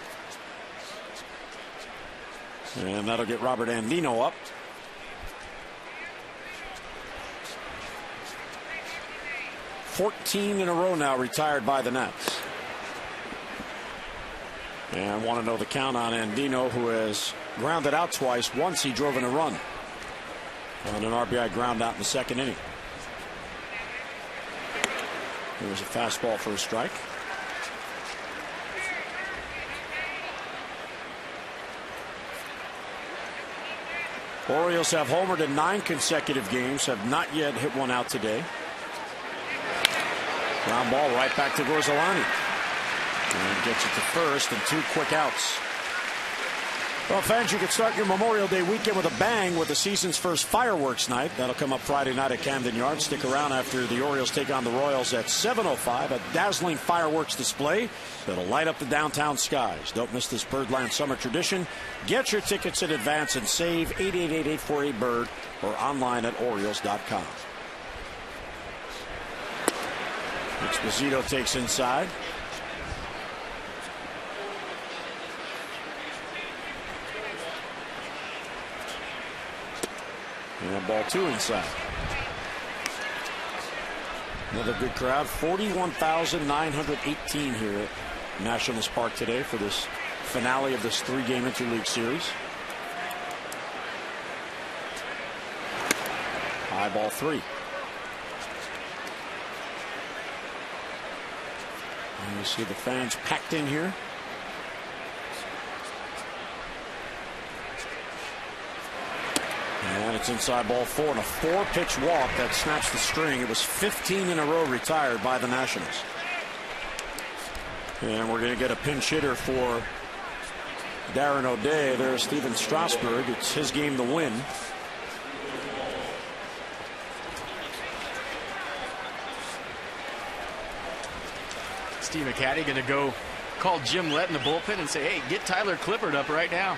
And that'll get Robert Andino up. $14 in a row now retired by the Nats. And want to know the count on Andino, who has grounded out twice. Once he drove in a run on an RBI ground out in the 2nd inning. There's a fastball for a strike. Orioles have homered in 9 consecutive games, have not yet hit one out today. Ground ball right back to Gorzelanny. And gets it to first, and 2 quick outs. Well, fans, you can start your Memorial Day weekend with a bang with the season's first fireworks night. That'll come up Friday night at Camden Yards. Stick around after the Orioles take on the Royals at 7:05. A dazzling fireworks display that'll light up the downtown skies. Don't miss this Birdland summer tradition. Get your tickets in advance and save 888-848-BIRD or online at Orioles.com. Esposito takes inside. And ball 2 inside. Another good crowd. 41,918 here at Nationals Park today for this finale of this 3-game interleague series. High ball 3. And you see the fans packed in here. And it's inside ball 4 and a 4-pitch walk that snaps the string. It was 15 in a row retired by the Nationals. And we're going to get a pinch hitter for Darren O'Day. There's Steven Strasburg. It's his game to win. Steve McCaddy going to go call Jim Lett in the bullpen and say, hey, get Tyler Clippard up right now.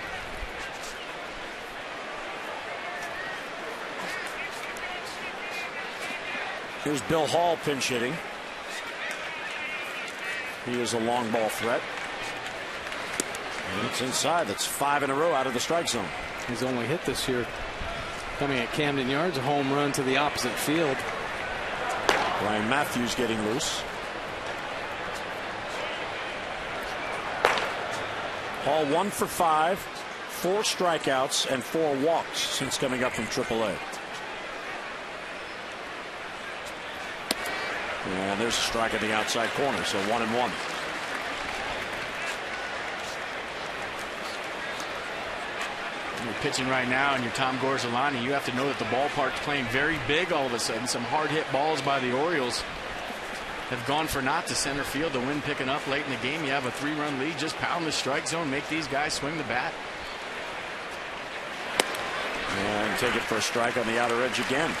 Here's Bill Hall pinch hitting. He is a long ball threat. And it's inside. That's 5 in a row out of the strike zone. He's only hit this year coming at Camden Yards, a home run to the opposite field. Ryan Matthews getting loose. Hall 1 for 5, 4 strikeouts and 4 walks since coming up from AAA. And there's a strike at the outside corner, so 1-1. You're pitching right now, and you're Tom Gorzelanny. You have to know that the ballpark's playing very big all of a sudden. Some hard hit balls by the Orioles have gone for naught to center field. The wind picking up late in the game. You have a 3-run lead. Just pound the strike zone, make these guys swing the bat. And take it for a strike on the outer edge again.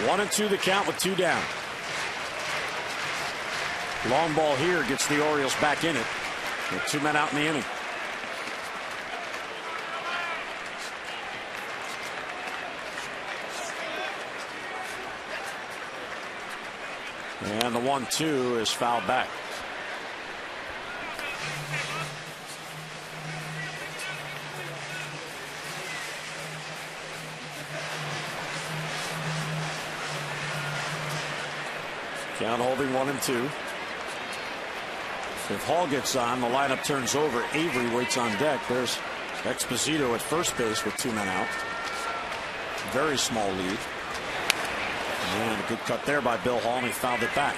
1-2 the count with 2 down. Long ball here gets the Orioles back in it with 2 men out in the inning. And the 1-2 is fouled back. Count holding 1-2. If Hall gets on, the lineup turns over. Avery waits on deck. There's Esposito at first base with 2 men out. Very small lead. And a good cut there by Bill Hall, and he fouled it back.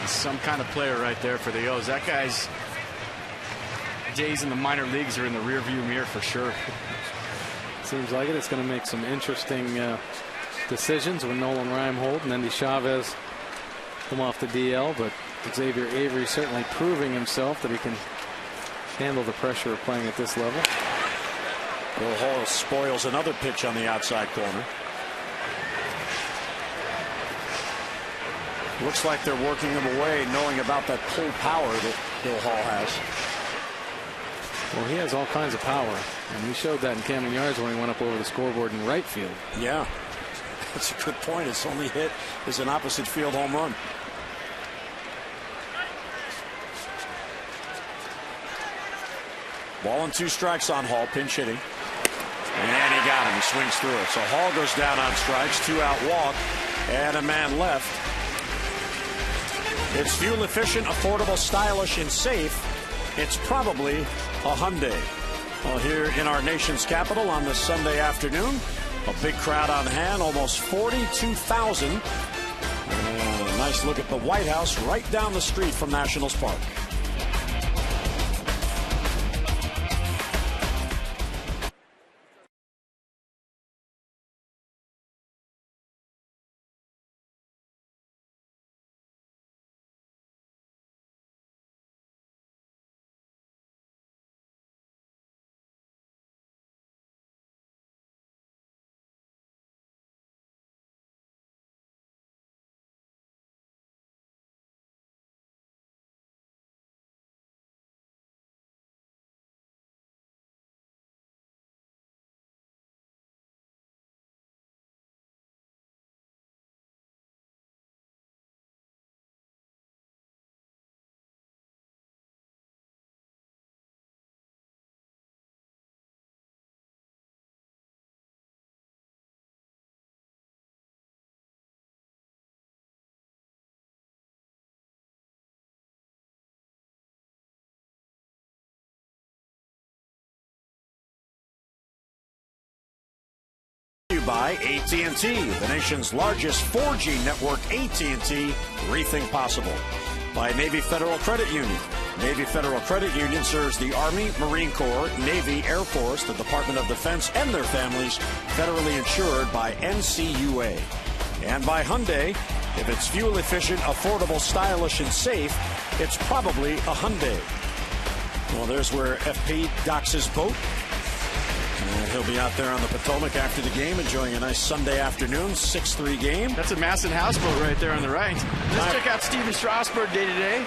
Some kind of player right there for the O's. That guy's days in the minor leagues are in the rearview mirror for sure. Seems like it. It's going to make some interesting decisions when Nolan Reinhold and Andy Chavez come off the DL, but Xavier Avery certainly proving himself that he can handle the pressure of playing at this level. Bill Hall spoils another pitch on the outside corner. Looks like they're working him away, knowing about that pull power that Bill Hall has. Well, he has all kinds of power, and he showed that in Camden Yards when he went up over the scoreboard in right field. Yeah, that's a good point. His only hit is an opposite field home run. Ball and 2 strikes on Hall, pinch hitting. And he got him. He swings through it. So Hall goes down on strikes, 2-out walk, and a man left. It's fuel efficient, affordable, stylish, and safe. It's probably a Hyundai. Well, here in our nation's capital on this Sunday afternoon, a big crowd on hand, almost 42,000. nice look at the White House right down the street from Nationals Park. By AT&T, the nation's largest 4G network. AT&T, rethink possible. By Navy Federal Credit Union. Navy Federal Credit Union serves the Army, Marine Corps, Navy, Air Force, the Department of Defense, and their families, federally insured by NCUA. And by Hyundai, if it's fuel efficient, affordable, stylish, and safe, it's probably a Hyundai. Well, there's where FP docks his boat. And he'll be out there on the Potomac after the game, enjoying a nice Sunday afternoon, 6-3 game. That's a Masson houseboat right there on the right. Let's check out Steven Strasburg day to day.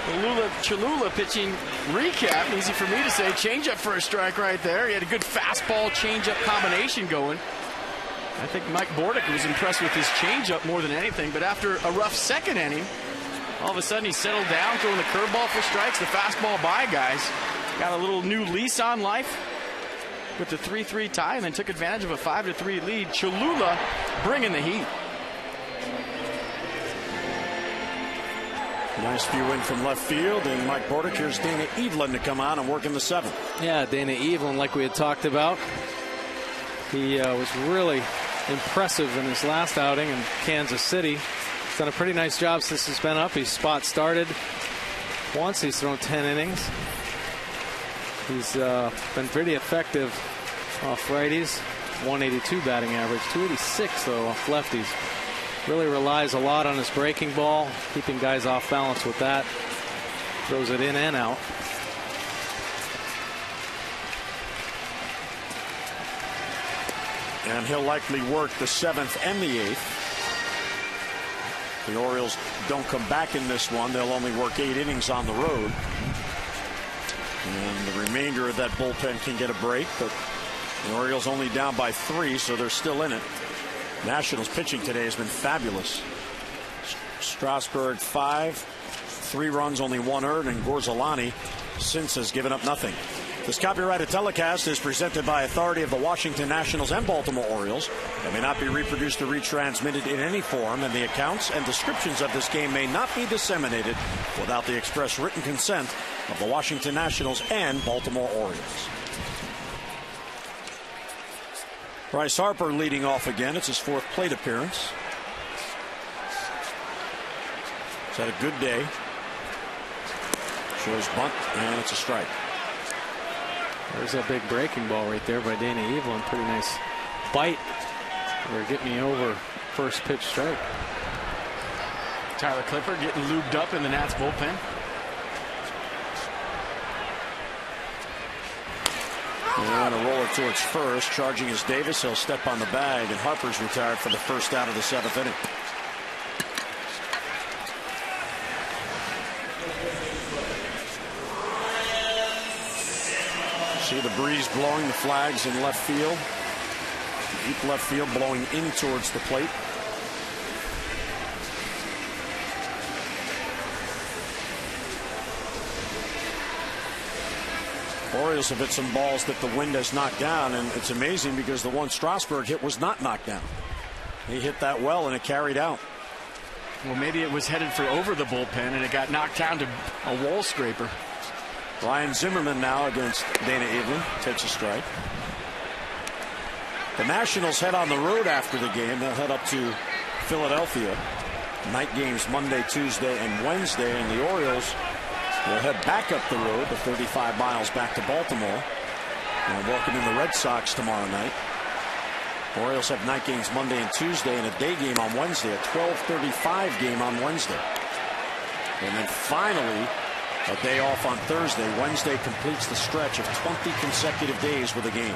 The Cholula pitching recap. Easy for me to say. Changeup for a strike right there. He had a good fastball changeup combination going. I think Mike Bordick was impressed with his changeup more than anything. But after a rough second inning, all of a sudden he settled down, throwing the curveball for strikes. The fastball by guys got a little new lease on life with the 3-3 tie, and then took advantage of a 5-3 lead. Cholula bringing the heat. Nice view in from left field, and Mike Bordick, here's Dana Evelyn to come on and work in the seventh. Yeah, Dana Evelyn, like we had talked about. He was really impressive in his last outing in Kansas City. He's done a pretty nice job since he's been up. He's spot started once. He's thrown 10 innings. He's been pretty effective off righties. 182 batting average, 286 though off lefties. Really relies a lot on his breaking ball, keeping guys off balance with that. Throws it in and out. And he'll likely work the seventh and the eighth. The Orioles don't come back in this one. They'll only work 8 innings on the road. And the remainder of that bullpen can get a break, but the Orioles only down by 3, so they're still in it. Nationals pitching today has been fabulous. Strasburg 5, 3 runs, only 1 earned, and Gorzelanny since has given up nothing. This copyrighted telecast is presented by authority of the Washington Nationals and Baltimore Orioles. It may not be reproduced or retransmitted in any form, and the accounts and descriptions of this game may not be disseminated without the express written consent of the Washington Nationals and Baltimore Orioles. Bryce Harper leading off again. It's his 4th plate appearance. He's had a good day. Shows bunt, and it's a strike. There's a big breaking ball right there by Dana Evelyn. Pretty nice bite. Or get me over first pitch strike. Tyler Clippard getting lubed up in the Nats bullpen. And a roller towards first. Charging is Davis. He'll step on the bag, and Harper's retired for the first out of the 7th inning. See the breeze blowing the flags in left field. Deep left field, blowing in towards the plate. Orioles have hit some balls that the wind has knocked down, and it's amazing because the one Strasburg hit was not knocked down. He hit that well, and it carried out. Well, maybe it was headed for over the bullpen, and it got knocked down to a wall scraper. Ryan Zimmerman now against Dana Evelyn. Takes a strike. The Nationals head on the road after the game. They'll head up to Philadelphia. night games Monday, Tuesday, and Wednesday, and the Orioles will head back up the road, the 35 miles back to Baltimore, and welcome in the Red Sox tomorrow night. Orioles have night games Monday and Tuesday and a day game on Wednesday, a 12:35 game on Wednesday. And then finally, a day off on Thursday. Wednesday completes the stretch of 20 consecutive days with a game.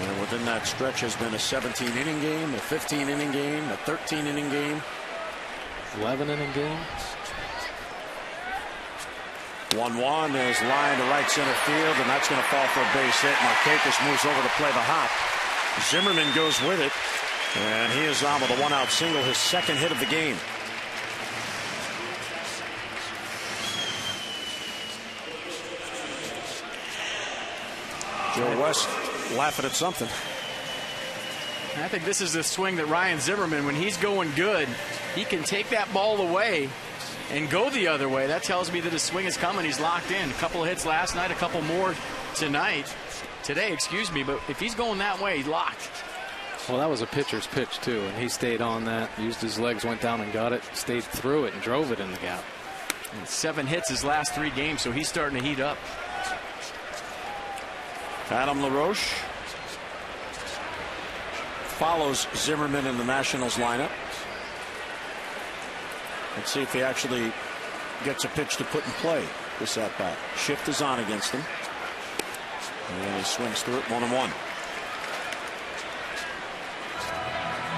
And within that stretch has been a 17-inning game, a 15-inning game, a 13-inning game, 11-inning game. 1-1 is lined to right center field, and that's going to fall for a base hit. Markakis moves over to play the hop. Zimmerman goes with it, and he is on with a 1-out single, his second hit of the game. Joe West laughing at something. I think this is the swing that Ryan Zimmerman, when he's going good, he can take that ball away and go the other way. That tells me that his swing is coming. He's locked in. A couple of hits last night, a couple more today, excuse me. But if he's going that way, he's locked. Well, that was a pitcher's pitch too, and he stayed on that, used his legs, went down and got it, stayed through it and drove it in the gap. And 7 hits his last 3 games, so he's starting to heat up. Adam LaRoche follows Zimmerman in the Nationals lineup. Let's see if he actually gets a pitch to put in play this at bat. Shift is on against him, and he swings through it. 1-1.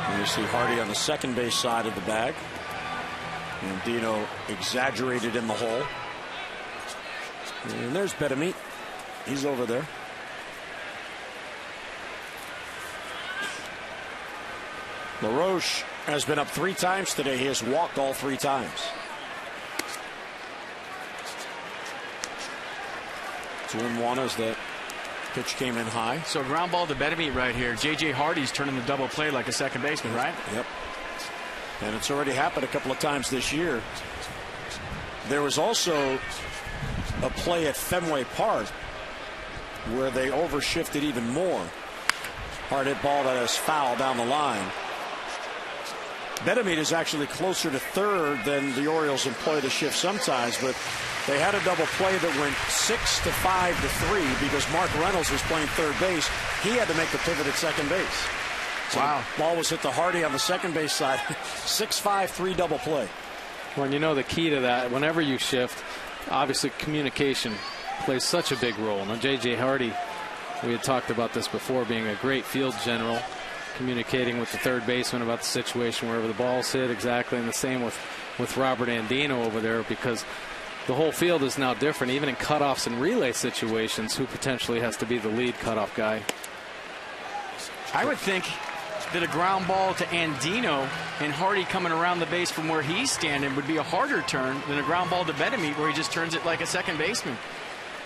And you see Hardy on the second base side of the bag, and Dino exaggerated in the hole. And there's Betemit. He's over there. LaRoche has been up 3 times today. He has walked all 3 times. 2-1 as that pitch came in high. So ground ball to Betemit right here. J.J. Hardy's turning the double play like a second baseman, right? Yep. And it's already happened a couple of times this year. There was also a play at Fenway Park where they overshifted even more. Hard hit ball that is foul down the line. Betemit is actually closer to third than the Orioles employ the shift sometimes, but they had a double play that went 6 to 5 to 3 because Mark Reynolds was playing third base. He had to make the pivot at second base. So wow. The ball was hit to Hardy on the second base side. 6-5-3 double play. Well, and you know the key to that, whenever you shift, obviously communication plays such a big role. Now, J.J. Hardy, we had talked about this before, being a great field general, communicating with the third baseman about the situation wherever the ball's hit exactly, and the same with Robert Andino over there, because the whole field is now different, even in cutoffs and relay situations, who potentially has to be the lead cutoff guy. I would think that a ground ball to Andino and Hardy coming around the base from where he's standing would be a harder turn than a ground ball to Betemit where he just turns it like a second baseman.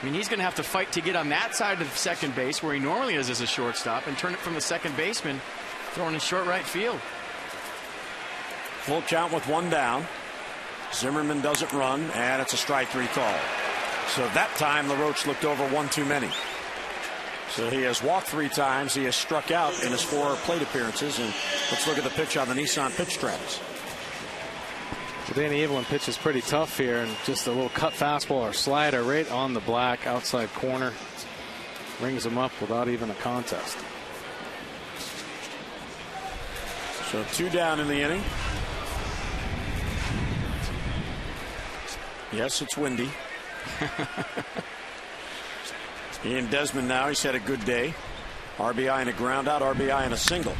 I mean, he's going to have to fight to get on that side of second base where he normally is as a shortstop and turn it from the second baseman, throwing in short right field. Full count with 1 down. Zimmerman doesn't run, and it's a strike 3 call. So that time LaRoche looked over 1 too many. So he has walked 3 times. He has struck out in his 4 plate appearances. And let's look at the pitch on the Nissan pitch tracks. Danny Evelyn pitches pretty tough here, and just a little cut fastball or slider right on the black outside corner. Rings him up without even a contest. So 2 down in the inning. Yes, it's windy. Ian Desmond now, he's had a good day. RBI and a ground out, RBI and a single.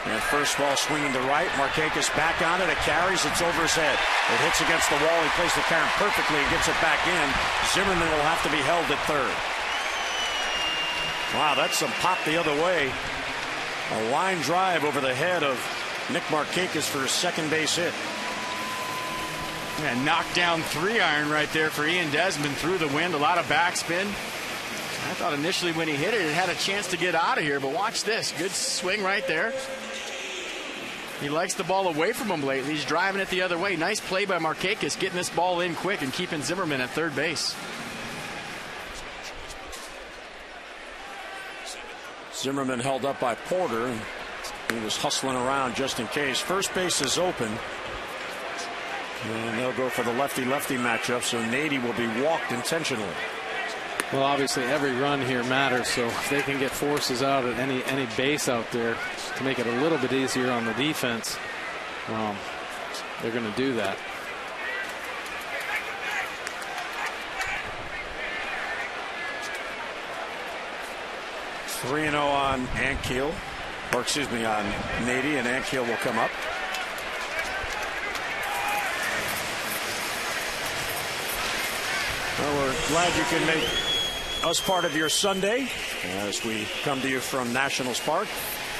And first ball swinging to right. Markakis back on it. It carries. It's over his head. It hits against the wall. He plays the count perfectly and gets it back in. Zimmerman will have to be held at third. Wow, that's some pop the other way. A line drive over the head of Nick Markakis for his second base hit. Yeah, knockdown 3-iron right there for Ian Desmond through the wind. A lot of backspin. I thought initially when he hit it, it had a chance to get out of here, but watch this. Good swing right there. He likes the ball away from him lately. He's driving it the other way. Nice play by Markakis, getting this ball in quick and keeping Zimmerman at third base. Zimmerman held up by Porter, and He was hustling around just in case. First base is open. And they'll go for the lefty-lefty matchup, so Nady will be walked intentionally. Well, obviously every run here matters, so if they can get forces out at any base out there to make it a little bit easier on the defense, they're going to do that. (3-0) on Ankiel, or excuse me, on Nady, and Ankiel will come up. Well, we're glad you can make us part of your Sunday as we come to you from Nationals Park.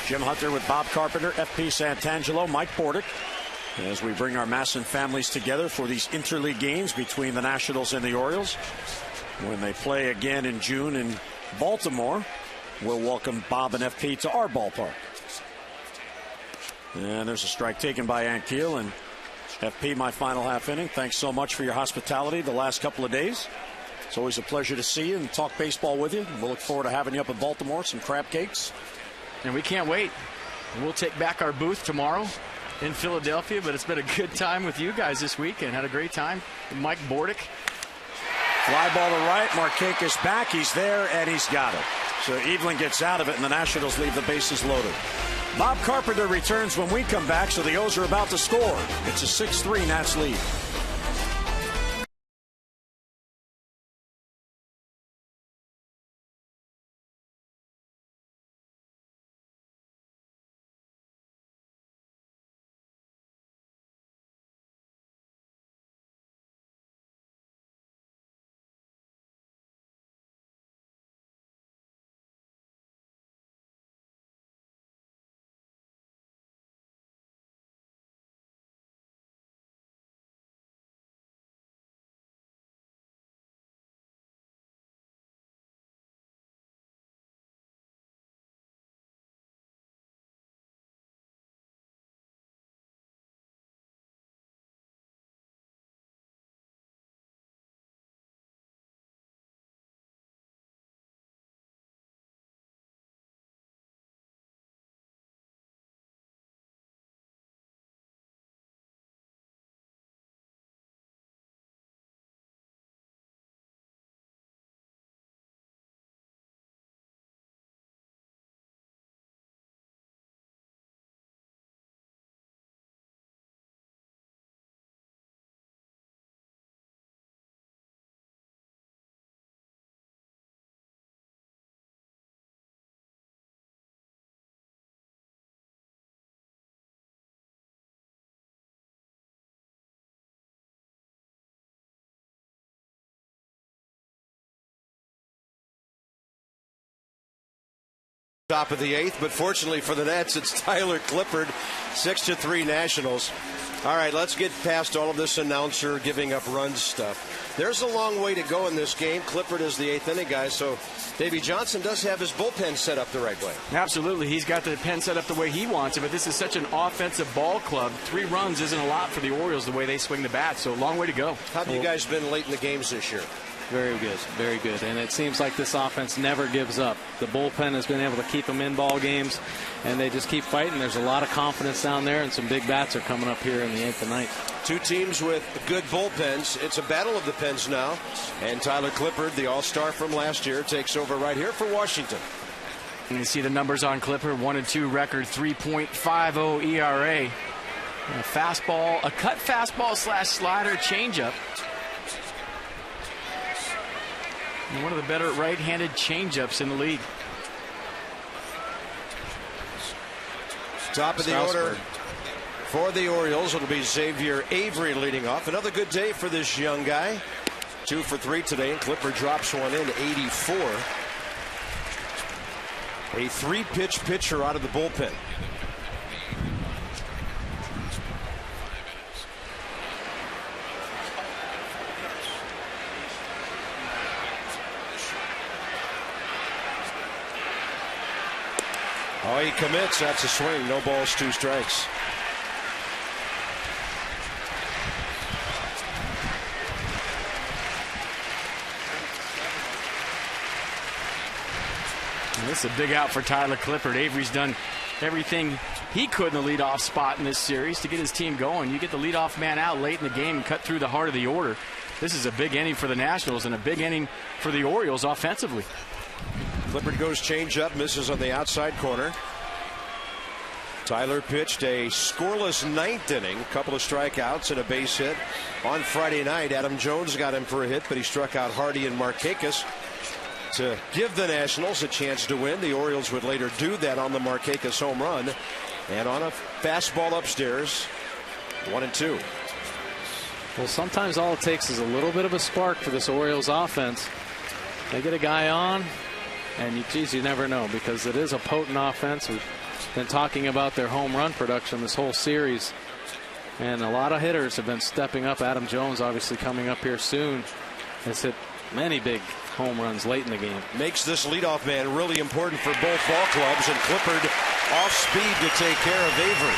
Jim Hunter with Bob Carpenter, FP Santangelo, Mike Bordick, as we bring our Masson families together for these interleague games between the Nationals and the Orioles. When they play again in June in Baltimore, we'll welcome Bob and FP to our ballpark. And there's a strike taken by Ankiel. And FP, my final half inning. Thanks so much for your hospitality the last couple of days. It's always a pleasure to see you and talk baseball with you. We'll look forward to having you up in Baltimore, some crab cakes. And we can't wait. We'll take back our booth tomorrow in Philadelphia, but it's been a good time with you guys this weekend. Had a great time with Mike Bordick. Fly ball to right. Markakis back. He's there, and he's got it. So Evelyn gets out of it, and the Nationals leave the bases loaded. Bob Carpenter returns when we come back, so the O's are about to score. It's a 6-3 Nats lead. Top of the eighth, but fortunately for the Nets, it's Tyler Clippard, 6-3 Nationals. All right, let's get past all of this announcer giving up runs stuff. There's a long way to go in this game. Clippard is the eighth inning guy, so Davey Johnson does have his bullpen set up the right way. Absolutely. He's got the pen set up the way he wants it, but this is such an offensive ball club. 3 runs isn't a lot for the Orioles the way they swing the bat, so a long way to go. How have you guys been late in the games this year? Very good, very good. And it seems like this offense never gives up. The bullpen has been able to keep them in ball games, and they just keep fighting. There's a lot of confidence down there, and some big bats are coming up here in the 8th of night. 2 teams with good bullpens. It's a battle of the pens now. And Tyler Clippard, the all-star from last year, takes over right here for Washington. And you see the numbers on Clippard, 1-2 record, 3.50 ERA. A fastball, a cut fastball / slider changeup. And one of the better right-handed changeups in the league. Top of the order for the Orioles. It'll be Xavier Avery leading off. Another good day for this young guy. 2 for 3 today, and Clippard drops one in, 84. A 3-pitch pitcher out of the bullpen. Oh, he commits. That's a swing. No balls, 2 strikes. And this is a big out for Tyler Clippard. Avery's done everything he could in the leadoff spot in this series to get his team going. You get the leadoff man out late in the game and cut through the heart of the order. This is a big inning for the Nationals and a big inning for the Orioles offensively. Clippard goes change up, misses on the outside corner. Tyler pitched a scoreless ninth inning, a couple of strikeouts and a base hit. On Friday night, Adam Jones got him for a hit, but he struck out Hardy and Markakis to give the Nationals a chance to win. The Orioles would later do that on the Markakis home run. And on a fastball upstairs, 1-2. Well, sometimes all it takes is a little bit of a spark for this Orioles offense. They get a guy on, and you never know, because it is a potent offense. We've been talking about their home run production this whole series, and a lot of hitters have been stepping up. Adam Jones obviously coming up here soon has hit many big home runs late in the game. Makes this leadoff man really important for both ball clubs, and Clippard off speed to take care of Avery.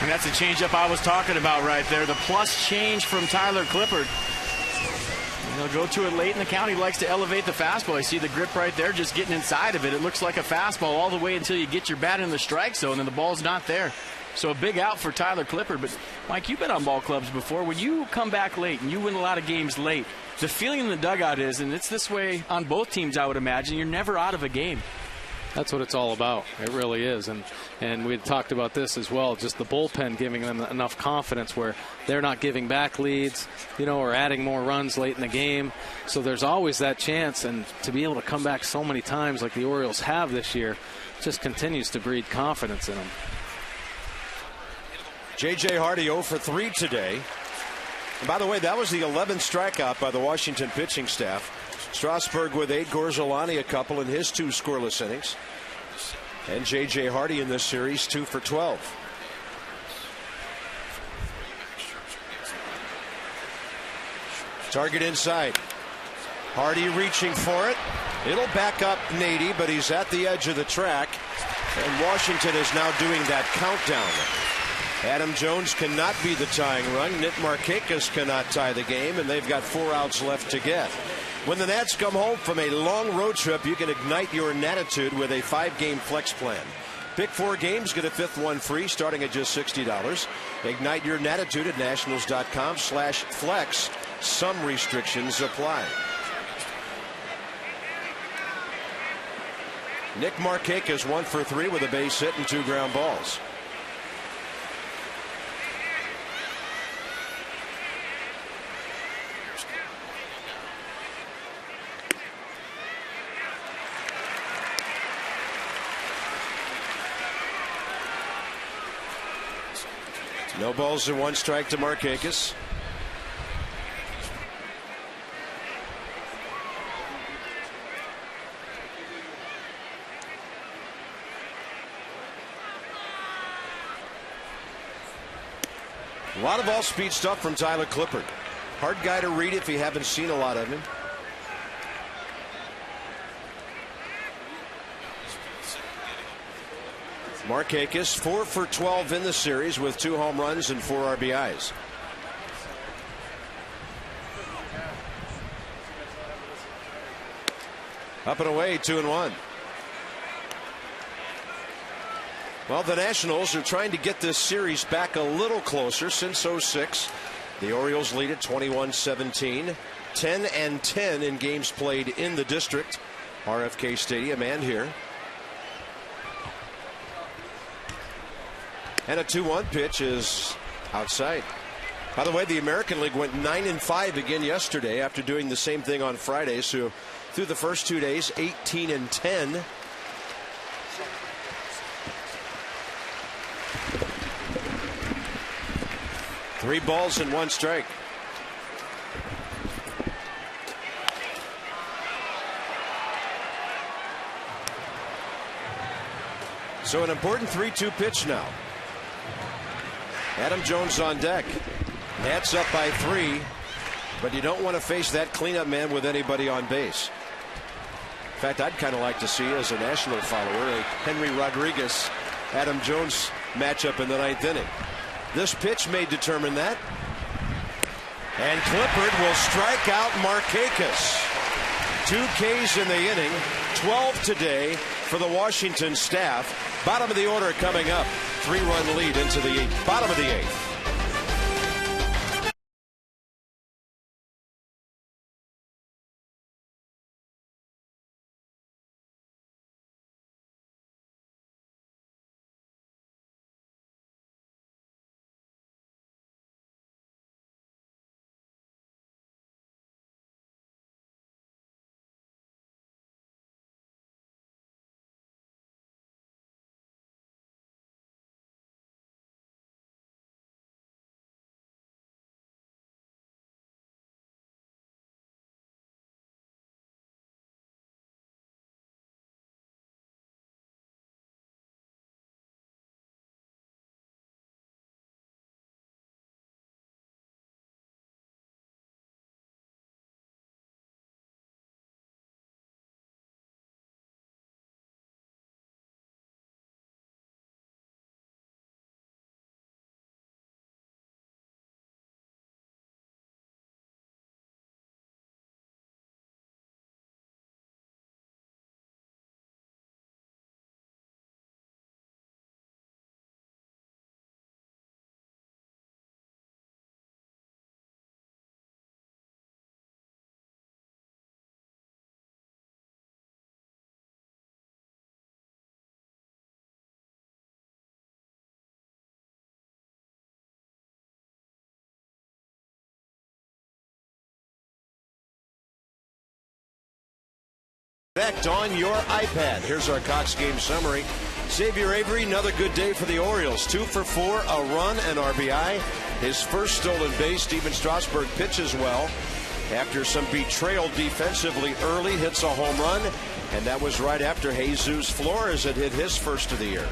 And that's the changeup I was talking about right there. The plus change from Tyler Clippard. He'll go to it late in the count. He likes to elevate the fastball. You see the grip right there, just getting inside of it. It looks like a fastball all the way until you get your bat in the strike zone, and the ball's not there. So a big out for Tyler Clippard. But, Mike, you've been on ball clubs before. When you come back late and you win a lot of games late, the feeling in the dugout is, and it's this way on both teams, I would imagine, you're never out of a game. That's what it's all about. It really is. And we had talked about this as well, just the bullpen giving them enough confidence where they're not giving back leads, or adding more runs late in the game. So there's always that chance, and to be able to come back so many times like the Orioles have this year just continues to breed confidence in them. J.J. Hardy 0 for 3 today. And by the way, that was the 11th strikeout by the Washington pitching staff. Strasburg with 8, Gorzelanny a couple in his 2 scoreless innings. And J.J. Hardy in this series 2 for 12. Target inside. Hardy reaching for it. It'll back up Nady, but he's at the edge of the track. And Washington is now doing that countdown. Adam Jones cannot be the tying run. Nick Markakis cannot tie the game, and they've got 4 outs left to get. When the Nats come home from a long road trip, you can ignite your Natitude with a 5-game flex plan. Pick 4 games, get a 5th one free, starting at just $60. Ignite your Natitude at nationals.com/flex. Some restrictions apply. Nick Markakis 1 for 3 with a base hit and 2 ground balls. No balls and 1 strike to Markakis. A lot of all-speed stuff from Tyler Clippard. Hard guy to read if you haven't seen a lot of him. Markakis 4 for 12 in the series with 2 home runs and 4 RBIs. Up and away, 2-1. Well, the Nationals are trying to get this series back a little closer since 06. The Orioles lead at 21-17, 10-10 in games played in the district, RFK Stadium and here. And a 2-1 pitch is outside. By the way, the American League went 9-5 again yesterday after doing the same thing on Friday. So through the first 2 days, 18-10. Three balls and 1 strike. So an important 3-2 pitch now. Adam Jones on deck. Nats up by 3, but you don't want to face that cleanup man with anybody on base. In fact, I'd kind of like to see, as a National follower, a Henry Rodriguez Adam Jones matchup in the 9th inning. This pitch may determine that. And Clippard will strike out Markakis. 2 Ks in the inning, 12 today for the Washington staff. Bottom of the order coming up. 3-run lead into the bottom of the 8th. On your iPad. Here's our Cox game summary. Xavier Avery, another good day for the Orioles. 2 for 4, a run, and RBI. His first stolen base. Steven Strasburg pitches well. After some betrayal defensively early, hits a home run, and that was right after Jesus Flores had hit his first of the year.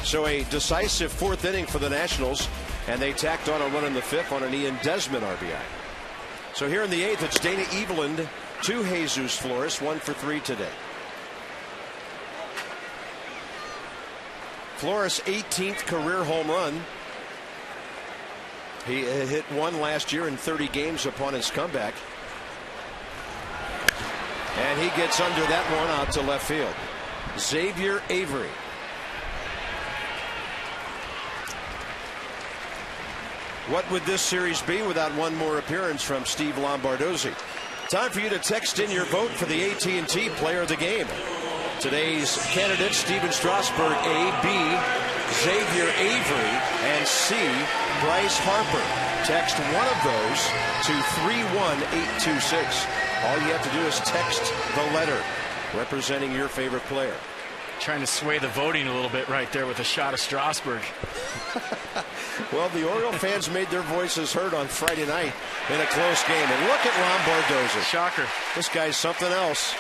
So a decisive 4th inning for the Nationals, and they tacked on a run in the 5th on an Ian Desmond RBI. So here in the 8th, it's Dana Eveland to Jesus Flores, 1 for 3 today. Flores' 18th career home run. He hit 1 last year in 30 games upon his comeback. And he gets under that one out to left field. Xavier Avery. What would this series be without one more appearance from Steve Lombardozzi? Time for you to text in your vote for the AT&T Player of the Game. Today's candidates: Steven Strasburg, A, B, Xavier Avery, and C, Bryce Harper. Text one of those to 31826. All you have to do is text the letter representing your favorite player. Trying to sway the voting a little bit right there with a shot of Strasburg. Well, the Oriole fans made their voices heard on Friday night in a close game. And look at Lombardozzi. Shocker. This guy's something else.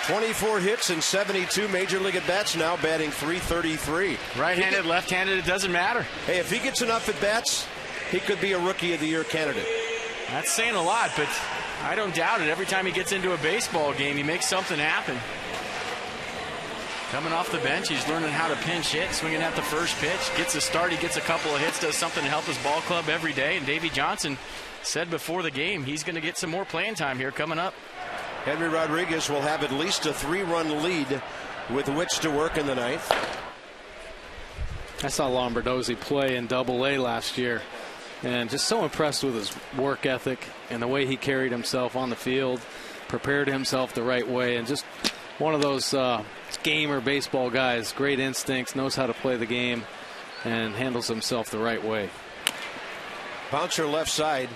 24 hits and 72 major league at-bats, now batting .333. Right-handed, left-handed, it doesn't matter. Hey, if he gets enough at-bats, he could be a Rookie of the Year candidate. That's saying a lot, but I don't doubt it. Every time he gets into a baseball game, he makes something happen. Coming off the bench, he's learning how to pinch hit, swinging at the first pitch, gets a start, he gets a couple of hits, does something to help his ball club every day. And Davey Johnson said before the game he's going to get some more playing time here coming up. Henry Rodriguez will have at least a 3-run lead with which to work in the 9th. I saw Lombardozzi play in Double-A last year, and just so impressed with his work ethic and the way he carried himself on the field, prepared himself the right way, and just one of those gamer baseball guys. Great instincts, knows how to play the game, and handles himself the right way. Bouncer left side.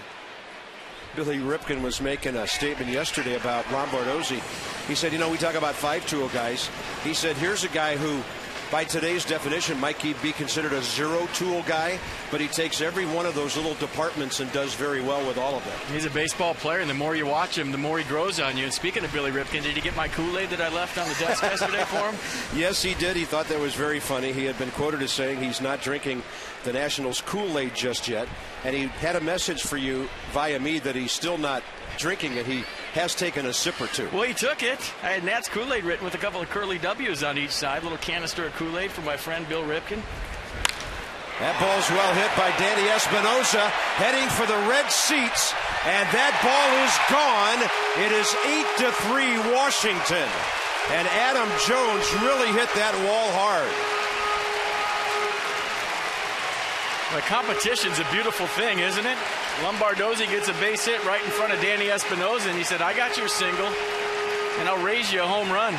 Billy Ripken was making a statement yesterday about Lombardozzi. He said, you know, we talk about 5-tool guys. He said, here's a guy who, by today's definition, might be considered a 0-tool guy, but he takes every one of those little departments and does very well with all of them. He's a baseball player, and the more you watch him, the more he grows on you. And speaking of Billy Ripken, did he get my Kool-Aid that I left on the desk yesterday for him? Yes, he did. He thought that was very funny. He had been quoted as saying he's not drinking the Nationals Kool-Aid just yet, and he had a message for you via me that he's still not drinking it. He has taken a sip or two. Well, he took it. I had Nat's Kool-Aid written with a couple of curly W's on each side. A little canister of Kool-Aid for my friend Bill Ripken. That ball's well hit by Danny Espinosa, heading for the red seats, and that ball is gone. It is 8-3 Washington. And Adam Jones really hit that wall hard. The competition's a beautiful thing, isn't it? Lombardozzi gets a base hit right in front of Danny Espinosa, and he said, I got your single, and I'll raise you a home run.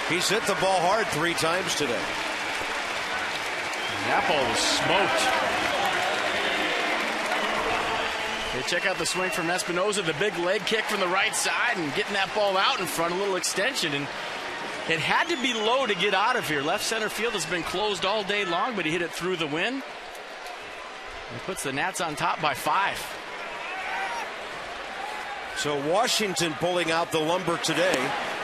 He's hit the ball hard 3 times today. And that ball was smoked. Okay, check out the swing from Espinosa, the big leg kick from the right side, and getting that ball out in front, a little extension. And it had to be low to get out of here. Left center field has been closed all day long, but he hit it through the wind. He puts the Nats on top by 5. So Washington pulling out the lumber today.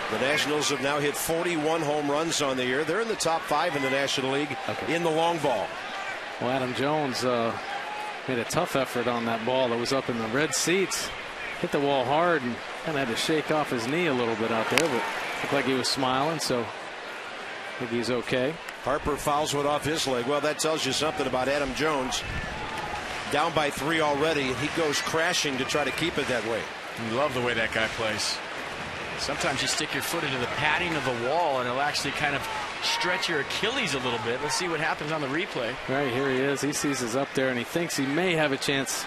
The Nationals have now hit 41 home runs on the year. They're in the top 5 in the National League in the long ball. Well, Adam Jones made a tough effort on that ball that was up in the red seats. Hit the wall hard and kind of had to shake off his knee a little bit out there, but looked like he was smiling, so I think he's okay. Harper fouls one off his leg. Well, that tells you something about Adam Jones. Down by 3 already, and he goes crashing to try to keep it that way. I love the way that guy plays. Sometimes you stick your foot into the padding of the wall and it'll actually kind of stretch your Achilles a little bit. Let's see what happens on the replay. Right, here he is. He sees us up there and he thinks he may have a chance.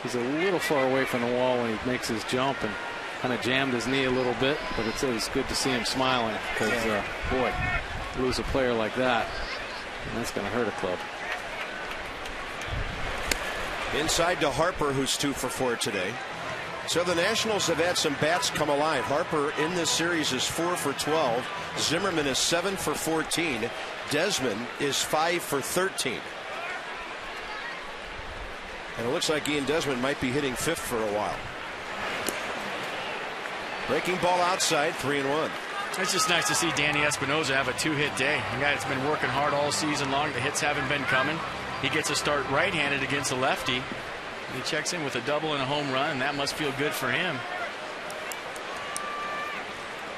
He's a little far away from the wall when he makes his jump and kind of jammed his knee a little bit, but it's good to see him smiling because, boy, lose a player like that, and that's going to hurt a club. Inside to Harper, who's 2 for 4 today. So the Nationals have had some bats come alive. Harper in this series is 4 for 12. Zimmerman is 7 for 14. Desmond is 5 for 13. And it looks like Ian Desmond might be hitting 5th for a while. Breaking ball outside, 3-1. It's just nice to see Danny Espinosa have a 2-hit day. A guy that's been working hard all season long. The hits haven't been coming. He gets a start right-handed against a lefty. He checks in with a double and a home run, and that must feel good for him.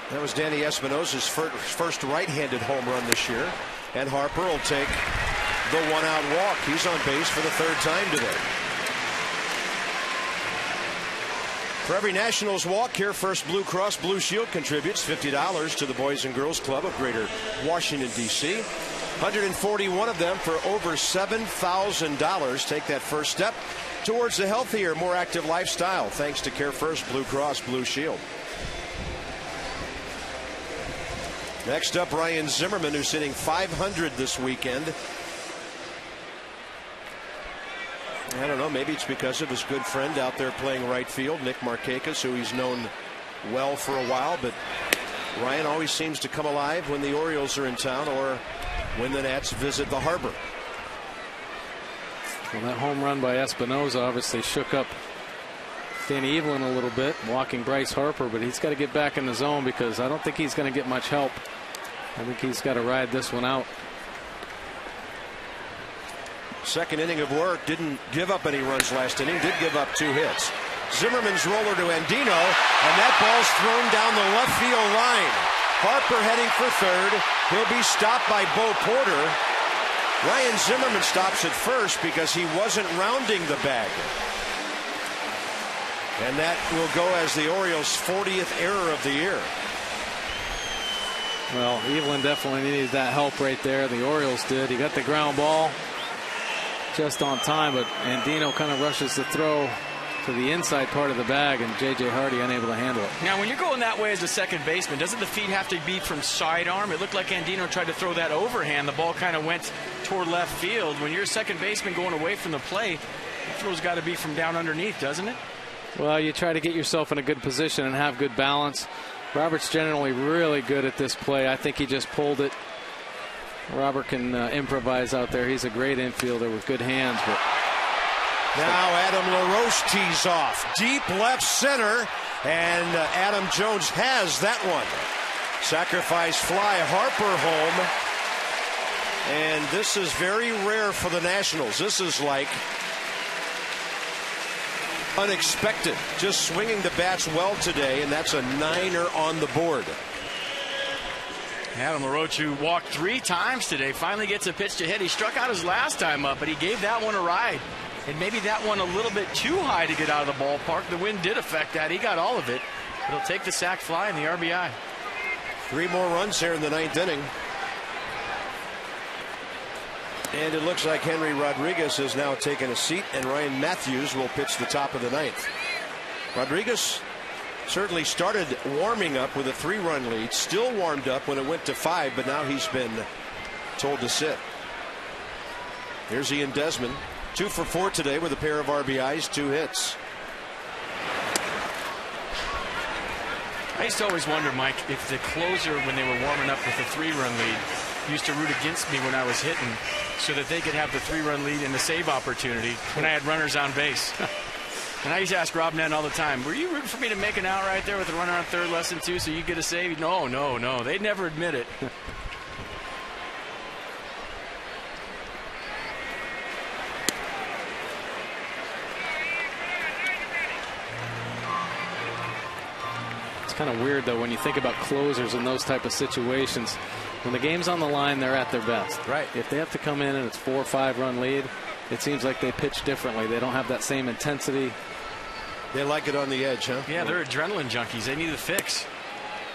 That was Danny Espinosa's first right-handed home run this year. And Harper will take the 1-out walk. He's on base for the 3rd time today. For every Nationals walk here, First Blue Cross Blue Shield contributes $50 to the Boys and Girls Club of Greater Washington, D.C. 141 of them for over $7,000 take that first step towards a healthier, more active lifestyle thanks to Care First Blue Cross Blue Shield. Next up, Ryan Zimmerman, who's hitting .500 this weekend. I don't know, maybe it's because of his good friend out there playing right field, Nick Markakis, who he's known well for a while, but Ryan always seems to come alive when the Orioles are in town or when the Nats visit the harbor. Well, that home run by Espinosa obviously shook up Danny Evelyn a little bit, walking Bryce Harper, but he's got to get back in the zone because I don't think he's going to get much help. I think he's got to ride this one out. Second inning of work, didn't give up any runs last inning, did give up 2 hits. Zimmerman's roller to Andino, and that ball's thrown down the left field line. Harper heading for 3rd. He'll be stopped by Bo Porter. Ryan Zimmerman stops at first because he wasn't rounding the bag. And that will go as the Orioles' 40th error of the year. Well, Evelyn definitely needed that help right there. The Orioles did. He got the ground ball just on time, but Andino kind of rushes the throw to the inside part of the bag, and J.J. Hardy unable to handle it. Now, when you're going that way as a second baseman, doesn't the feed have to be from sidearm? It looked like Andino tried to throw that overhand. The ball kind of went toward left field. When you're a second baseman going away from the plate, the throw's got to be from down underneath, doesn't it? Well, you try to get yourself in a good position and have good balance. Robert's generally really good at this play. I think he just pulled it. Robert can improvise out there. He's a great infielder with good hands. But now Adam LaRoche tees off. Deep left center. And Adam Jones has that one. Sacrifice fly, Harper home. And this is very rare for the Nationals. This is like unexpected. Just swinging the bats well today, and that's a 9er on the board. Adam LaRoche, who walked 3 times today, finally gets a pitch to hit. He struck out his last time up, but he gave that one a ride. And maybe that one a little bit too high to get out of the ballpark. The wind did affect that. He got all of it. But he'll take the sac fly and the RBI. 3 more runs here in the 9th inning. And it looks like Henry Rodriguez has now taken a seat, and Ryan Matthews will pitch the top of the 9th. Rodriguez certainly started warming up with a 3-run lead, still warmed up when it went to 5, but now he's been told to sit. Here's Ian Desmond, 2 for 4 today with a pair of RBIs, 2 hits. I used to always wonder, Mike, if the closer, when they were warming up with a 3-run lead, used to root against me when I was hitting so that they could have the 3-run lead and the save opportunity when I had runners on base. And I used to ask Rob Nett all the time, were you rooting for me to make an out right there with a runner on third, less than 2, so you get a save? No. They'd never admit it. It's kind of weird, though, when you think about closers in those type of situations. When the game's on the line, they're at their best. Right. If they have to come in and it's 4 or 5 run lead, it seems like they pitch differently. They don't have that same intensity. They like it on the edge, huh? Yeah, they're adrenaline junkies. They need a fix.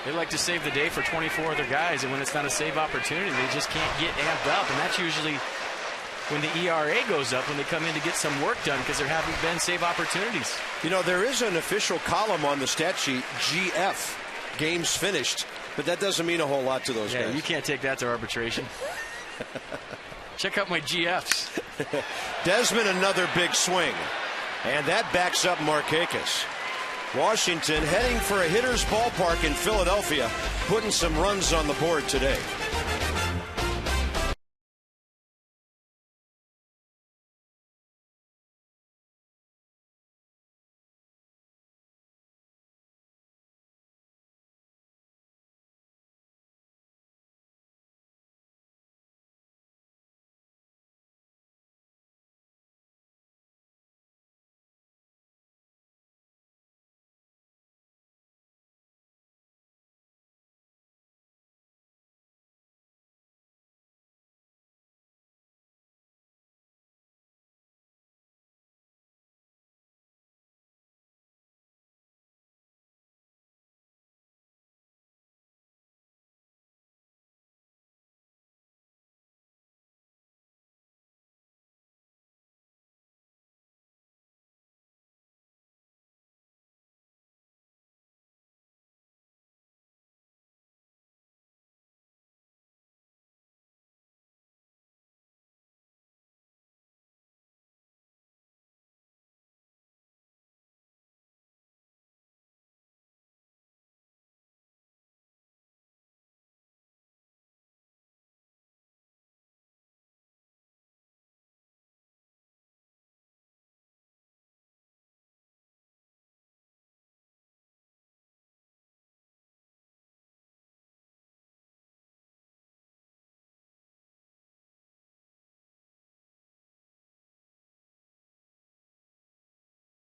They like to save the day for 24 other guys, and when it's not a save opportunity, they just can't get amped up. And that's usually when the ERA goes up, when they come in to get some work done, because there haven't been save opportunities. You know, there is an official column on the stat sheet, GF, games finished, but that doesn't mean a whole lot to those guys. You can't take that to arbitration. Check out my GFs. Desmond, another big swing. And that backs up Markakis. Washington heading for a hitter's ballpark in Philadelphia, putting some runs on the board today.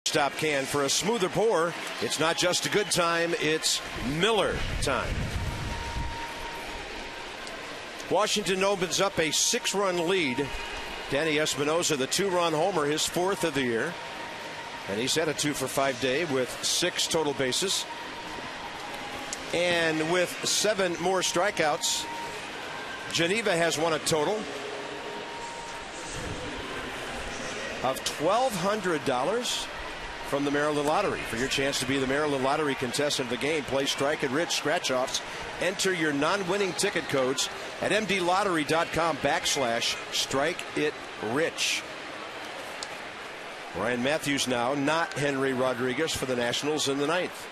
Stop can for a smoother pour. It's not just a good time, it's Miller time. Washington opens up a 6-run lead. Danny Espinosa, the 2-run homer, his 4th of the year. And he's had a 2 for 5 day with 6 total bases. And with 7 more strikeouts, Geneva has won a total of $1,200 from the Maryland Lottery. For your chance to be the Maryland Lottery contestant of the game, play Strike It Rich scratch-offs. Enter your non-winning ticket codes at mdlottery.com/strike-it-rich. Ryan Matthews now, not Henry Rodriguez, for the Nationals in the 9th.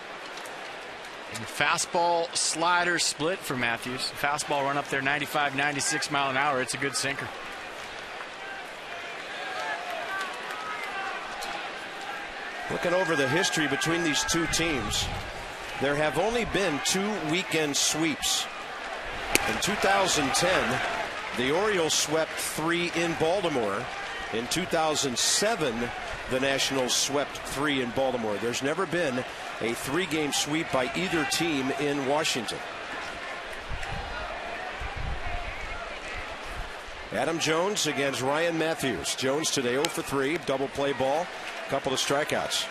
Fastball slider split for Matthews. Fastball run up there 95, 96 mile an hour. It's a good sinker. Looking over the history between these two teams, there have only been 2 weekend sweeps. In 2010, the Orioles swept 3 in Baltimore. In 2007, the Nationals swept 3 in Baltimore. There's never been a 3-game sweep by either team in Washington. Adam Jones against Ryan Matthews. Jones today 0 for 3, double play ball, couple of strikeouts.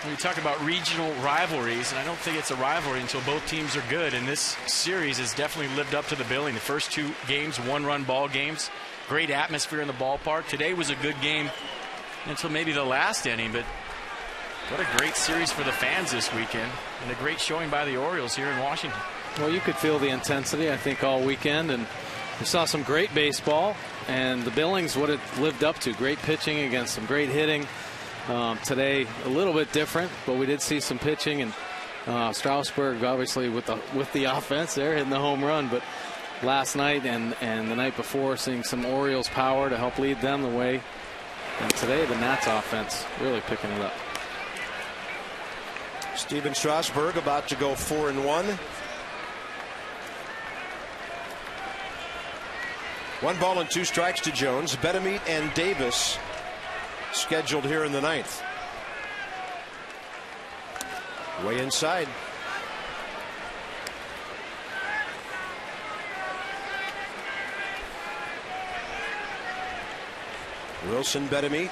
We talk about regional rivalries, and I don't think it's a rivalry until both teams are good. And this series has definitely lived up to the billing. The first 2 games, 1-run ball games. Great atmosphere in the ballpark. Today was a good game until maybe the last inning, but what a great series for the fans this weekend, and a great showing by the Orioles here in Washington. Well, you could feel the intensity, I think, all weekend, and we saw some great baseball, and the billings, what it lived up to. Great pitching against some great hitting. Today a little bit different, but we did see some pitching, and Strasburg obviously with the offense there hitting the home run. But last night and the night before, seeing some Orioles power to help lead them the way, and today the Nats offense really picking it up. Steven Strasburg about to go 4-1. 1 ball and 2 strikes to Jones. Betemit and Davis scheduled here in the 9th. Way inside. Wilson Betemit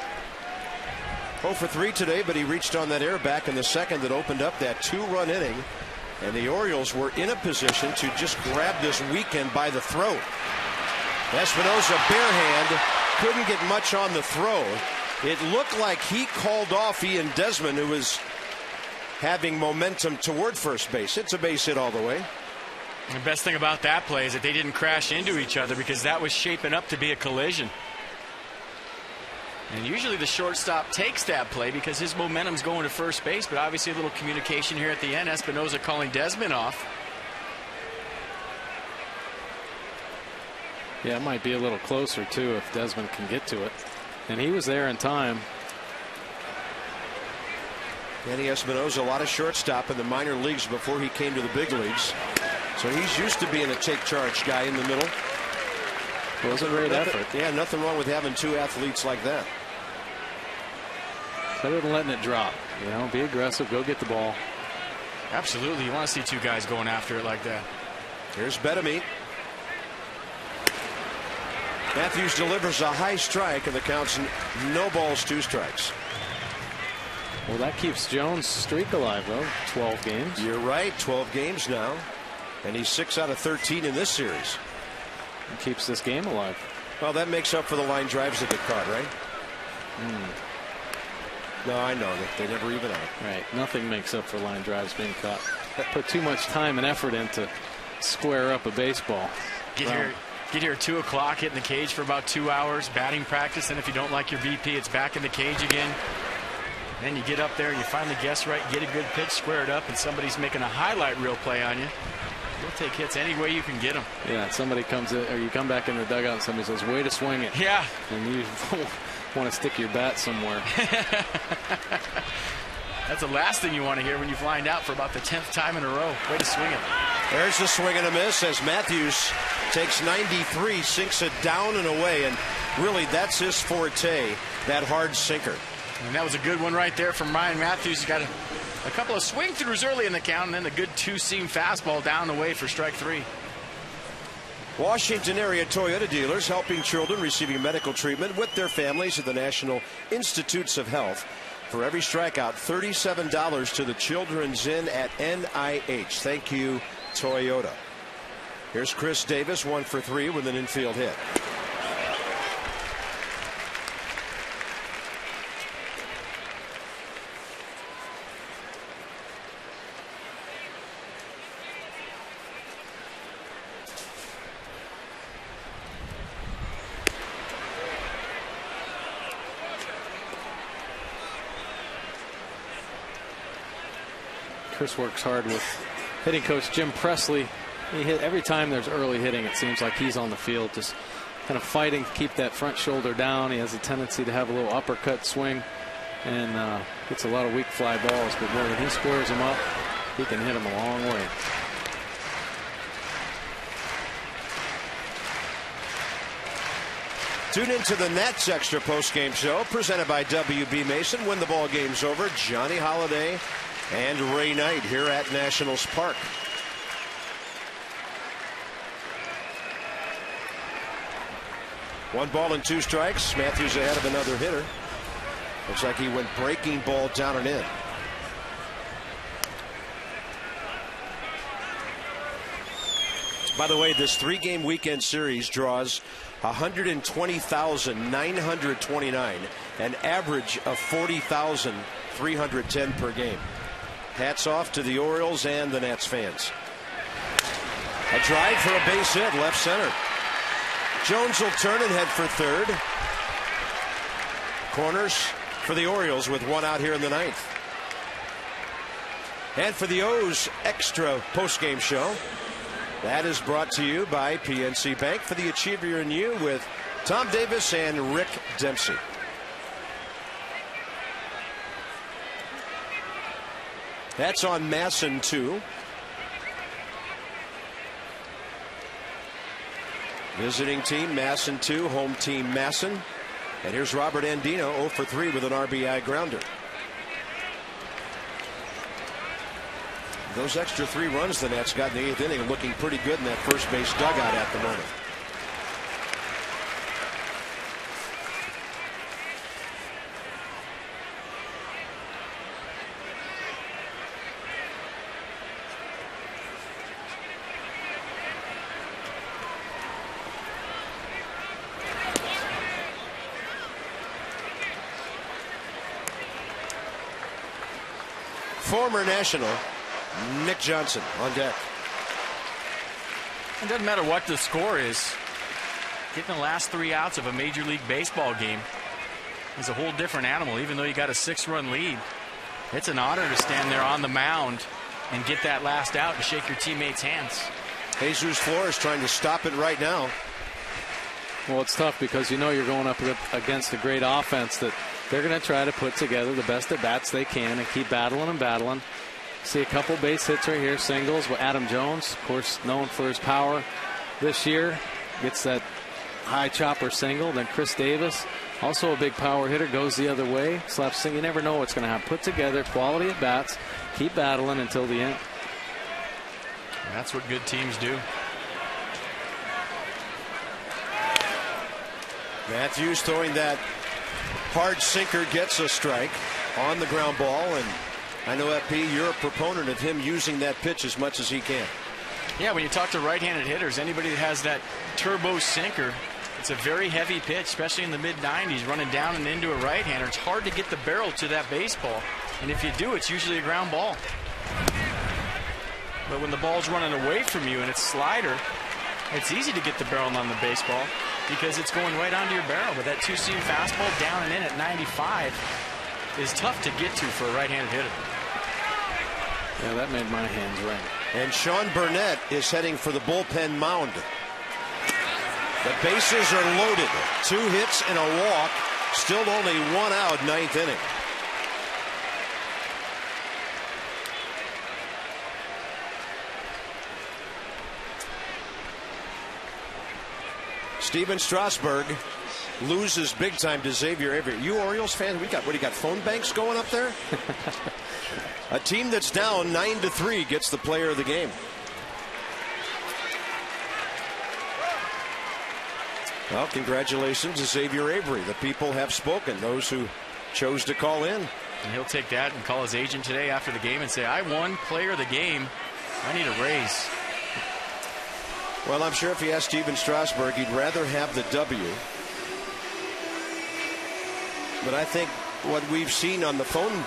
0 for 3 today, but he reached on that error back in the 2nd that opened up that 2-run inning, and the Orioles were in a position to just grab this weekend by the throat. Espinosa barehand, couldn't get much on the throw. It looked like he called off Ian Desmond, who was having momentum toward first base. It's a base hit all the way. The best thing about that play is that they didn't crash into each other, because that was shaping up to be a collision. And usually the shortstop takes that play because his momentum's going to first base, but obviously a little communication here at the end. Espinosa calling Desmond off. Yeah, it might be a little closer too if Desmond can get to it, and he was there in time. Danny Espinosa, a lot of shortstop in the minor leagues before he came to the big leagues, so he's used to being a take charge guy in the middle. It was a great effort. Yeah, nothing wrong with having 2 athletes like that. Better than letting it drop. You know, be aggressive, go get the ball. Absolutely, you want to see 2 guys going after it like that. Here's Betemit. Matthews delivers a high strike, and the count's no balls, 2 strikes. Well, that keeps Jones' streak alive, though. 12 games. You're right, 12 games now, and he's 6 out of 13 in this series. It keeps this game alive. Well, that makes up for the line drives that get caught, right? No, I know that they never even out. Right. Nothing makes up for line drives being caught. Put too much time and effort into square up a baseball. Get here at 2 o'clock, hit in the cage for about 2 hours, batting practice, and if you don't like your BP, it's back in the cage again. Then you get up there and you finally guess right, get a good pitch, square it up, and somebody's making a highlight reel play on you. You'll take hits any way you can get them. Yeah, somebody comes in, or you come back in the dugout and somebody says, way to swing it. Yeah. And you want to stick your bat somewhere. That's the last thing you want to hear when you find out for about the 10th time in a row. Way to swing it. There's the swing and a miss as Matthews takes 93, sinks it down and away, and really that's his forte, that hard sinker. And that was a good one right there from Ryan Matthews. He got a couple of swing throughs early in the count, and then a good 2-seam fastball down the way for strike 3. Washington area Toyota dealers helping children receiving medical treatment with their families at the National Institutes of Health. For every strikeout, $37 to the Children's Inn at NIH. Thank you, Toyota. Here's Chris Davis, 1 for 3 with an infield hit. Chris works hard with hitting coach Jim Presley. He hit every time there's early hitting. It seems like he's on the field, just kind of fighting to keep that front shoulder down. He has a tendency to have a little uppercut swing and gets a lot of weak fly balls. But boy, when he squares them up, he can hit them a long way. Tune into the Nats Extra postgame show presented by WB Mason. When the ball game's over, Johnny Holiday and Ray Knight here at Nationals Park. One ball and 2 strikes. Matthews ahead of another hitter. Looks like he went breaking ball down and in. By the way, this 3-game weekend series draws 120,929, an average of 40,310 per game. Hats off to the Orioles and the Nats fans. A drive for a base hit, left center. Jones will turn and head for third. Corners for the Orioles with one out here in the ninth. And for the O's extra postgame show, that is brought to you by PNC Bank for the Achiever in You with Tom Davis and Rick Dempsey. That's on Masson 2. Visiting team Masson 2, home team Masson. And here's Robert Andino 0 for 3 with an RBI grounder. Those extra 3 runs the Nats got in the 8th inning looking pretty good in that first base dugout at the moment. Former National Nick Johnson on deck. It doesn't matter what the score is. Getting the last 3 outs of a Major League Baseball game is a whole different animal. Even though you got a 6-run lead, it's an honor to stand there on the mound and get that last out and shake your teammates' hands. Jesus Flores trying to stop it right now. Well, it's tough because you know you're going up against a great offense that they're going to try to put together the best at bats they can and keep battling and battling. See a couple base hits right here, singles with Adam Jones, of course known for his power this year, gets that high chopper single. Then Chris Davis, also a big power hitter, goes the other way, slaps single. You never know what's going to happen. Put together quality at bats, keep battling until the end. That's what good teams do. Matthews throwing that hard sinker, gets a strike on the ground ball, and I know, FP, you're a proponent of him using that pitch as much as he can. Yeah, when you talk to right-handed hitters, anybody that has that turbo sinker, it's a very heavy pitch, especially in the mid-90s, running down and into a right-hander. It's hard to get the barrel to that baseball, and if you do, it's usually a ground ball. But when the ball's running away from you and it's slider, it's easy to get the barrel on the baseball because it's going right onto your barrel. But that two-seam fastball down and in at 95 is tough to get to for a right-handed hitter. Yeah, that made my hands ring. And Sean Burnett is heading for the bullpen mound. The bases are loaded. 2 hits and a walk. Still only 1 out, 9th inning. Steven Strasburg loses big time to Xavier Avery. You Orioles fans, what do you got, phone banks going up there? A team that's down 9-3 gets the player of the game. Well, congratulations to Xavier Avery. The people have spoken, those who chose to call in. And he'll take that and call his agent today after the game and say, I won player of the game. I need a raise. Well, I'm sure if he asked Steven Strasburg, he'd rather have the W. But I think what we've seen on the phone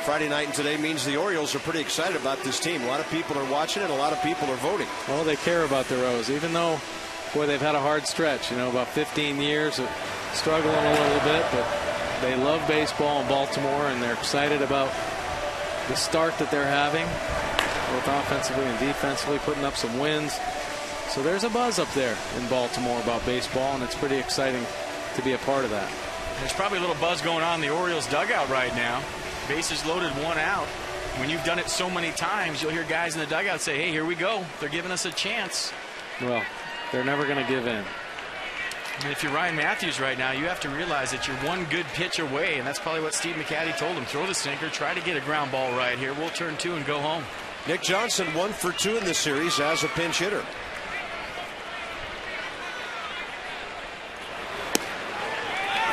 Friday night and today means the Orioles are pretty excited about this team. A lot of people are watching it. A lot of people are voting. Well, they care about their O's, even though, boy, they've had a hard stretch. You know, about 15 years of struggling a little bit, but they love baseball in Baltimore, and they're excited about the start that they're having, both offensively and defensively, putting up some wins. So there's a buzz up there in Baltimore about baseball, and it's pretty exciting to be a part of that. There's probably a little buzz going on in the Orioles dugout right now. Bases loaded, 1 out. When you've done it so many times, you'll hear guys in the dugout say, hey, here we go. They're giving us a chance. Well, they're never going to give in. And if you're Ryan Matthews right now, you have to realize that you're one good pitch away, and that's probably what Steve McCaddy told him. Throw the sinker, try to get a ground ball right here. We'll turn 2 and go home. Nick Johnson 1 for 2 in this series as a pinch hitter.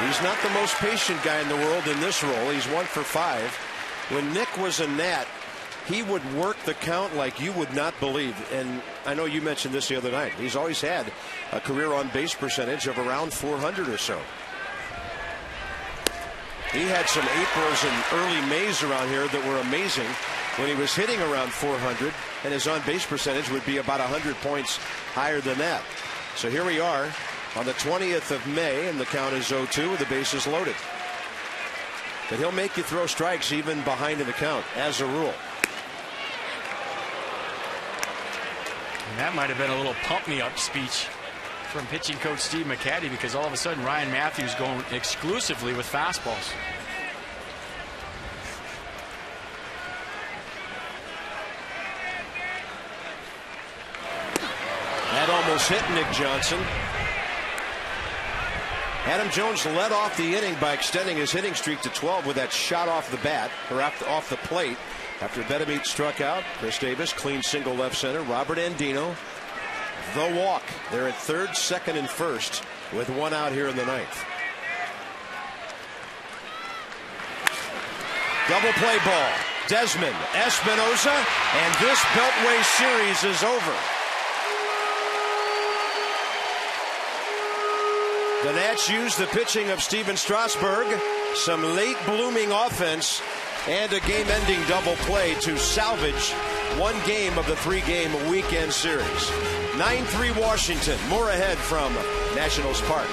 He's not the most patient guy in the world in this role. He's 1 for 5. When Nick was a Nat, he would work the count like you would not believe. And I know you mentioned this the other night. He's always had a career on base percentage of around 400 or so. He had some Aprils and early Mays around here that were amazing when he was hitting around 400, and his on base percentage would be about 100 points higher than that. So here we are on the 20th of May, and the count is 0-2 with the bases loaded. But he'll make you throw strikes even behind in the count, as a rule. And that might have been a little pump-me-up speech from pitching coach Steve McCaddy, because all of a sudden Ryan Matthews going exclusively with fastballs. That almost hit Nick Johnson. Adam Jones led off the inning by extending his hitting streak to 12 with that shot off the bat, or off the plate, after Betemeet struck out. Chris Davis, clean single left center. Robert Andino, the walk. They're at third, second, and first with one out here in the ninth. Double play ball. Desmond Espinosa, and this Beltway series is over. The Nats used the pitching of Steven Strasburg, some late blooming offense, and a game-ending double play to salvage one game of the three-game weekend series. 9-3 Washington. More ahead from Nationals Park.